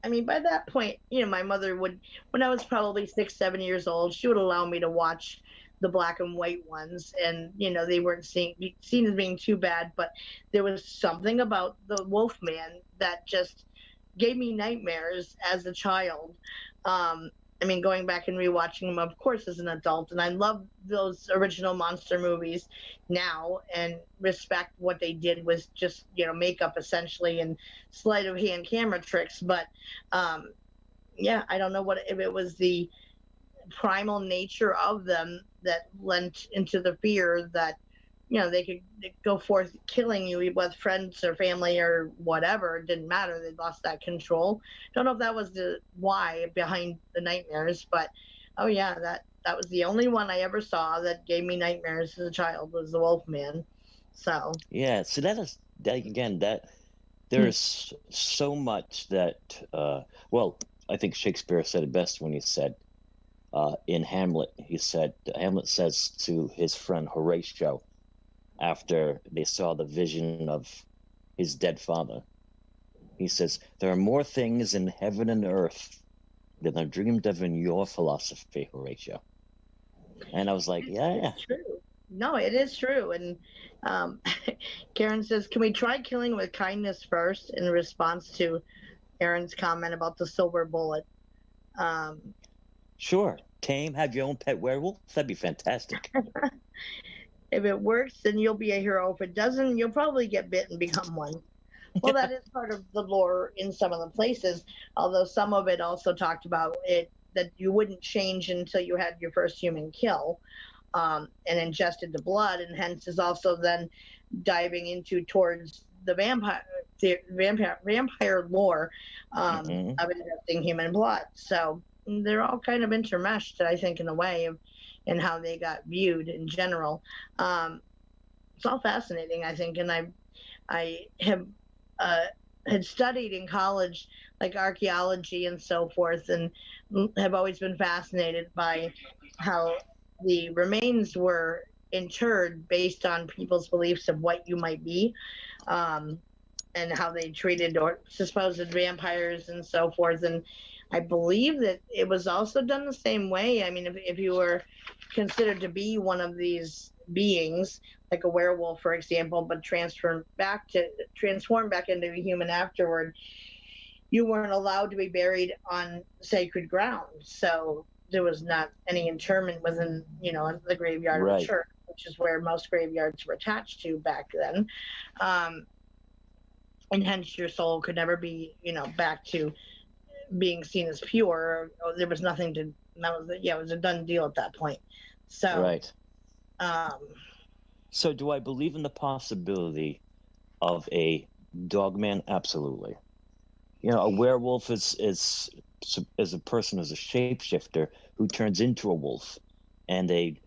I mean, by that point, my mother would, when I was probably 6, 7 years old, she would allow me to watch the black and white ones, and they weren't seen as being too bad, but there was something about the Wolfman that just gave me nightmares as a child. I mean, going back and rewatching them, of course, as an adult, and I love those original monster movies now, and respect what they did was just makeup essentially and sleight of hand camera tricks. But yeah, I don't know if it was the primal nature of them that lent into the fear that they could go forth killing you with friends or family or whatever. It didn't matter. They lost that control. Don't know if that was the why behind the nightmares, but oh yeah, that was the only one I ever saw that gave me nightmares as a child, was the Wolfman. So Yeah, so that again, that there's so much that well, I think Shakespeare said it best when he said in Hamlet, Hamlet says to his friend Horatio after they saw the vision of his dead father, he says, "There are more things in heaven and earth than are dreamed of in your philosophy, Horatio." And I was like, yeah. It's true. No, it is true. And Karen says, "Can we try killing with kindness first?" In response to Aaron's comment about the silver bullet. Sure. Tame, have your own pet werewolf? That'd be fantastic. If it works, then you'll be a hero. If it doesn't, you'll probably get bit and become one. Well, that is part of the lore in some of the places, although some of it also talked about it that you wouldn't change until you had your first human kill and ingested the blood, and hence is also then diving into towards the vampire lore of ingesting human blood. So they're all kind of intermeshed, I think, in a way of and how they got viewed in general. It's all fascinating, I think, and I have had studied in college like archaeology and so forth, and have always been fascinated by how the remains were interred based on people's beliefs of what you might be, and how they treated or supposed vampires and so forth. And I believe that it was also done the same way. I mean, if you were considered to be one of these beings, like a werewolf, for example, but transformed back into a human afterward, you weren't allowed to be buried on sacred ground. So there was not any interment within, the graveyard of the church, which is where most graveyards were attached to back then. And hence your soul could never be, back to being seen as pure. There was nothing to, it was a done deal at that point. So, right. So do I believe in the possibility of a dogman? Absolutely. A werewolf is a person who's a shapeshifter who turns into a wolf, and a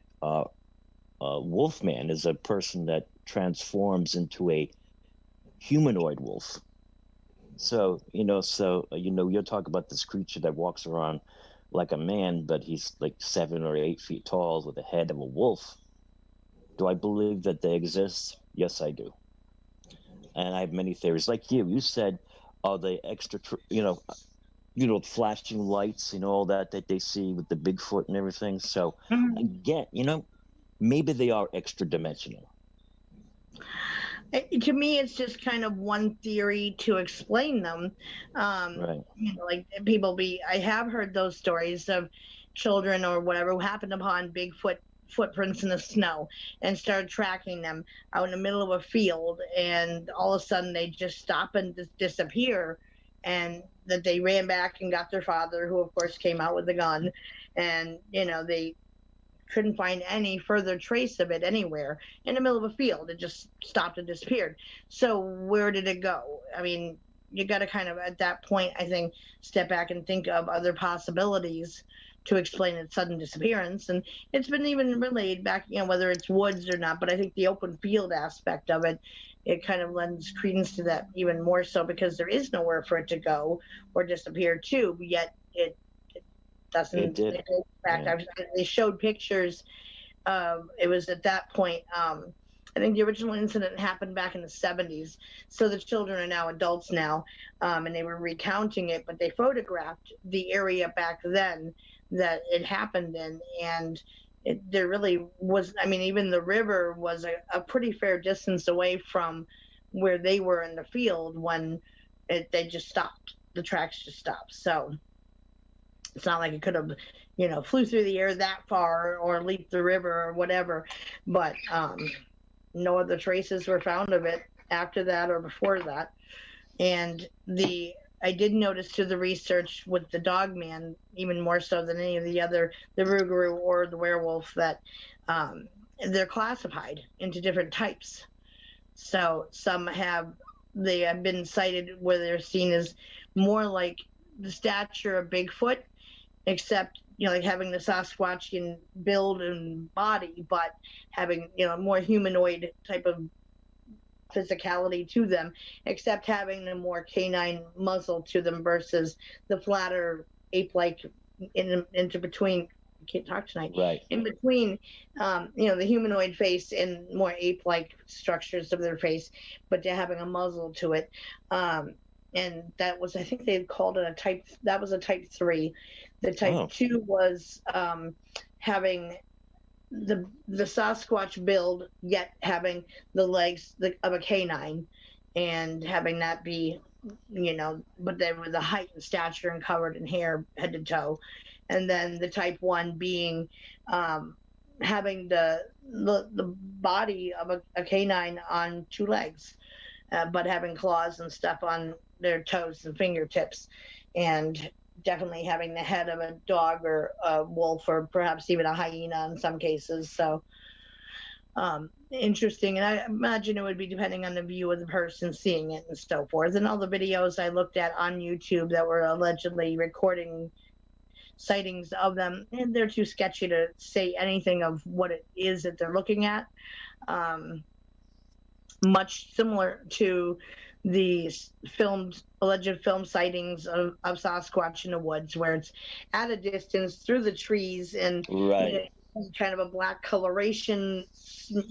wolfman is a person that transforms into a humanoid wolf. So you're talking about this creature that walks around like a man, but he's like 7 or 8 feet tall with the head of a wolf. Do I believe that they exist? Yes, I do. And I have many theories. Like you said, are they extra, flashing lights, all that they see with the Bigfoot and everything. So again, maybe they are extra dimensional. To me, it's just kind of one theory to explain them. Right. Like I have heard those stories of children or whatever who happened upon Bigfoot footprints in the snow and started tracking them out in the middle of a field, and all of a sudden they just stop and disappear, and that they ran back and got their father, who of course came out with a gun, and they couldn't find any further trace of it anywhere in the middle of a field. It just stopped and disappeared. So where did it go? I mean, you got to kind of at that point, I think, step back and think of other possibilities to explain its sudden disappearance. And it's been even relayed back, whether it's woods or not, but I think the open field aspect of it kind of lends credence to that even more so, because there is nowhere for it to go or disappear to, yet it doesn't. It did. In fact, they showed pictures. It was at that point, I think the original incident happened back in the 70s. So the children are now adults now, and they were recounting it, but they photographed the area back then that it happened in, and there really was, even the river was a pretty fair distance away from where they were in the field when they just stopped. The tracks just stopped. So it's not like it could have, flew through the air that far or leaped the river or whatever, but no other traces were found of it after that or before that. And I did notice through the research with the dogman, even more so than any of the other, the Rougarou or the werewolf, that they're classified into different types. So they have been cited where they're seen as more like the stature of Bigfoot, except, like having the Sasquatchian build and body, but having, more humanoid type of physicality to them, except having the more canine muzzle to them versus the flatter ape-like into between. I can't talk tonight. Right. In between, the humanoid face and more ape-like structures of their face, but they're having a muzzle to it. And that was, I think they called it a type. That was a type 3. The type 2 was having the Sasquatch build, yet having the legs of a canine, and having that be, but then with a height and stature and covered in hair head to toe. And then the type 1 being having the body of a canine on 2 legs, but having claws and stuff on their toes and fingertips, and definitely having the head of a dog or a wolf or perhaps even a hyena in some cases. So interesting. And I imagine it would be depending on the view of the person seeing it and so forth. And all the videos I looked at on YouTube that were allegedly recording sightings of them, and they're too sketchy to say anything of what it is that they're looking at. Much similar to the alleged film sightings of Sasquatch in the woods, where it's at a distance through the trees and right. Kind of a black coloration,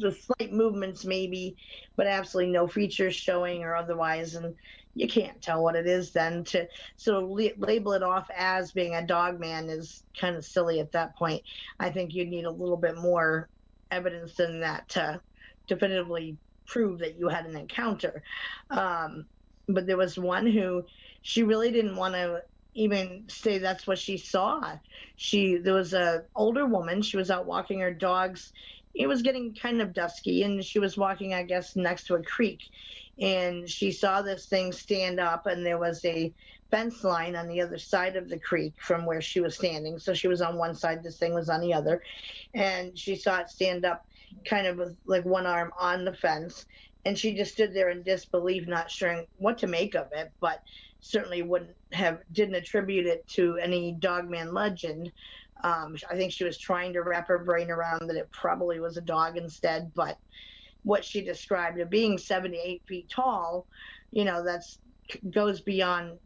with slight movements maybe, but absolutely no features showing or otherwise, and you can't tell what it is then. To sort of label it off as being a dog man is kind of silly at that point. I think you'd need a little bit more evidence than that to definitively prove that you had an encounter. But there was one who she really didn't want to even say that's what she saw. There was a older woman. She was out walking her dogs. It was getting kind of dusky, and she was walking, I guess, next to a creek, and she saw this thing stand up, and there was a fence line on the other side of the creek from where she was standing. So she was on one side, this thing was on the other, and she saw it stand up kind of with like one arm on the fence, and she just stood there in disbelief, not sure what to make of it, but certainly didn't attribute it to any dogman legend. I think she was trying to wrap her brain around that it probably was a dog instead, but what she described of being 78 feet tall, that's goes beyond,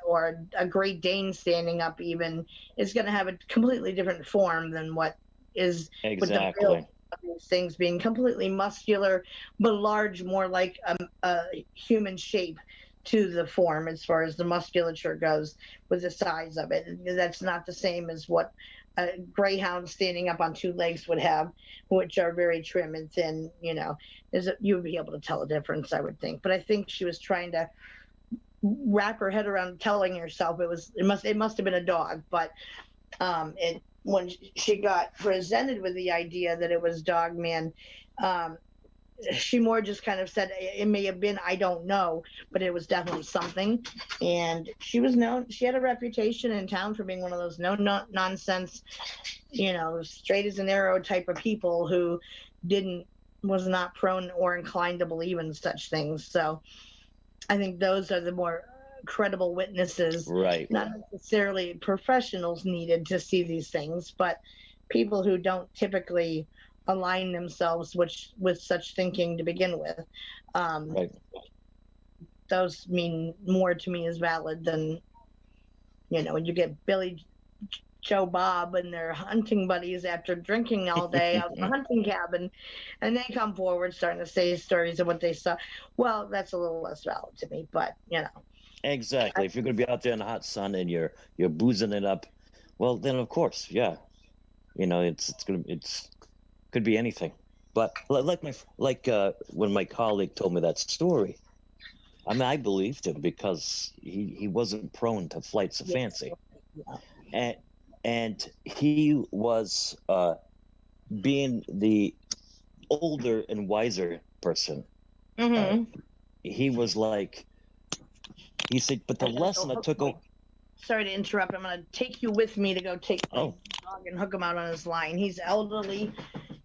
or a Great Dane standing up even is going to have a completely different form than what is exactly. With the real these things being completely muscular but large, more like a human shape to the form as far as the musculature goes with the size of it. That's not the same as what a greyhound standing up on 2 legs would have, which are very trim and thin. You would be able to tell a difference, I would think. But I think she was trying to wrap her head around telling herself it must have been a dog. But when she got presented with the idea that it was dog man, she more just kind of said it may have been, I don't know, but it was definitely something. And she had a reputation in town for being one of those nonsense, straight as an arrow type of people who was not prone or inclined to believe in such things. So I think those are the more credible witnesses, right? Not necessarily professionals needed to see these things, but people who don't typically align themselves with such thinking to begin with. Right. Those mean more to me as valid than, when you get Billy Joe Bob and their hunting buddies after drinking all day out in the hunting cabin, and they come forward starting to say stories of what they saw. Well, that's a little less valid to me, but Exactly. If you're going to be out there in the hot sun and you're boozing it up, well, then of course, yeah, it's could be anything. But when my colleague told me that story, I mean, I believed him because he wasn't prone to flights of fancy, and he was being the older and wiser person. Mm-hmm. He was like, he said, but the lesson I took. Sorry to interrupt. I'm going to take you with me to go take the dog and hook him out on his line. He's elderly,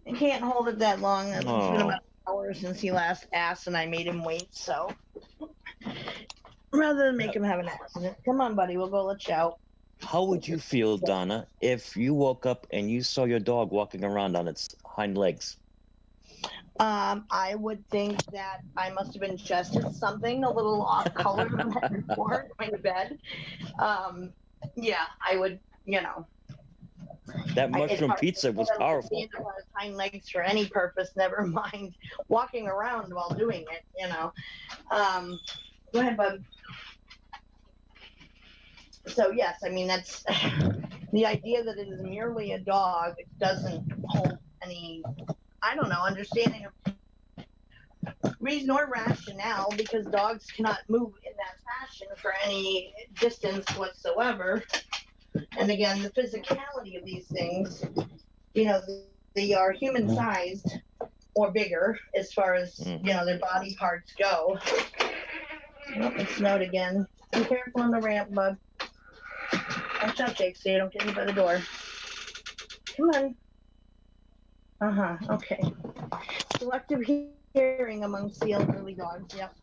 I can't hold it that long. It's been Oh, about an hour since he last asked, and I made him wait. So rather than make him have an accident, come on, buddy, we'll go let you out. how would you feel, Donna, if you woke up and you saw your dog walking around on its hind legs? I would think that I must have ingested something a little off color the night before going to bed. Yeah, I would, That it's mushroom hard pizza was to powerful. stand up on his hind legs for any purpose, never mind walking around while doing it, Go ahead, bud. So, yes, I mean, that's the idea that it is merely a dog. It doesn't hold any, understanding of reason or rationale, because dogs cannot move in that fashion for any distance whatsoever. And again, the physicality of these things, they are human sized or bigger as far as their body parts go. Oh, it snowed again. Be careful on the ramp, bud. Watch out, Jake, so you don't get hit by the door. Come on. Okay. Selective hearing amongst the elderly dogs. Yep.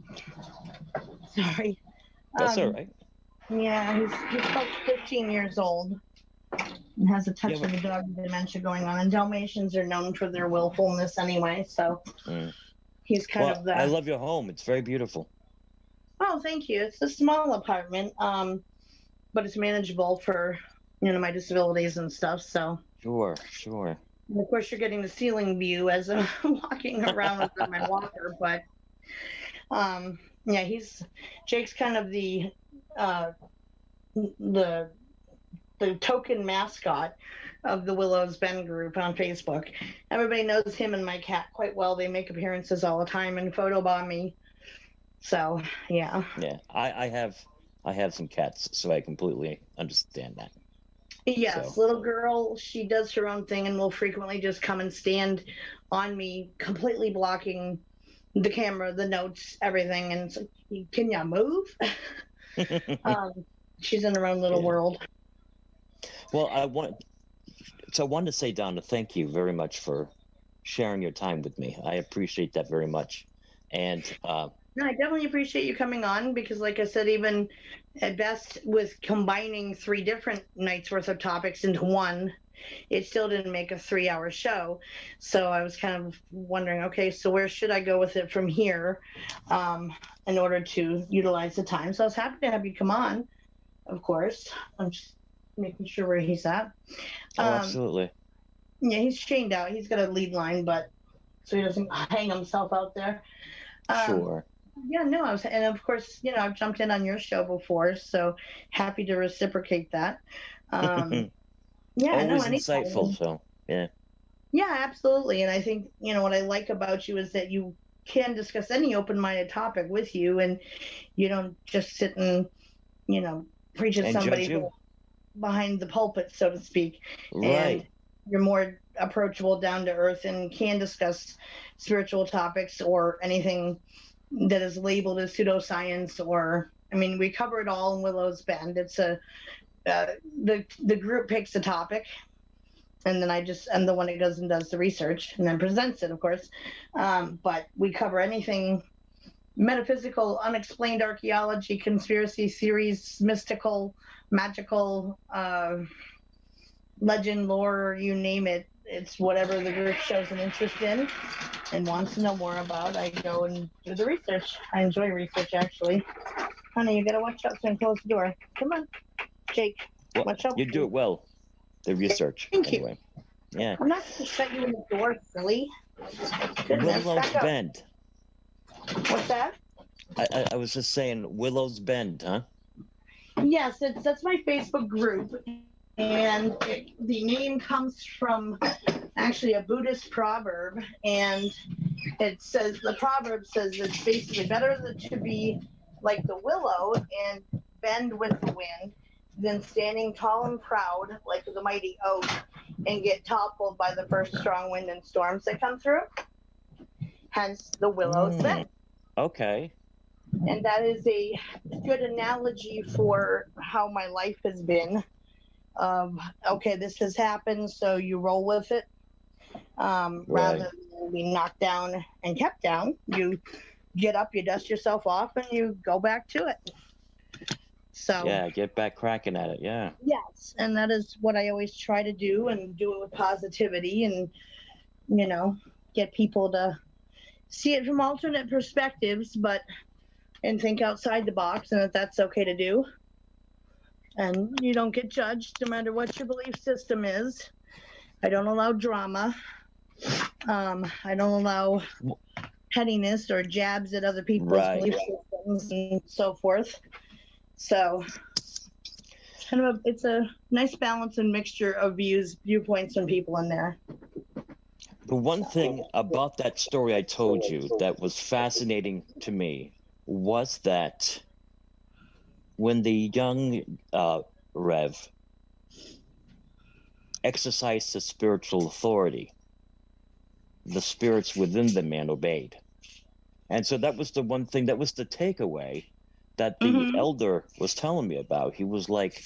Sorry. That's all right. Yeah, he's about 15 years old and has a touch of the dog dementia going on. And Dalmatians are known for their willfulness anyway, so he's kind of the... I love your home. It's very beautiful. Oh, thank you. It's a small apartment, but it's manageable for, my disabilities and stuff, so... Sure. And of course, you're getting the ceiling view as I'm walking around with my walker, but Jake's kind of the token mascot of the Willows Bend group on Facebook. Everybody knows him and my cat quite well. They make appearances all the time and photobomb me. So yeah. Yeah, I have some cats, so I completely understand that. Yes, little girl, she does her own thing and will frequently just come and stand on me, completely blocking the camera, the notes, everything. And it's like, can you move? She's in her own little world. Well, I wanted to say, Donna, thank you very much for sharing your time with me. I appreciate that very much. And no, I definitely appreciate you coming on, because like I said, even at best with combining 3 different nights worth of topics into one, it still didn't make a 3-hour show. So I was kind of wondering, okay, so where should I go with it from here in order to utilize the time? So I was happy to have you come on, of course. I'm just making sure where he's at. Absolutely. Yeah, he's chained out. He's got a lead line, but so he doesn't hang himself out there. Sure. Yeah, no, and of course, I've jumped in on your show before, so happy to reciprocate that. Always insightful, so yeah. Yeah, absolutely. And I think, what I like about you is that you can discuss any open-minded topic with you, and you don't just sit and, preach at somebody behind the pulpit, so to speak. Right. And you're more approachable, down to earth, and can discuss spiritual topics or anything that is labeled as pseudoscience, or we cover it all in Willows Bend. It's the group picks a topic, and then I'm the one that goes and does the research and then presents it, of course. But we cover anything metaphysical, unexplained archaeology, conspiracy theories, mystical, magical, legend, lore, you name it. It's whatever the group shows an interest in and wants to know more about. I go and do the research. I enjoy research, actually. Honey, you gotta watch out so I can close the door. Come on, Jake. Well, watch out. You do it well. The research. Thank anyway. You. Yeah. I'm not gonna shut you in the door, silly. Goodness, Willows Bend. What's that? I was just saying Willows Bend, huh? Yes, that's my Facebook group. And the name comes from actually a Buddhist proverb, and the proverb says it's basically better to be like the willow and bend with the wind than standing tall and proud like the mighty oak and get toppled by the first strong wind and storms that come through. Hence the willow's bend. Okay. And that is a good analogy for how my life has been. Okay, this has happened, so you roll with it. rather than be knocked down and kept down. You get up, you dust yourself off, and you go back to it. So yeah, get back cracking at it. Yeah. yes, and that is what I always try to do, and do it with positivity, and get people to see it from alternate perspectives, and think outside the box, and that's okay to do. And you don't get judged no matter what your belief system is. I don't allow drama. I don't allow pettiness or jabs at other people's belief systems and so forth. So it's a nice balance and mixture of viewpoints and people in there. The one thing about that story I told you that was fascinating to me was that when the young Rev exercised his spiritual authority, the spirits within the man obeyed. And so that was the one thing, that was the takeaway that the elder was telling me about. He was like,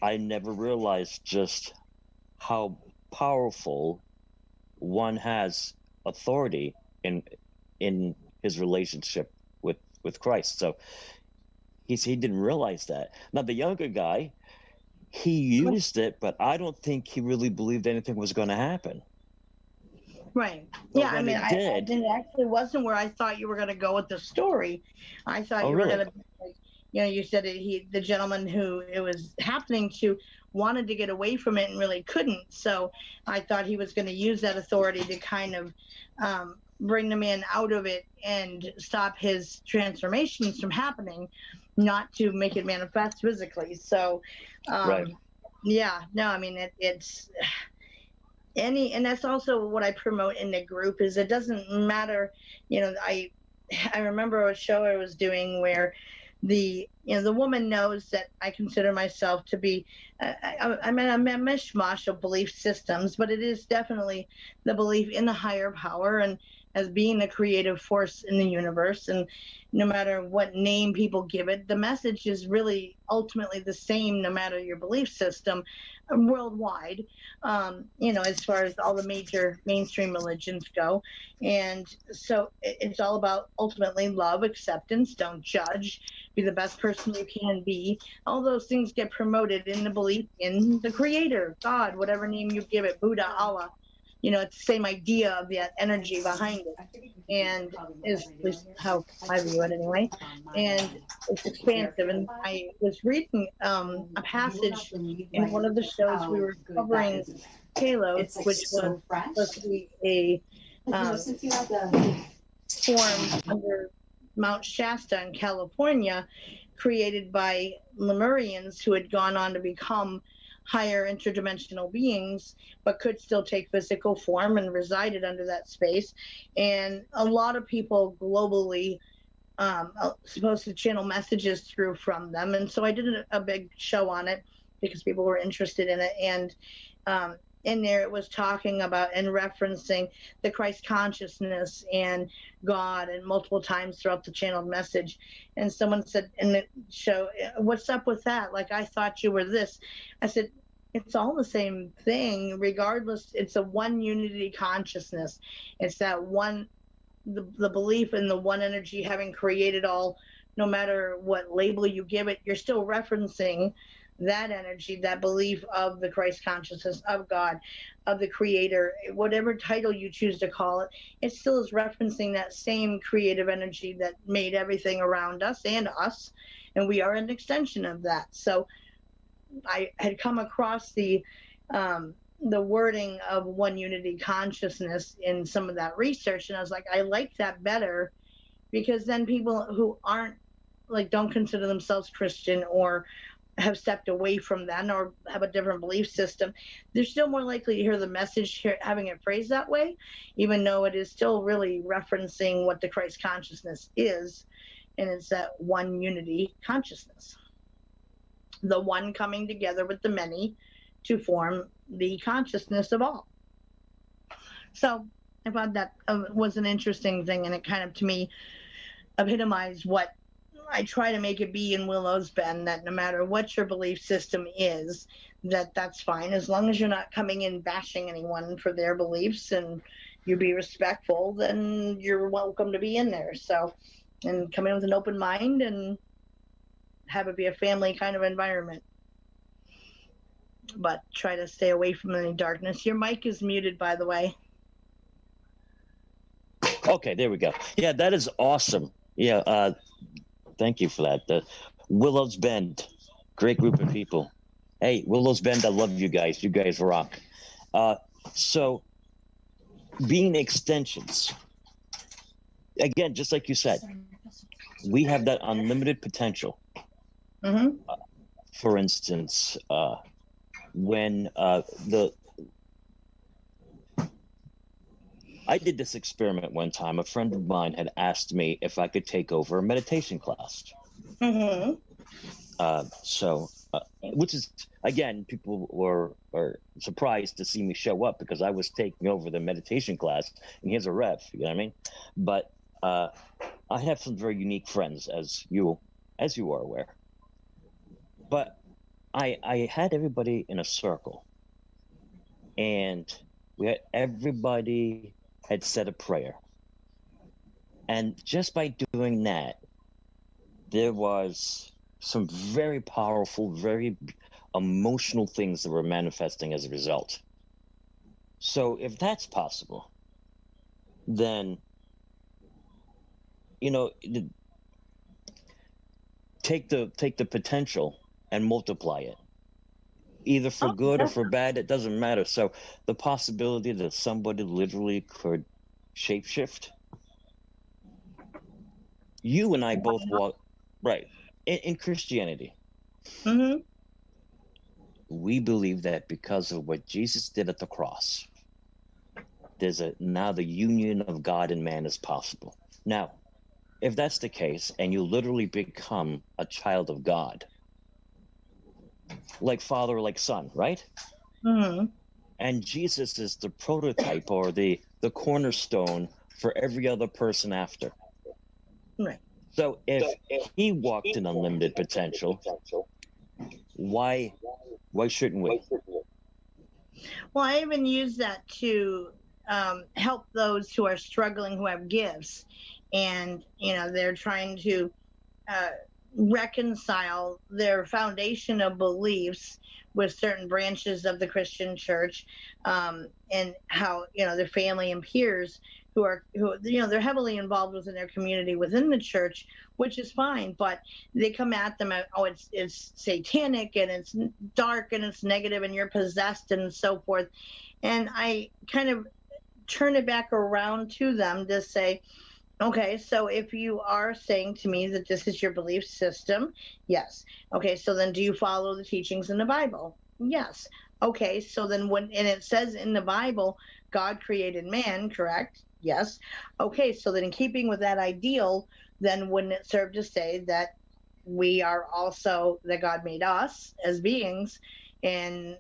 I never realized just how powerful one has authority in his relationship with Christ. So he didn't realize that. Now the younger guy, he used it, but I don't think he really believed anything was going to happen. Right. But yeah, I mean, it actually wasn't where I thought you were going to go with the story. I thought you were going to, you said the gentleman who it was happening to wanted to get away from it and really couldn't. So I thought he was going to use that authority to kind of bring the man out of it and stop his transformations from happening, not to make it manifest physically. So, yeah, no, I mean, it's and that's also what I promote in the group is it doesn't matter, I remember a show I was doing where the woman knows that I consider myself to be, I'm a mishmash of belief systems, but it is definitely the belief in the higher power and as being a creative force in the universe. And no matter what name people give it, the message is really ultimately the same, no matter your belief system worldwide, as far as all the major mainstream religions go. And so it's all about ultimately love, acceptance, don't judge, be the best person you can be. All those things get promoted in the belief in the creator, God, whatever name you give it, Buddha, Allah. It's the same idea of that energy behind it, and is at least how I view it anyway. And it's expansive. And I was reading a passage in one of the shows we were covering, Willows, which was supposed to be a form under Mount Shasta in California, created by Lemurians who had gone on to become higher interdimensional beings, but could still take physical form and resided under that space. And a lot of people globally supposed to channel messages through from them. And so I did a big show on it because people were interested in it. And in there it was talking about and referencing the Christ consciousness and God, and multiple times throughout the channeled message. And someone said in the show, what's up with that? Like, I thought you were this. I said, it's all the same thing, regardless. It's a one unity consciousness. It's that one, the belief in the one energy having created all, no matter what label you give it, you're still referencing that energy, that belief of the Christ consciousness, of God, of the creator, whatever title you choose to call it, it still is referencing that same creative energy that made everything around us and us, and we are an extension of that. So I had come across the wording of one unity consciousness in some of that research, and I was like, I like that better, because then people who aren't, like, don't consider themselves Christian or have stepped away from that or have a different belief system, they're still more likely to hear the message having it phrased that way, even though it is still really referencing what the Christ consciousness is, and it's that one unity consciousness, the one coming together with the many to form the consciousness of all. So I thought that was an interesting thing, and it kind of, to me, epitomized what I try to make it be in Willows Bend, that no matter what your belief system is, that's fine. As long as you're not coming in bashing anyone for their beliefs and you be respectful, then you're welcome to be in there. So, and come in with an open mind and have it be a family kind of environment. But try to stay away from any darkness. Your mic is muted, by the way. Okay, there we go. Yeah, that is awesome. Yeah, thank you for that. The Willows Bend, great group of people. Hey, Willows Bend, I love you guys. You guys rock. So, being extensions, again, just like you said, we have that unlimited potential. Mm-hmm. For instance, when I did this experiment one time. A friend of mine had asked me if I could take over a meditation class. Mm-hmm. Which is, again, people were surprised to see me show up because I was taking over the meditation class, and here's a ref, you know what I mean? But I have some very unique friends, as you are aware. But I had everybody in a circle, and everybody had said a prayer. And just by doing that, there was some very powerful, very emotional things that were manifesting as a result. So if that's possible, then, take the potential and multiply it, either for good or for bad. It doesn't matter. So the possibility that somebody literally could shapeshift. You and I both walk right in Christianity. Mm-hmm. We believe that because of what Jesus did at the cross, now the union of God and man is possible. Now, if that's the case, and you literally become a child of God, like father, like son, right? Mm-hmm. And Jesus is the prototype or the cornerstone for every other person after. Right. So if he walked in unlimited potential, why shouldn't we? Well, I even use that to help those who are struggling, who have gifts, and they're trying to reconcile their foundation of beliefs with certain branches of the Christian church, and how their family and peers who they're heavily involved within their community within the church, which is fine, but they come at them it's satanic and it's dark and it's negative and you're possessed and so forth. And I kind of turn it back around to them to say, okay, so if you are saying to me that this is your belief system, yes. Okay, so then do you follow the teachings in the Bible? Yes. Okay, so then and it says in the Bible, God created man, correct? Yes. Okay, so then in keeping with that ideal, then wouldn't it serve to say that we are also, that God made us as beings? And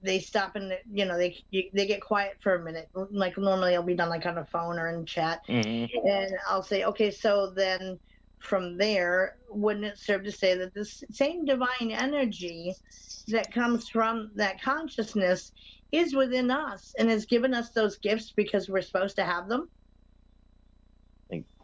they stop and they get quiet for a minute. Like normally it'll be done like on a phone or in chat. Mm-hmm. And I'll say, okay, so then from there, wouldn't it serve to say that this same divine energy that comes from that consciousness is within us and has given us those gifts because we're supposed to have them?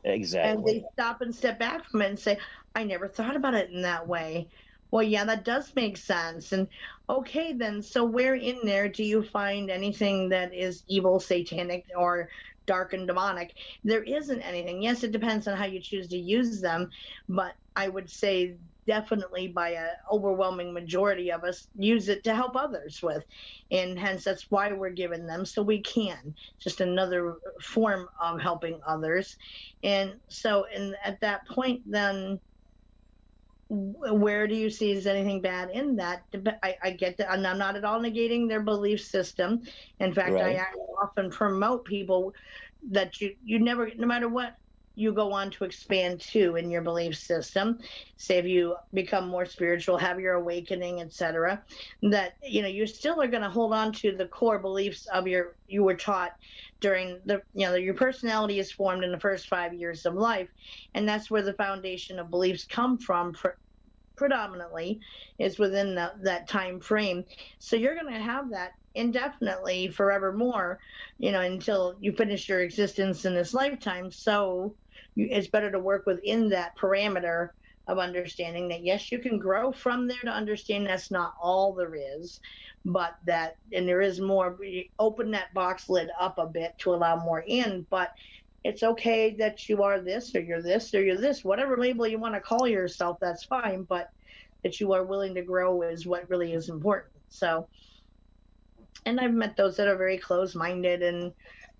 Exactly. And they stop and step back from it and say, I never thought about it in that way. Well, yeah, that does make sense. And okay, then, so where in there do you find anything that is evil, satanic, or dark and demonic? There isn't anything. Yes, it depends on how you choose to use them, but I would say definitely by an overwhelming majority of us use it to help others with. And hence, that's why we're given them, so we can. Just another form of helping others. And so at that point, then, where do you see is anything bad in that? I get that, and I'm not at all negating their belief system. In fact, right. I often promote people that you never, no matter what you go on to expand to in your belief system, say if you become more spiritual, have your awakening, etc., that you still are going to hold on to the core beliefs of you were taught during your personality is formed in the first 5 years of life, and that's where the foundation of beliefs come from predominantly is within that time frame. So you're going to have that indefinitely, forevermore, until you finish your existence in this lifetime. So it's better to work within that parameter of understanding that, yes, you can grow from there to understand that's not all there is, but that, and there is more. Open that box lid up a bit to allow more in, but it's okay that you are this, or you're this, or you're this, whatever label you want to call yourself, that's fine, but that you are willing to grow is what really is important. So, and I've met those that are very close-minded, and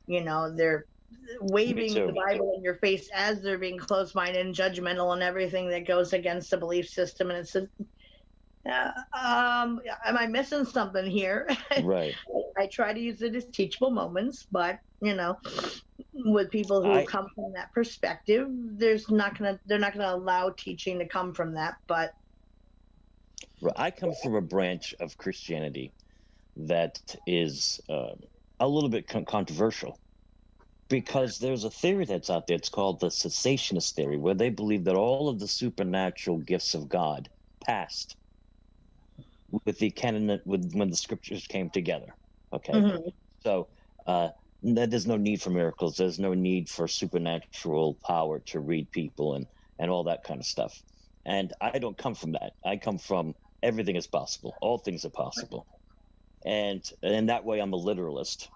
they're waving the Bible in your face as they're being close-minded and judgmental and everything that goes against the belief system. And it's am I missing something here? Right. I try to use it as teachable moments, but with people who come from that perspective, they're not gonna allow teaching to come from that. But I come from a branch of Christianity that is a little bit controversial, because there's a theory that's out there. It's called the cessationist theory, where they believe that all of the supernatural gifts of God passed with the canon, when the scriptures came together. Okay. Mm-hmm. So there's no need for miracles. There's no need for supernatural power to read people and all that kind of stuff. And I don't come from that. I come from everything is possible. All things are possible. And that way I'm a literalist.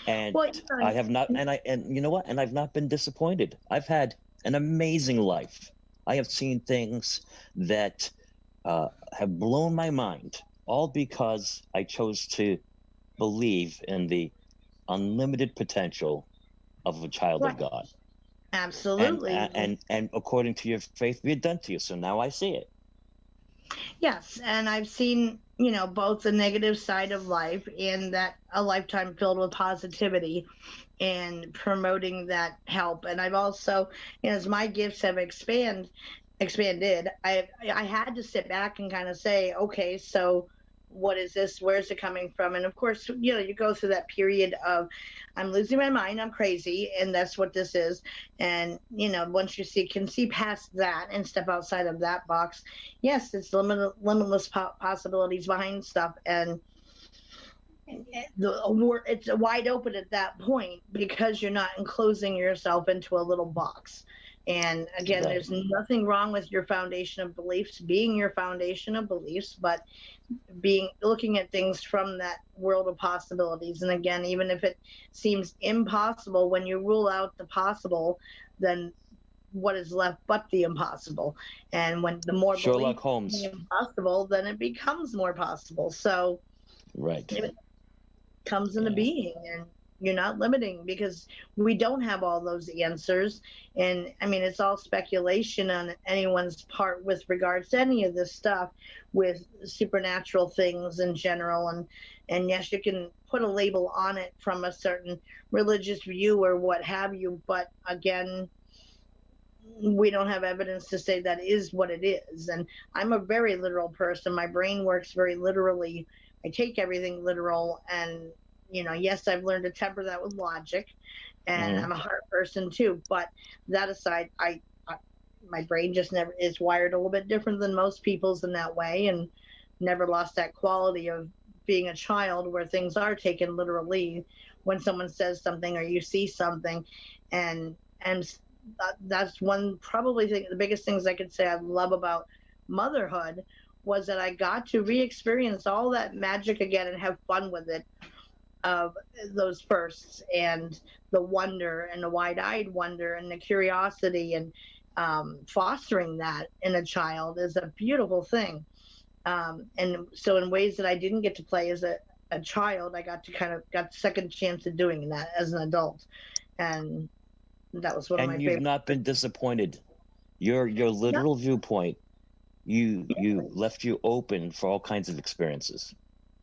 And I have not, and you know what? And I've not been disappointed. I've had an amazing life. I have seen things that have blown my mind, all because I chose to believe in the unlimited potential of a child of God. Absolutely. And according to your faith, be it done to you. So now I see it. Yes, and I've seen, both the negative side of life and that a lifetime filled with positivity and promoting that help. And I've also, as my gifts have expanded, I had to sit back and kind of say, okay, so what is this? Where's it coming from? And of course, you go through that period of, I'm losing my mind, I'm crazy, and that's what this is. And once you can see past that and step outside of that box, yes, it's limitless possibilities behind stuff, and it's wide open at that point, because you're not enclosing yourself into a little box. And again, right. There's nothing wrong with your foundation of beliefs being your foundation of beliefs, but looking at things from that world of possibilities. And again, even if it seems impossible, when you rule out the possible, then what is left but the impossible? And when the more Sherlock Holmes, the impossible, then it becomes more possible. So right, it comes into being, and you're not limiting, because we don't have all those answers. And I mean, it's all speculation on anyone's part with regards to any of this stuff with supernatural things in general. And yes, you can put a label on it from a certain religious view or what have you, but again, we don't have evidence to say that is what it is. And I'm a very literal person. My brain works very literally. I take everything literal, and yes, I've learned to temper that with logic, and I'm a heart person too. But that aside, my brain just never is wired a little bit different than most people's in that way, and never lost that quality of being a child where things are taken literally when someone says something or you see something. And that's one probably the biggest things I could say I love about motherhood was that I got to re-experience all that magic again and have fun with it, of those firsts, and the wonder and the wide-eyed wonder and the curiosity, and fostering that in a child is a beautiful thing. And so in ways that I didn't get to play as a child, I got the second chance at doing that as an adult. And that was one of my favorite. And you've not been disappointed. Your literal viewpoint, you left you open for all kinds of experiences.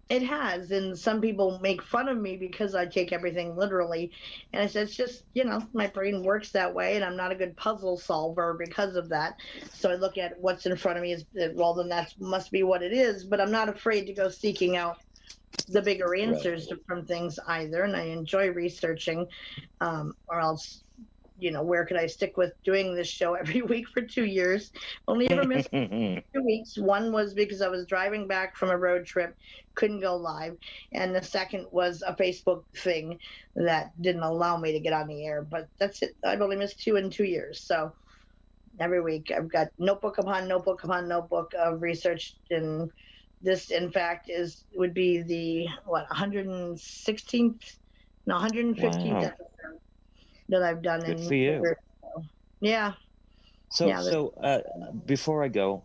It has, and some people make fun of me because I take everything literally, and I said it's just my brain works that way, and I'm not a good puzzle solver because of that. So I look at what's in front of me as well, then that must be what it is. But I'm not afraid to go seeking out the bigger answers from things either, and I enjoy researching, or else where could I stick with doing this show every week for 2 years? Only ever missed 2 weeks. One was because I was driving back from a road trip, couldn't go live. And the second was a Facebook thing that didn't allow me to get on the air. But that's it. I've only missed 2 in 2 years. So every week I've got notebook upon notebook upon notebook of research. And this, in fact, would be the 116th, no, 115th Wow. episode that I've done. Good for you. Yeah. So before I go,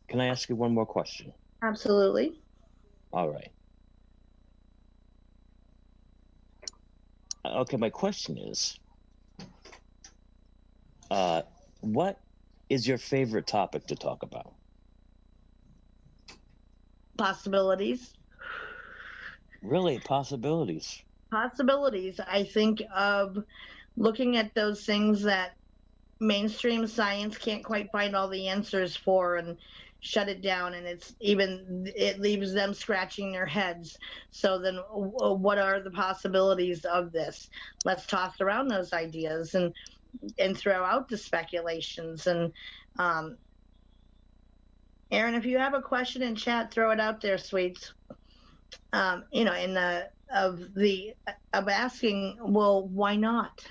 can I ask you one more question? Absolutely. All right. Okay, my question is, what is your favorite topic to talk about? Possibilities. Really, possibilities. Possibilities. I think of looking at those things that mainstream science can't quite find all the answers for and shut it down, and it leaves them scratching their heads. So then what are the possibilities of this? Let's toss around those ideas and throw out the speculations. And Aaron, if you have a question in chat, throw it out there, sweets. Of asking, well, why not?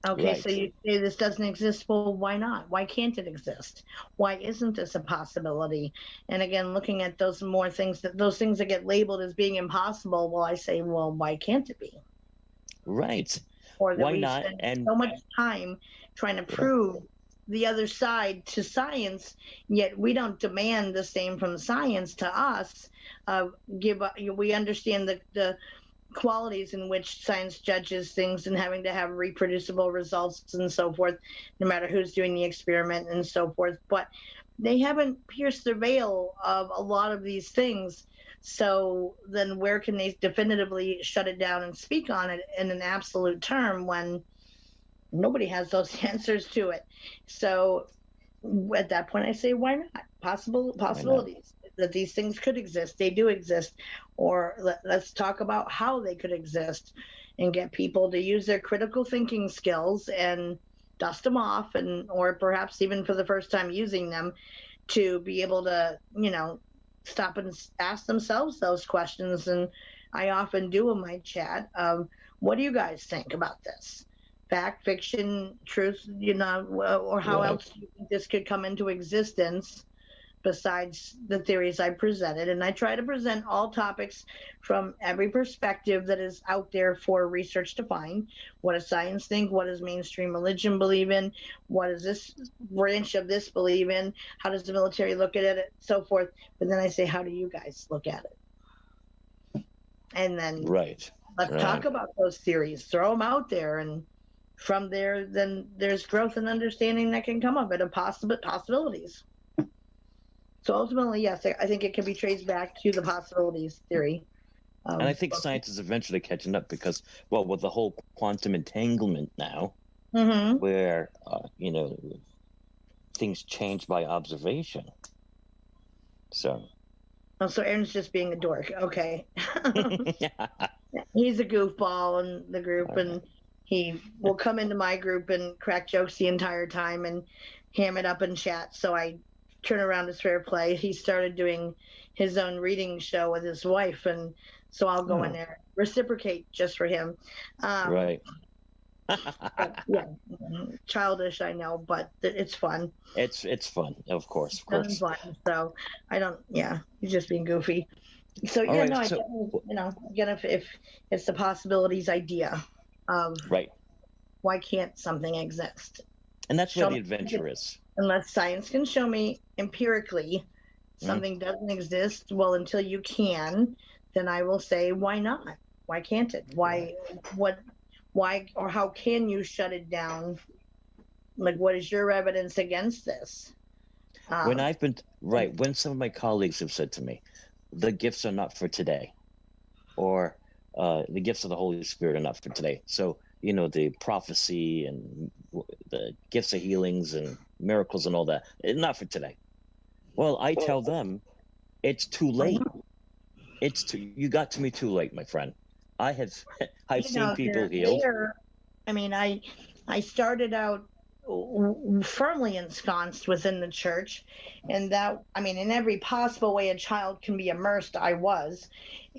Okay, Right. so you say this doesn't exist. Well, why not? Why can't it exist? Why isn't this a possibility? And again, looking at those things that get labeled as being impossible, well, I say, well, why can't it be? Right. Or that Why we not? spend And so much time trying to prove the other side to science, yet we don't demand the same from science to us. We understand the qualities in which science judges things and having to have reproducible results and so forth, no matter who's doing the experiment and so forth. But they haven't pierced the veil of a lot of these things. So then where can they definitively shut it down and speak on it in an absolute term when nobody has those answers to it? So at that point, I say, why not? Possibilities that these things could exist. They do exist. Or let's talk about how they could exist and get people to use their critical thinking skills and dust them off, or perhaps even for the first time using them, to be able to, stop and ask themselves those questions. And I often do in my chat, what do you guys think about this? Fact, fiction, truth, or how else do you think this could come into existence besides the theories I presented? And I try to present all topics from every perspective that is out there for research to find. What does science think? What does mainstream religion believe in? What does this branch of this believe in? How does the military look at it? So forth. But then I say, how do you guys look at it? And then let's talk about those theories, throw them out there, and from there, then there's growth and understanding that can come of it, of possibilities. So ultimately, yes, I think it can be traced back to the possibilities theory. And I think science is eventually catching up because, well, with the whole quantum entanglement now, where, things change by observation. So Aaron's just being a dork. Okay. He's a goofball in the group, and he will come into my group and crack jokes the entire time and ham it up in chat. So I turn around as fair play. He started doing his own reading show with his wife, and so I'll go in there, reciprocate just for him. Right. Yeah, childish, I know, but it's fun. It's fun, of course. It's fun. So I don't. Yeah, he's just being goofy. So All right, I definitely, again, if it's the possibilities idea of why can't something exist? And that's where the adventure is. Unless science can show me empirically something doesn't exist, well, until you can, then I will say, why not? Why can't it? Why, or how can you shut it down? Like, what is your evidence against this? When some of my colleagues have said to me, the gifts are not for today, or the gifts of the Holy Spirit are not for today. So, the prophecy and the gifts of healings and miracles and all that, not for today. Well, I tell them, it's too late. You got to me too late, my friend. I've seen people healed. I mean, I started out firmly ensconced within the church, and that, I mean, in every possible way a child can be immersed, I was,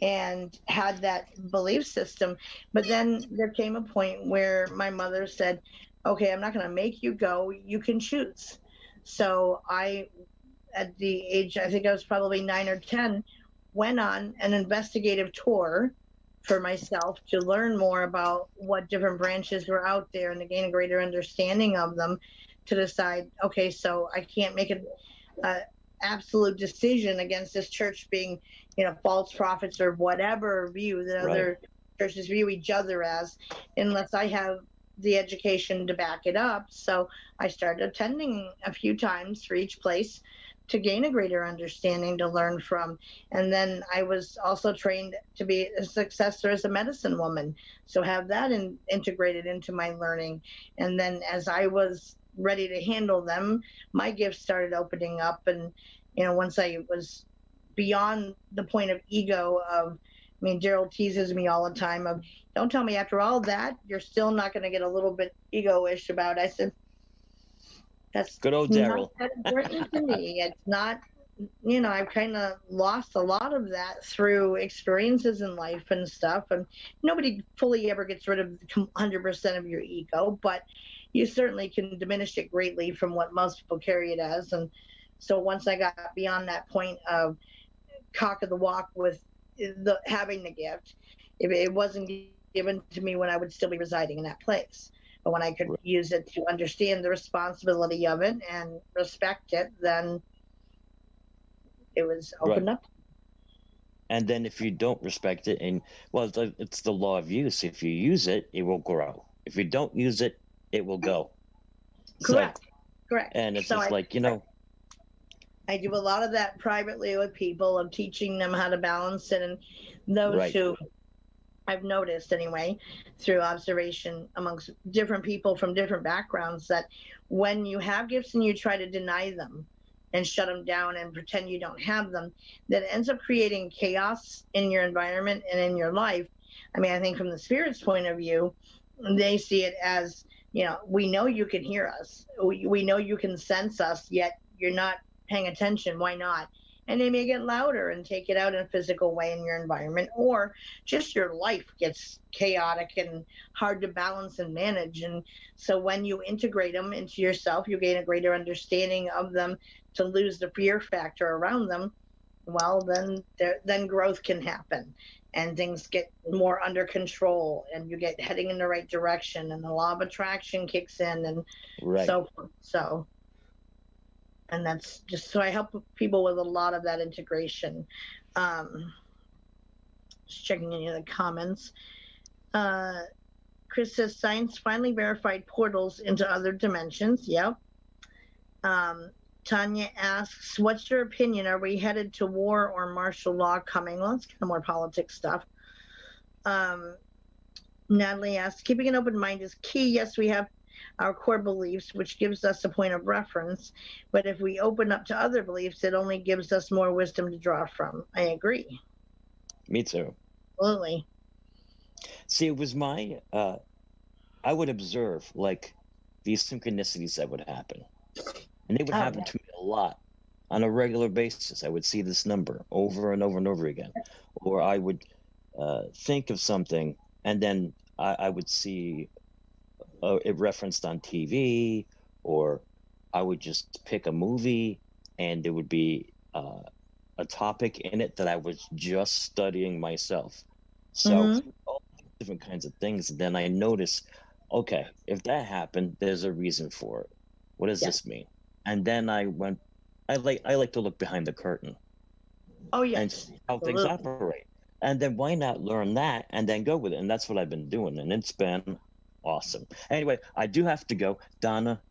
and had that belief system. But then there came a point where my mother said, okay, I'm not going to make you go, you can choose. So I, at the age, I think I was probably 9 or 10, went on an investigative tour for myself to learn more about what different branches were out there and to gain a greater understanding of them, to decide, okay, so I can't make a absolute decision against this church being, false prophets or whatever view that Right. other churches view each other as, unless I have the education to back it up. So I started attending a few times for each place to gain a greater understanding, to learn from. And then I was also trained to be a successor as a medicine woman, so have that integrated into my learning. And then as I was ready to handle them, my gifts started opening up. And once I was beyond the point of ego of, I mean, Daryl teases me all the time of, don't tell me after all that you're still not going to get a little bit ego-ish about it. I said, that's Good old not Daryl. that important to me. It's not, I've kind of lost a lot of that through experiences in life and stuff. And nobody fully ever gets rid of 100% of your ego, but you certainly can diminish it greatly from what most people carry it as. And so once I got beyond that point of cock of the walk with having the gift, it wasn't given to me when I would still be residing in that place. But when I could use it to understand the responsibility of it and respect it, then it was opened up. And then if you don't respect it, and well, it's the law of use. If you use it, it will grow. If you don't use it, it will go. Correct. So, Correct. And it's so just I do a lot of that privately with people, of teaching them how to balance it. And those who I've noticed anyway, through observation amongst different people from different backgrounds, that when you have gifts and you try to deny them and shut them down and pretend you don't have them, that ends up creating chaos in your environment and in your life. I mean, I think from the spirit's point of view, they see it as, we know you can hear us. We know you can sense us, yet you're not paying attention. Why not? And they may get louder and take it out in a physical way in your environment, or just your life gets chaotic and hard to balance and manage. And so when you integrate them into yourself, you gain a greater understanding of them, to lose the fear factor around them. Well, then growth can happen and things get more under control, and you get heading in the right direction, and the law of attraction kicks in, and so forth. So, and that's just, so I help people with a lot of that integration. Just checking any of the comments. Chris says, science finally verified portals into other dimensions. Yep. Tanya asks, what's your opinion? Are we headed to war or martial law coming? Well, that's kind of more politics stuff. Natalie asks, keeping an open mind is key. Yes, we have our core beliefs, which gives us a point of reference. But if we open up to other beliefs, it only gives us more wisdom to draw from. I agree. Me too. Absolutely. See, it was I would observe like these synchronicities that would happen. And they would happen to me a lot on a regular basis. I would see this number over and over and over again. Or I would think of something, and then I would see it referenced on TV, or I would just pick a movie and there would be a topic in it that I was just studying myself. So all different kinds of things. And then I notice, okay, if that happened, there's a reason for it. What does this mean? And then I like to look behind the curtain. Oh, yes. And see how things operate. And then why not learn that and then go with it? And that's what I've been doing. And it's been awesome. Anyway, I do have to go. Donna,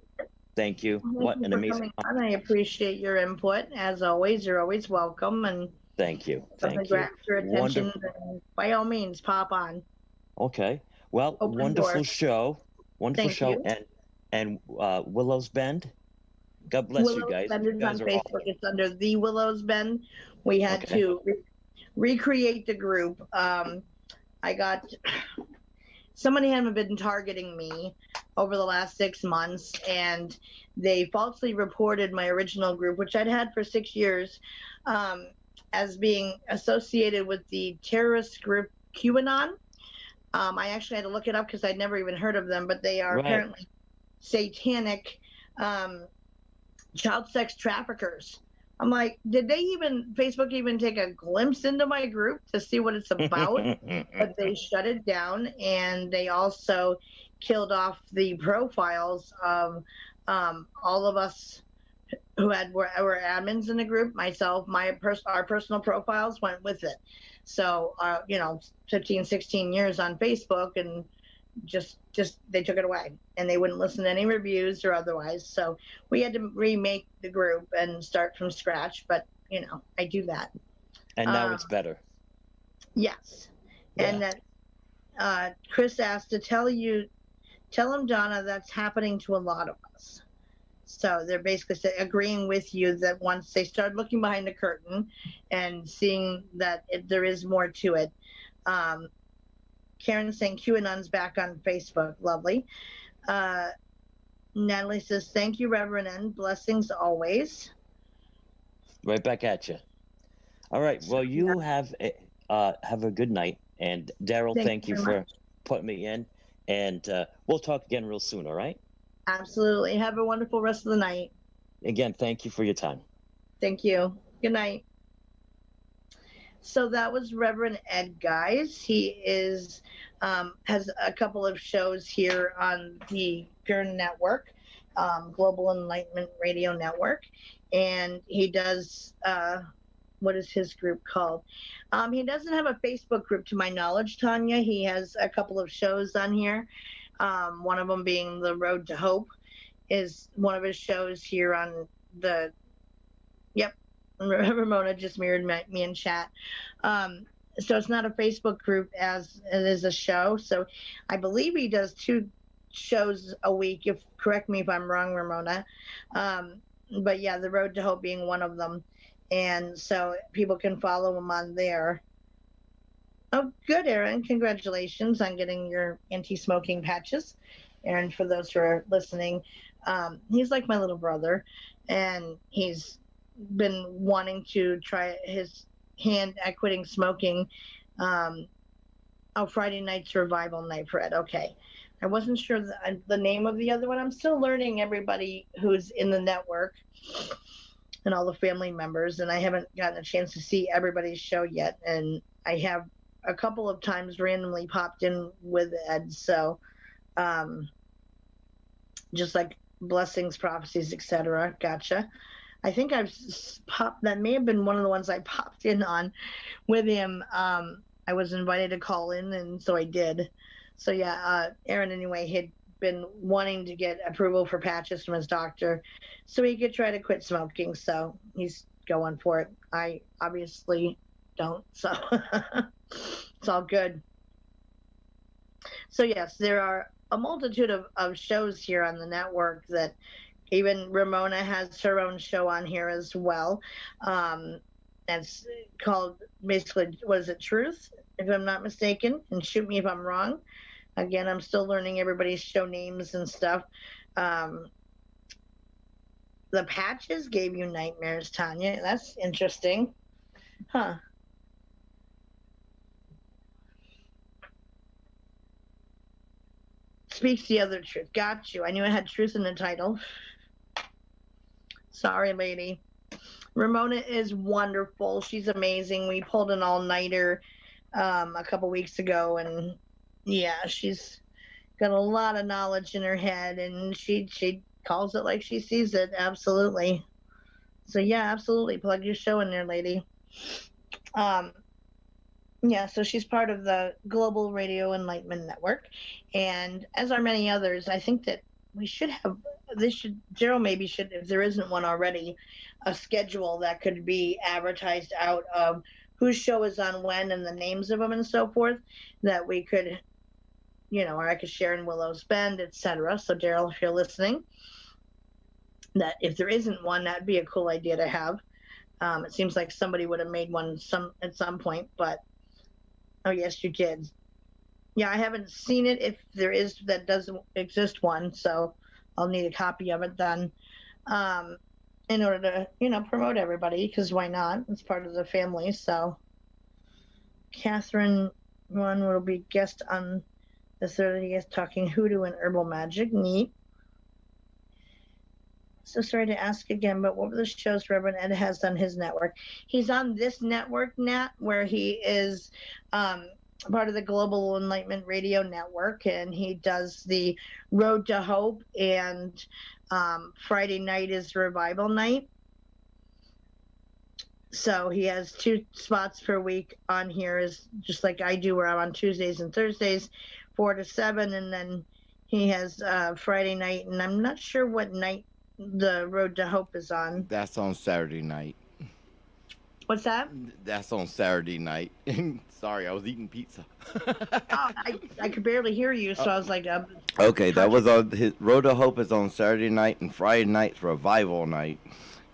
thank you. What an amazing. I appreciate your input. As always, you're always welcome. And thank you. Thank you. Your attention. And by all means, pop on. Okay. Well, wonderful show. Wonderful show. And Willows Bend. God bless you guys. Bend is on Facebook. Awesome. It's under the Willows Bend. We had to recreate the group. I got somebody had been targeting me over the last 6 months, and they falsely reported my original group, which I'd had for 6 years, as being associated with the terrorist group QAnon. I actually had to look it up because I'd never even heard of them, but they are apparently satanic child sex traffickers. I'm like, did Facebook even take a glimpse into my group to see what it's about? But they shut it down, and they also killed off the profiles of all of us who were admins in the group. Myself, our personal profiles went with it. So, 15, 16 years on Facebook, and just they took it away, and they wouldn't listen to any reviews or otherwise. So we had to remake the group and start from scratch. But I do that. And now it's better. Yes. Yeah. And that Chris asked to tell him, Donna, that's happening to a lot of us. So they're basically agreeing with you that once they start looking behind the curtain and seeing that there is more to it. Karen saying QAnon's back on Facebook. Lovely. Natalie says, thank you, Reverend N. Blessings always. Right back at you. All right. Well, you have a good night. And Daryl, thank you for putting me in. And we'll talk again real soon, all right? Absolutely. Have a wonderful rest of the night. Again, thank you for your time. Thank you. Good night. So that was Reverend Ed, guys. He has a couple of shows here on the Pure Network, Global Enlightenment Radio Network, and he does. What is his group called? He doesn't have a Facebook group, to my knowledge, Tanya. He has a couple of shows on here. One of them being The Road to Hope is one of his shows here on the. Yep. Ramona just mirrored me in chat. So it's not a Facebook group as it is a show. So I believe he does 2 shows a week. Correct me if I'm wrong, Ramona. But yeah, The Road to Hope being one of them. And so people can follow him on there. Oh, good, Aaron. Congratulations on getting your anti-smoking patches. Aaron, for those who are listening, he's like my little brother, and he's been wanting to try his hand at quitting smoking. Friday night's revival night, Fred. Okay. I wasn't sure the name of the other one. I'm still learning everybody who's in the network and all the family members, and I haven't gotten a chance to see everybody's show yet. And I have a couple of times randomly popped in with Ed. So just like blessings, prophecies, etc. Gotcha. I think I've popped, that may have been one of the ones I popped in on with him. I was invited to call in, and so I did. So yeah, Aaron anyway had been wanting to get approval for patches from his doctor so he could try to quit smoking. So he's going for it. I obviously don't, so it's all good. So yes, there are a multitude of shows here on the network that even Ramona has her own show on here as well. It's called, basically, what is it, Truth, if I'm not mistaken, and shoot me if I'm wrong. Again, I'm still learning everybody's show names and stuff. The patches gave you nightmares, Tanya. That's interesting. Huh. Speaks the other truth. Got you. I knew it had truth in the title. Sorry, lady. Ramona is wonderful. She's amazing. We pulled an all-nighter a couple weeks ago, and yeah, she's got a lot of knowledge in her head, and she calls it like she sees it. Absolutely. So yeah, absolutely. Plug your show in there, lady. Yeah, so she's part of the Global Radio Enlightenment Network, and as are many others. I think that we should have, Gerald maybe should, if there isn't one already, a schedule that could be advertised out of whose show is on when and the names of them and so forth, that we could, or I could share in Willows Bend, etc. So Daryl, if you're listening, that if there isn't one, that'd be a cool idea to have. It seems like somebody would have made one at some point, but oh yes, you did. Yeah, I haven't seen it. If there is, that doesn't exist one, so I'll need a copy of it then, um, in order to, promote everybody, because why not? It's part of the family. So Catherine one will be guest on the 30th, talking hoodoo and herbal magic. Neat. So sorry to ask again, but what were the shows Reverend Ed has on his network? He's on this network, Nat, where he is part of the Global Enlightenment Radio Network, and he does the Road to Hope, and Friday night is Revival Night. So he has 2 spots per week on here, is just like I do, where I'm on Tuesdays and Thursdays, 4 to 7, and then he has Friday night, and I'm not sure what night the Road to Hope is on. That's on Saturday night. What's that? That's on Saturday night. Sorry, I was eating pizza. I could barely hear you, so I was like, okay, that was on his Road to Hope is on Saturday night, and Friday night's Revival Night.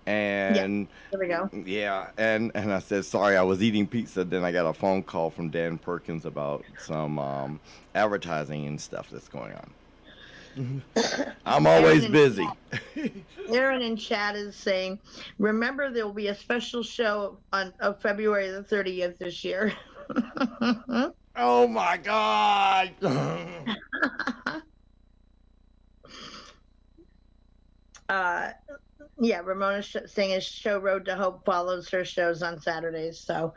And there we go. Yeah, and I said sorry, I was eating pizza. Then I got a phone call from Dan Perkins about some advertising and stuff that's going on. I'm always busy. Aaron in chat is saying, remember there will be a special show of February the 30th this year. Oh my God. Yeah, Ramona's saying his show Road to Hope follows her shows on Saturdays. So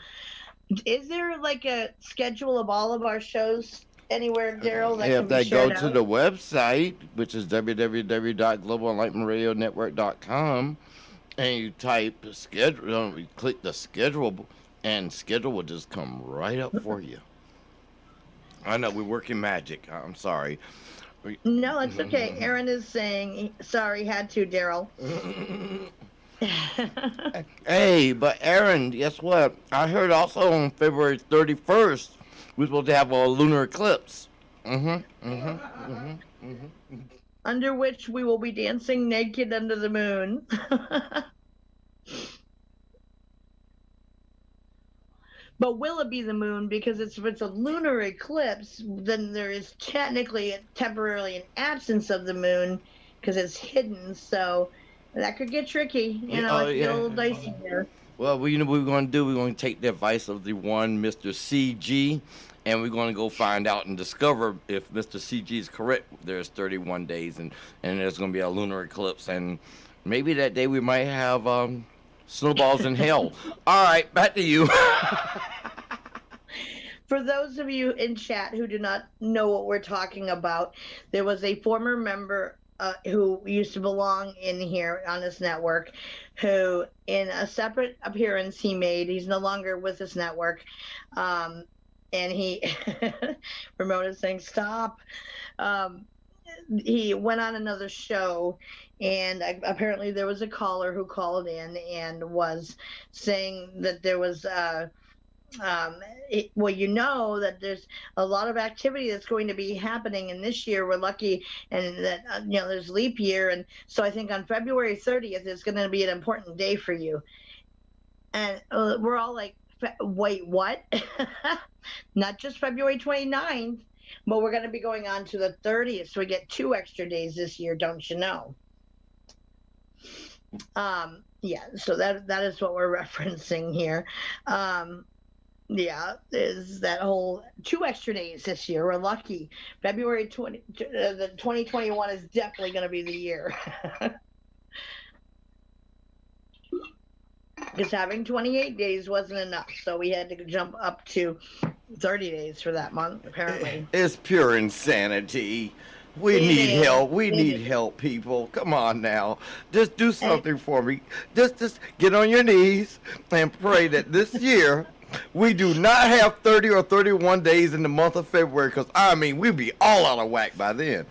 is there like a schedule of all of our shows anywhere, Daryl? If they go to the website, which is www.globalenlightenmentradionetwork.com, and you type schedule, you click the schedule, and schedule will just come right up for you. I know we're working magic. I'm sorry. No, it's okay. Aaron is saying sorry, had to, Daryl. Hey, but Aaron, guess what? I heard also on February 31st, we're supposed to have a lunar eclipse. Under which we will be dancing naked under the moon. But will it be the moon? Because if it's a lunar eclipse, then there is technically temporarily an absence of the moon because it's hidden. So that could get tricky. It's a little dicey there. Well, you know what we're going to do? We're going to take the advice of the one Mr. CG, and we're going to go find out and discover if Mr. CG is correct. There's 31 days, and there's going to be a lunar eclipse, and maybe that day we might have snowballs in hell. All right, back to you. For those of you in chat who do not know what we're talking about, there was a former member who used to belong in here on this network, who in a separate appearance he made, he's no longer with this network, and he, Ramona's saying stop, he went on another show, and apparently there was a caller who called in and was saying that there was that there's a lot of activity that's going to be happening, and this year we're lucky, and that there's leap year, and so I think on February 30th is going to be an important day for you. And we're all like, wait, what? Not just February 29th, but we're going to be going on to the 30th, so we get 2 extra days this year, don't you know? So that is what we're referencing here. Is that whole 2 extra days this year. We're lucky. February 2021 is definitely going to be the year. Because having 28 days wasn't enough, so we had to jump up to 30 days for that month, apparently. It's pure insanity. We need help. We need help, people. Come on now. Just do something for me. Just get on your knees and pray that this year we do not have 30 or 31 days in the month of February, because, we'd be all out of whack by then.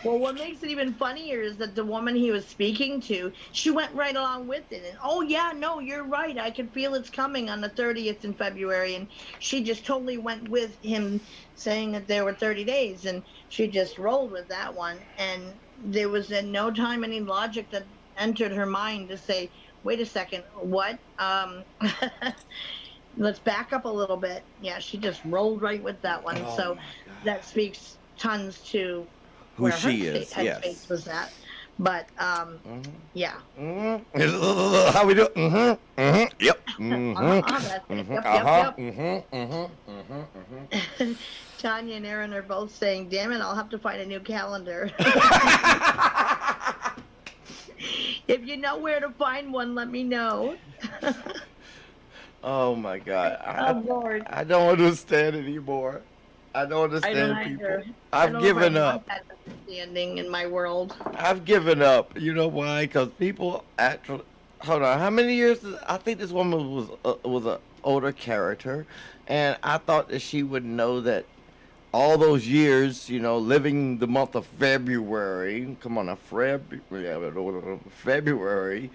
Well, what makes it even funnier is that the woman he was speaking to, she went right along with it. And, oh, yeah, no, you're right. I can feel it's coming on the 30th in February. And she just totally went with him saying that there were 30 days. And she just rolled with that one. And there was in no time any logic that entered her mind to say, wait a second, what? let's back up a little bit. Yeah, she just rolled right with that one. Oh So my God. that speaks tons to Who where her she is, headspace yes. was at. But yeah. How we do? Yep. That's it. Yep. Tanya and Aaron are both saying, "Damn it, I'll have to find a new calendar." If you know where to find one, let me know. Oh my God. Oh Lord. I don't understand anymore. I don't understand people. I've given up. That understanding in my world. I've given up. You know why? Because people actually. Hold on. How many years? I think this woman was an older character, and I thought that she would know that all those years, you know, living the month of February. Come on, February.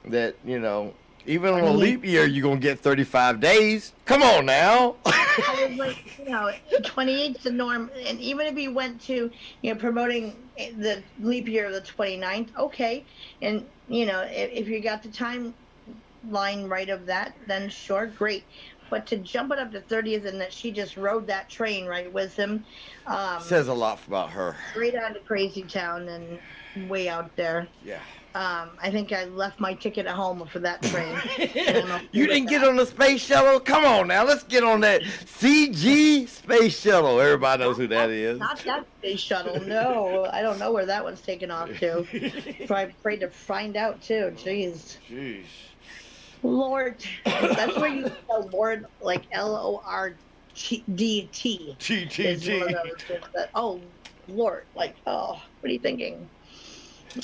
That, you know, even on a leap year, you're gonna get 35 days. Come on now. I was like, you know, 28's the norm, and even if you went to, you know, promoting the leap year of the 29th, okay, and you know, if you got the timeline right of that, then sure, great. But to jump it up to 30th and that she just rode that train right with him, says a lot about her. Straight out of Crazy Town and way out there. Yeah. I think I left my ticket at home for that train. You didn't get on the space shuttle? Come on now, let's get on that CG space shuttle. Everybody knows who that is. Not that space shuttle, no. I don't know where that one's taken off to. So I'm afraid to find out too. Jeez. Lord. That's where you spell Lord like LORDT. Oh, Lord. Like, oh, what are you thinking?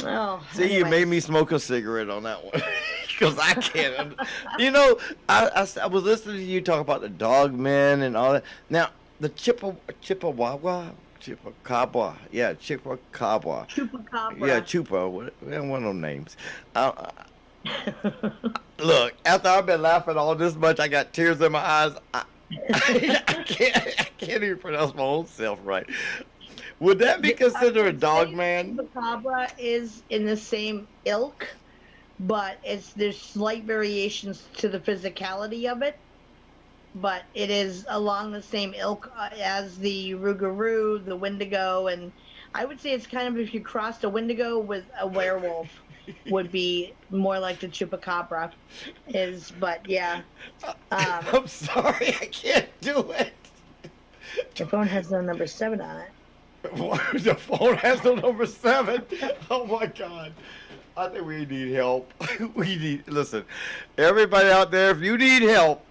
Oh, see, anyway. You made me smoke a cigarette on that one because I can't. You know, I was listening to you talk about the dog men and all that. Now, the Chupacabra, yeah, Chupacabra. Yeah, Chupa, one of them names. Look, after I've been laughing all this much, I got tears in my eyes. I can't even pronounce my own self right. Would that be considered a dog man? Chupacabra is in the same ilk, but there's slight variations to the physicality of it. But it is along the same ilk as the Rougarou, the Wendigo, and I would say it's kind of if you crossed a Wendigo with a werewolf, would be more like the Chupacabra is. But yeah, I'm sorry, I can't do it. The phone has no number 7 on it. The phone has no number 7. Oh my God. I think we need help. Listen, everybody out there, if you need help,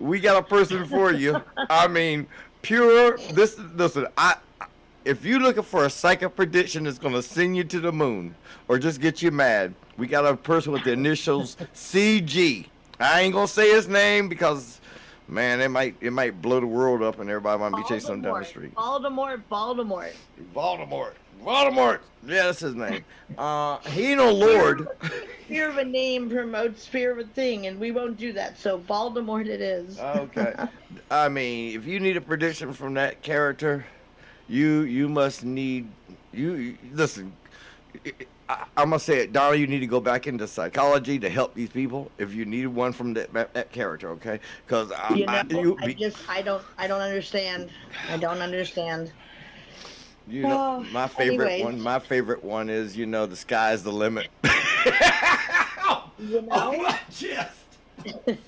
we got a person for you. I mean, listen, if you're looking for a psychic prediction that's going to send you to the moon or just get you mad, we got a person with the initials CG. I ain't going to say his name because, man, it might blow the world up and everybody might be chasing him down the street. Baltimore. Yeah, that's his name. He ain't no lord. Fear of a name promotes fear of a thing, and we won't do that. So Baltimore it is. Okay. I mean, if you need a prediction from that character, you must need listen. I'm gonna say it, Donna. You need to go back into psychology to help these people. If you need one from that character, okay? Because I don't understand. I don't understand. You know, my favorite one is, you know, the sky's the limit. You know, my chest. And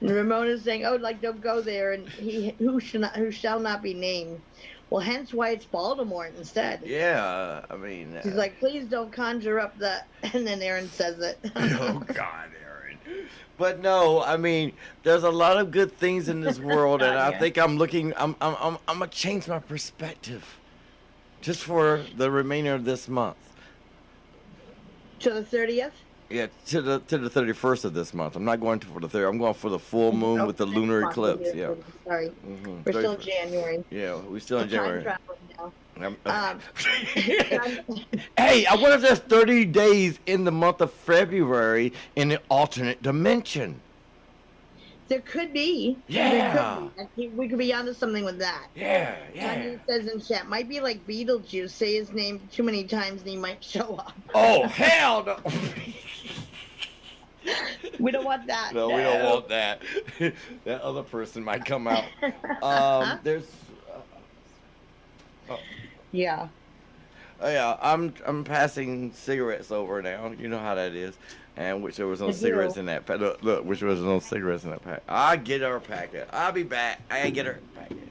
Ramona's saying, "Oh, like don't go there," and who shall not be named. Well, hence why it's Baltimore instead. Yeah, I mean. She's like, please don't conjure up the, and then Aaron says it. Oh God, Aaron. But no, I mean, there's a lot of good things in this world, and I think I'm gonna change my perspective, just for the remainder of this month. To the 30th. Yeah, to the 31st of this month. I'm not going for the 30th. I'm going for the full moon with the lunar eclipse. Yeah. Sorry. Mm-hmm. We're still in January. Yeah, we're still in January. Time traveling now. Hey, I wonder if there's 30 days in the month of February in an alternate dimension. There could be. Yeah. We could be onto something with that. Yeah. Tanya says in chat, might be like Beetlejuice. Say his name too many times and he might show up. Oh, hell no. We don't want that. No, we don't want that. That other person might come out. There's. Oh, Yeah. yeah, I'm passing cigarettes over now. You know how that is. And which there was no I cigarettes do. in that pack. Look, which was no cigarettes in that pack. I get her a packet. I'll be back. I get her a packet.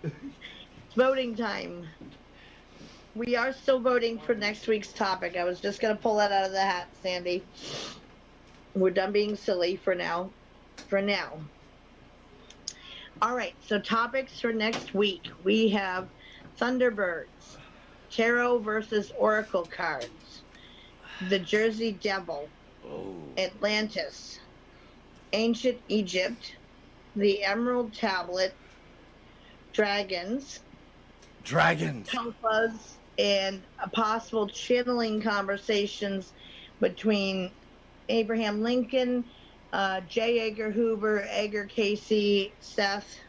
It's voting time. We are still voting for next week's topic. I was just going to pull that out of the hat, Sandy. We're done being silly for now. For now. All right, so topics for next week. We have Thunderbirds, Tarot versus Oracle cards, the Jersey Devil, Oh. Atlantis, Ancient Egypt, the Emerald Tablet, Dragons, Dragons. Tulpas, and a possible channeling conversations between Abraham Lincoln, J. Edgar Hoover, Edgar Casey, Seth.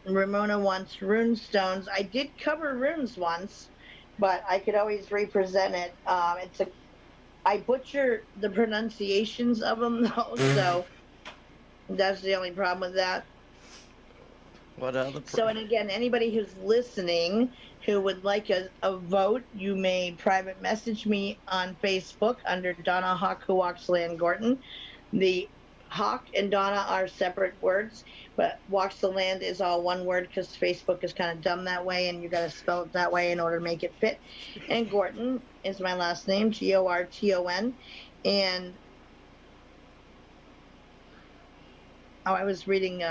Ramona wants rune stones. I did cover runes once, but I could always represent it. I butcher the pronunciations of them though, so that's the only problem with that. What other? So, and again, anybody who's listening who would like a vote, you may private message me on Facebook under Donna Hawk Who Walks Land Gorton. The Hawk and Donna are separate words, but Walks the Land is all one word because Facebook is kind of dumb that way, and you got to spell it that way in order to make it fit. And Gorton is my last name, Gorton. And I was reading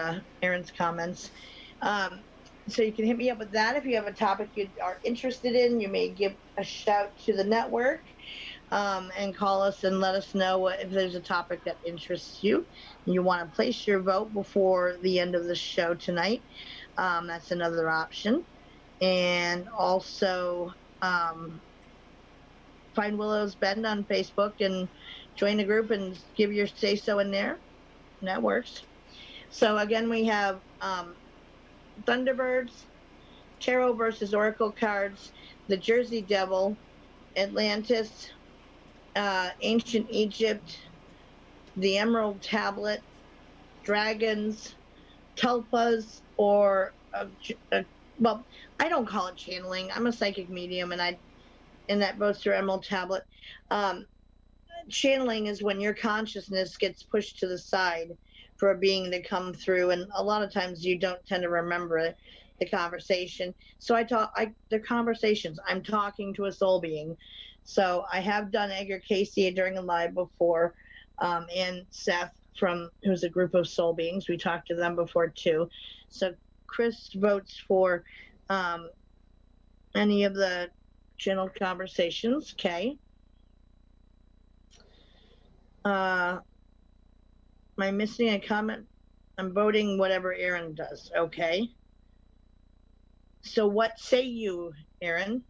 Aaron's comments. So you can hit me up with that. If you have a topic you are interested in, you may give a shout to the network and call us and let us know if there's a topic that interests you and you want to place your vote before the end of the show tonight. That's another option. And also find Willows Bend on Facebook and join the group and give your say-so in there. And that works. So again, we have Thunderbirds, Tarot versus Oracle cards, the Jersey Devil, Atlantis, Ancient Egypt, the Emerald Tablet, Dragons, Tulpas, or well, I don't call it channeling. I'm a psychic medium, and that votes for Emerald Tablet. Channeling is when your consciousness gets pushed to the side for a being to come through, and a lot of times you don't tend to remember the conversation. So the conversations, I'm talking to a soul being. So I have done Edgar Casey during a live before, and Seth who's a group of soul beings. We talked to them before too. So Chris votes for any of the channel conversations. Okay. Am I missing a comment? I'm voting whatever Aaron does. Okay. So what say you, Aaron?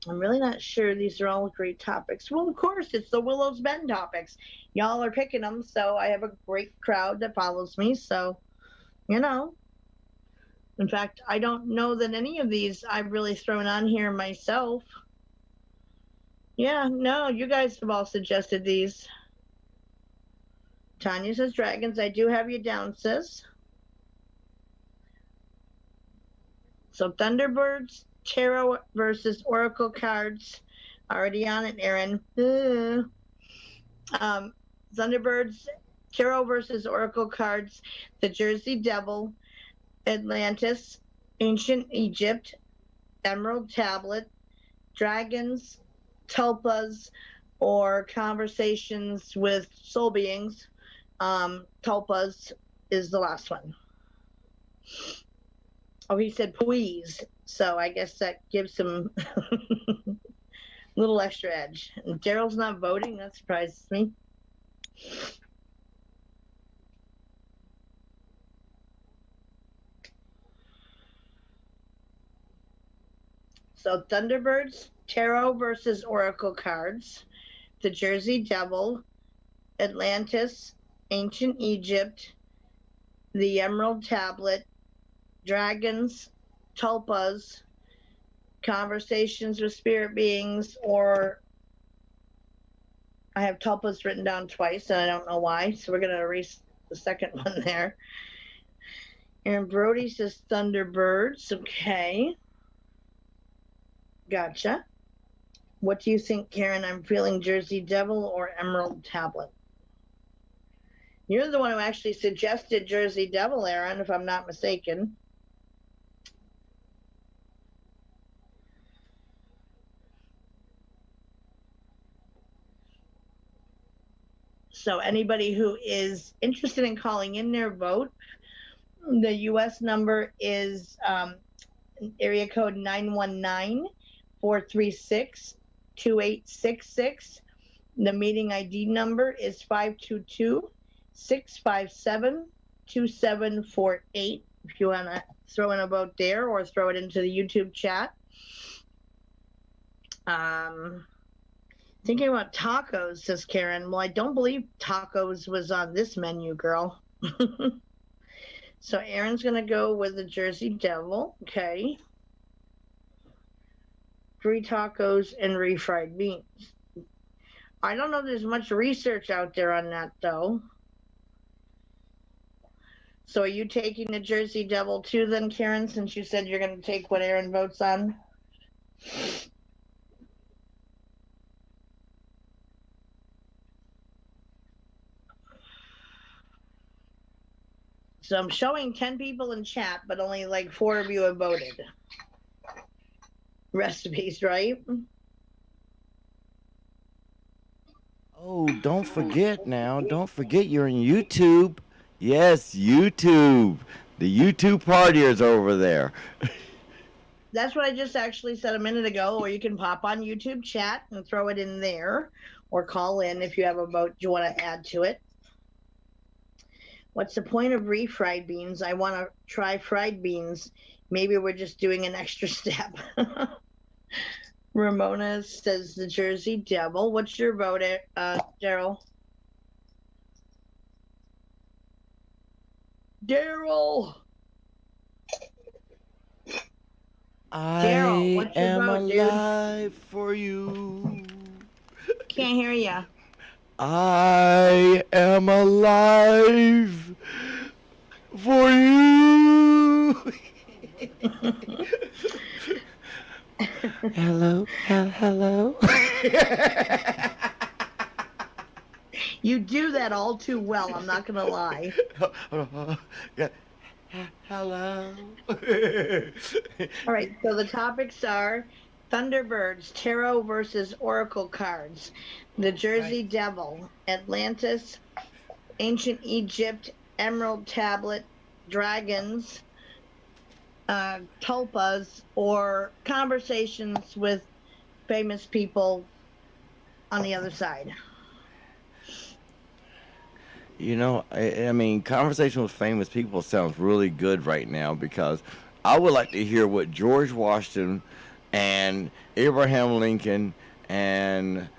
I'm really not sure. These are all great topics. Well, of course, it's the Willows Bend topics. Y'all are picking them, so I have a great crowd that follows me. So, you know. In fact, I don't know that any of these I've really thrown on here myself. Yeah, no, you guys have all suggested these. Tanya says dragons. I do have you down, sis. So Thunderbirds, Tarot versus Oracle cards. Already on it, Aaron. Thunderbirds, Tarot versus Oracle cards. The Jersey Devil, Atlantis, Ancient Egypt, Emerald Tablet, Dragons, Tulpas, or conversations with soul beings. Tulpas is the last one. Oh, he said please, so I guess that gives him a little extra edge. And Daryl's not voting. That surprises me. So Thunderbirds, Tarot versus Oracle cards, the Jersey Devil, Atlantis, Ancient Egypt, the Emerald Tablet, Dragons, Tulpas, conversations with spirit beings, or I have tulpas written down twice, and I don't know why, so we're going to erase the second one there. And Brody says Thunderbirds. Okay. Gotcha. What do you think, Karen? I'm feeling Jersey Devil or Emerald Tablet? You're the one who actually suggested Jersey Devil, Aaron, if I'm not mistaken. So anybody who is interested in calling in their vote, the U.S. number is area code 919-436-2866. The meeting ID number is 522-657-2748. If you want to throw in a vote there or throw it into the YouTube chat. Thinking about tacos, says Karen. Well, I don't believe tacos was on this menu, girl. So Aaron's going to go with the Jersey Devil. Okay. Free tacos and refried beans. I don't know if there's much research out there on that, though. So are you taking the Jersey Devil too then, Karen, since you said you're going to take what Aaron votes on? So I'm showing 10 people in chat, but only like 4 of you have voted. Recipes, right? Oh, don't forget now. Don't forget you're in YouTube. Yes, YouTube. The YouTube partiers over there. That's what I just actually said a minute ago, or you can pop on YouTube chat and throw it in there, or call in if you have a vote you want to add to it. What's the point of refried beans? I want to try fried beans. Maybe we're just doing an extra step. Ramona says the Jersey Devil. What's your vote, Daryl? Daryl! I what's your am vote, alive for you. Can't hear ya. I am alive for you. Hello, hello. You do that all too well, I'm not going to lie. Hello. All right, so the topics are Thunderbirds, Tarot versus Oracle cards, the Jersey Devil, Atlantis, Ancient Egypt, Emerald Tablet, Dragons, tulpas, or conversations with famous people on the other side. You know, I mean, conversation with famous people sounds really good right now because I would like to hear what George Washington and Abraham Lincoln and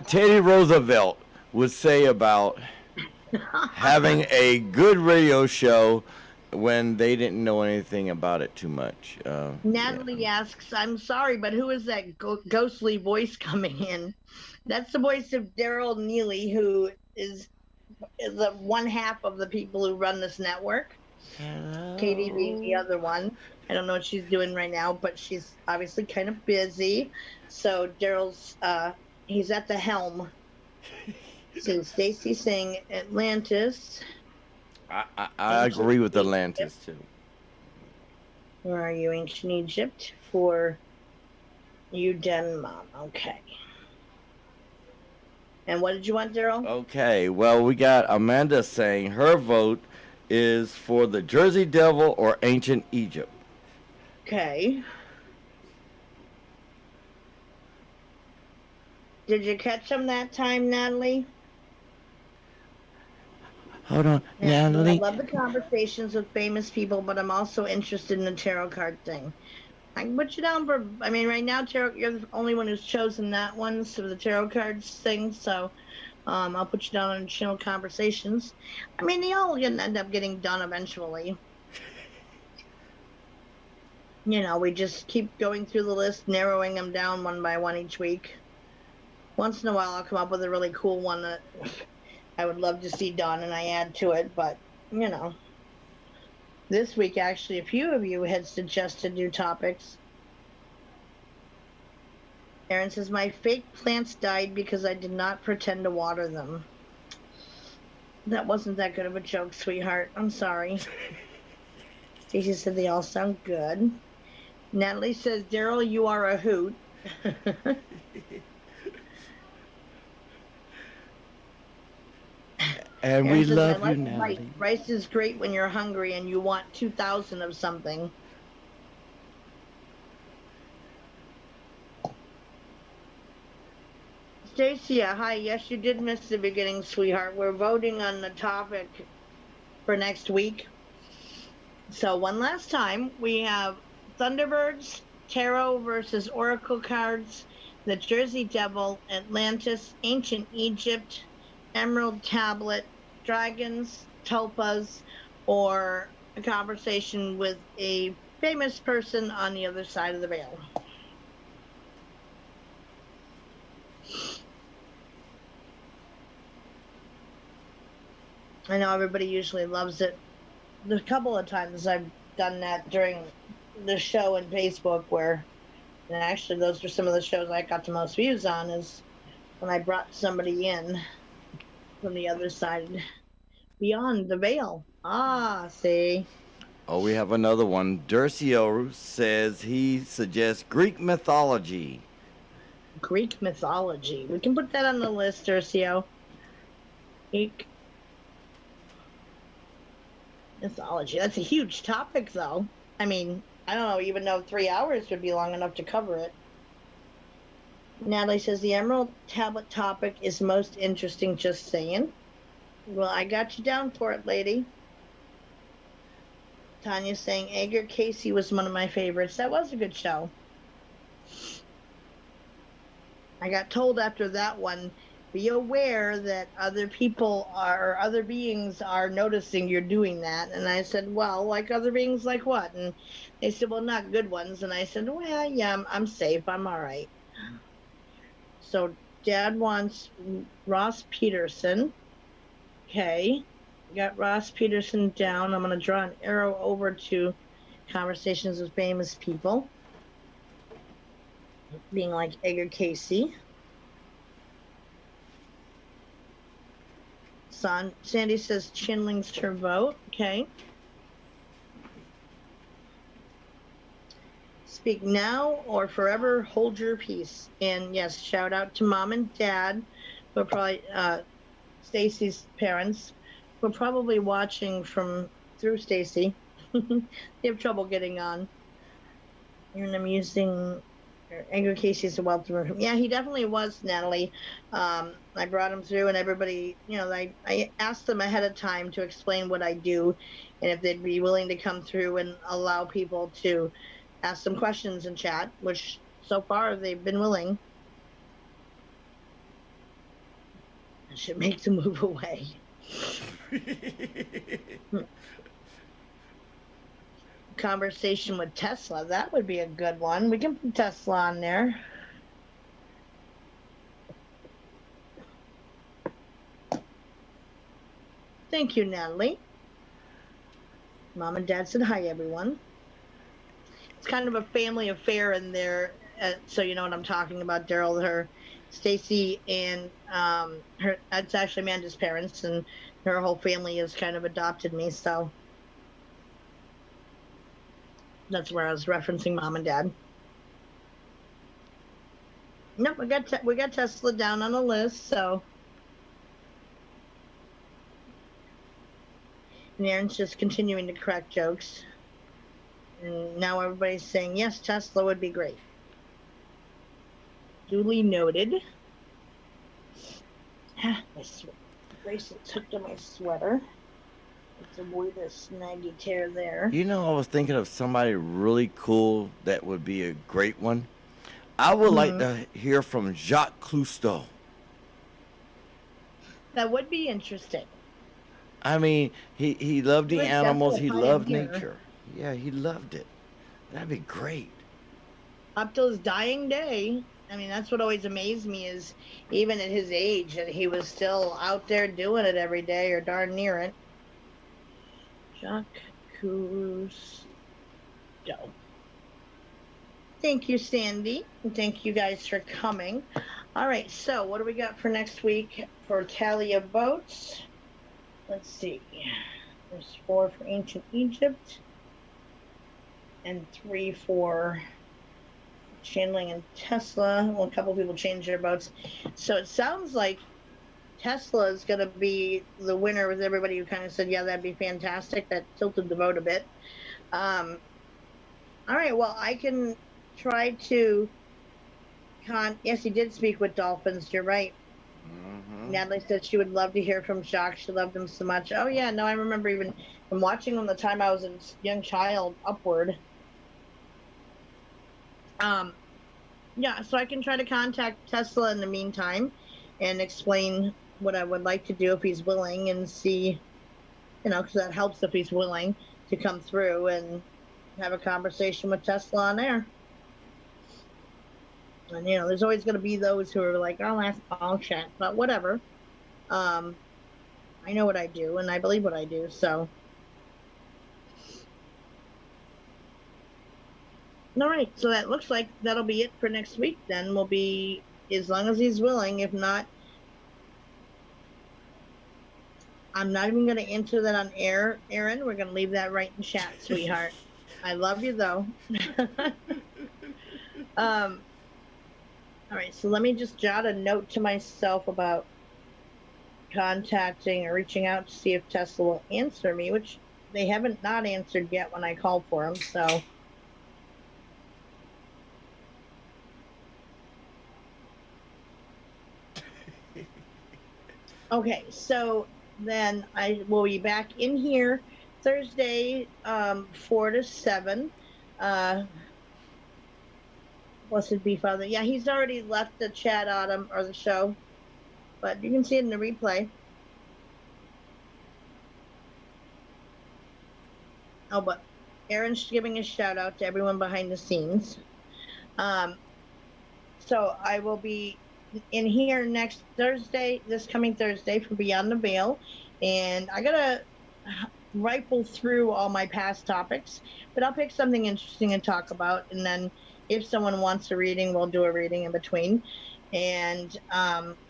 Teddy Roosevelt would say about having a good radio show when they didn't know anything about it too much. Natalie asks, I'm sorry, but who is that ghostly voice coming in? That's the voice of Daryl Neely, who is the one half of the people who run this network. Hello. Katie being the other one. I don't know what she's doing right now, but she's obviously kind of busy. So Daryl's, he's at the helm. So Stacy saying Atlantis. I agree with Atlantis too. Where are you, Ancient Egypt? For you, Denmark. Okay. And what did you want, Daryl? Okay, well, we got Amanda saying her vote is for the Jersey Devil or Ancient Egypt. Okay. Did you catch them that time, Natalie? Hold on, Yeah, Natalie. I love the conversations with famous people, but I'm also interested in the tarot card thing. I can put you down for, I mean, right now, tarot, you're the only one who's chosen that one, so the tarot cards thing, so I'll put you down on channel conversations. I mean, they all end up getting done eventually. We just keep going through the list, narrowing them down one by one each week. Once in a while, I'll come up with a really cool one that I would love to see done, and I add to it. But, this week, actually, a few of you had suggested new topics. Aaron says, my fake plants died because I did not pretend to water them. That wasn't that good of a joke, sweetheart. I'm sorry. Stacy said they all sound good. Natalie says, Daryl, you are a hoot. And Aaron we says, love I like you, Natalie. Rice is great when you're hungry and you want 2,000 of something. Stacia, hi. Yes, you did miss the beginning, sweetheart. We're voting on the topic for next week. So one last time, we have Thunderbirds, Tarot versus Oracle cards, the Jersey Devil, Atlantis, Ancient Egypt, Emerald Tablet, Dragons, Tulpas, or a conversation with a famous person on the other side of the veil. I know everybody usually loves it. There's a couple of times I've done that during the show in Facebook and actually those are some of the shows I got the most views on, is when I brought somebody in from the other side, beyond the veil. Ah, see. Oh, we have another one. Durcio says he suggests Greek mythology. Greek mythology. We can put that on the list, Durcio. Greek mythology. That's a huge topic, though. I mean, I don't even know if 3 hours would be long enough to cover it. Natalie says the Emerald Tablet topic is most interesting, just saying. Well, I got you down for it, lady. Tanya's saying Edgar Casey was one of my favorites. That was a good show. I got told after that one, be aware that other beings are noticing you're doing that. And I said, well, like other beings like what? And they said, well, not good ones. And I said, well, yeah, I'm safe. I'm all right. So Dad wants Ross Peterson. Okay. Got Ross Peterson down. I'm going to draw an arrow over to conversations with famous people. Being like Edgar Casey. Sandy says Chinling's her vote. Okay. Speak now or forever hold your peace. And yes, shout out to Mom and Dad, who are probably Stacy's parents. We're probably watching through Stacy. They have trouble getting on. And I'm using Edgar Casey's a wealth of room. Yeah, he definitely was, Natalie. I brought him through, and everybody, I asked them ahead of time to explain what I do, and if they'd be willing to come through and allow people to ask them questions and chat, which so far they've been willing. I should make them move away. Conversation with Tesla, that would be a good one. We can put Tesla on there. Thank you, Natalie. Mom and Dad said hi, everyone. It's kind of a family affair in there, so you know what I'm talking about, Daryl. Her Stacy and it's actually Amanda's parents, and her whole family has kind of adopted me, so that's where I was referencing Mom and Dad. Nope, we got Tesla down on the list, so. And Aaron's just continuing to crack jokes. And now everybody's saying, yes, Tesla would be great. Duly noted. My bracelet's hooked on my sweater. Let's avoid a snaggy tear there. I was thinking of somebody really cool that would be a great one. I would like to hear from Jacques Cousteau. That would be interesting. I mean, he loved the animals. He loved nature. Yeah, he loved it. That'd be great. Up till his dying day. I mean, that's what always amazed me is even at his age that he was still out there doing it every day or darn near it. Jacques Cousteau. Thank you, Sandy. And thank you guys for coming. All right, so what do we got for next week for tally of votes? Let's see. There's 4 for ancient Egypt and 3 for Channeling and Tesla. Well, a couple people changed their votes. So it sounds like Tesla is going to be the winner with everybody who kind of said, yeah, that'd be fantastic. That tilted the vote a bit. All right, well, I can try to... Yes, he did speak with dolphins. You're right. Mm-hmm. Natalie said she would love to hear from Jacques. She loved him so much. Oh, yeah, no, I remember even from watching him the time I was a young child upward. Yeah, so I can try to contact Tesla in the meantime and explain what I would like to do if he's willing and see, because that helps if he's willing to come through and have a conversation with Tesla on air. And, there's always going to be those who are like, oh, that's bullshit, but whatever. I know what I do, and I believe what I do, so. All right, so that looks like that'll be it for next week then. We'll be, as long as he's willing. If not, I'm not even going to answer that on air, Aaron. We're going to leave that right in chat, sweetheart. I love you, though. All right, so let me just jot a note to myself about contacting or reaching out to see if Tesla will answer me, which they haven't not answered yet when I called for them, so. Okay, so then I will be back in here Thursday, 4 to 7. Blessed be Father. Yeah, he's already left the chat on him, or the show, but you can see it in the replay. Oh, but Aaron's giving a shout out to everyone behind the scenes. So I will be in here next Thursday, this coming Thursday, for Beyond the Veil, and I gotta rifle through all my past topics, but I'll pick something interesting to talk about, and then if someone wants a reading, we'll do a reading in between. And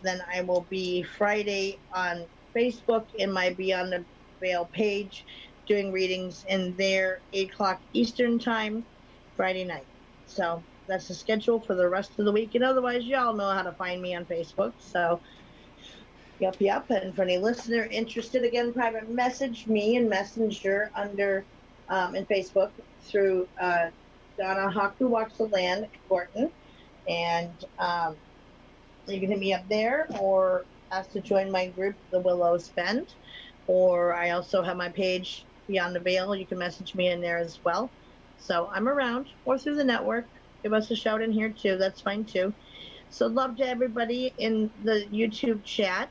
then I will be Friday on Facebook in my Beyond the Veil page doing readings in there 8 o'clock Eastern time Friday night. So that's the schedule for the rest of the week. And otherwise, y'all know how to find me on Facebook. So yep. And for any listener interested, again, private message me in Messenger under in Facebook through Donna Who Walks the Land, Gorton, and you can hit me up there or ask to join my group, the Willows Bend, or I also have my page Beyond the Veil. You can message me in there as well. So I'm around, or through the network. Give us a shout in here too. That's fine too. So love to everybody in the YouTube chat,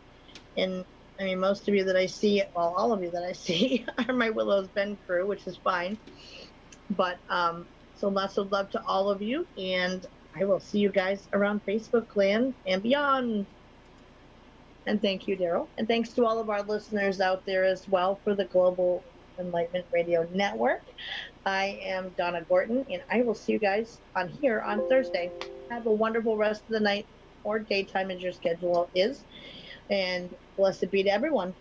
and I mean most of you that I see, well, all of you that I see are my Willows Bend crew, which is fine. But so lots of love to all of you, and I will see you guys around Facebook land and beyond. And thank you, Daryl. And thanks to all of our listeners out there as well for the Global Enlightenment Radio Network. I am Donna Gorton, and I will see you guys on here on Thursday. Have a wonderful rest of the night or daytime as your schedule is. And blessed be to everyone.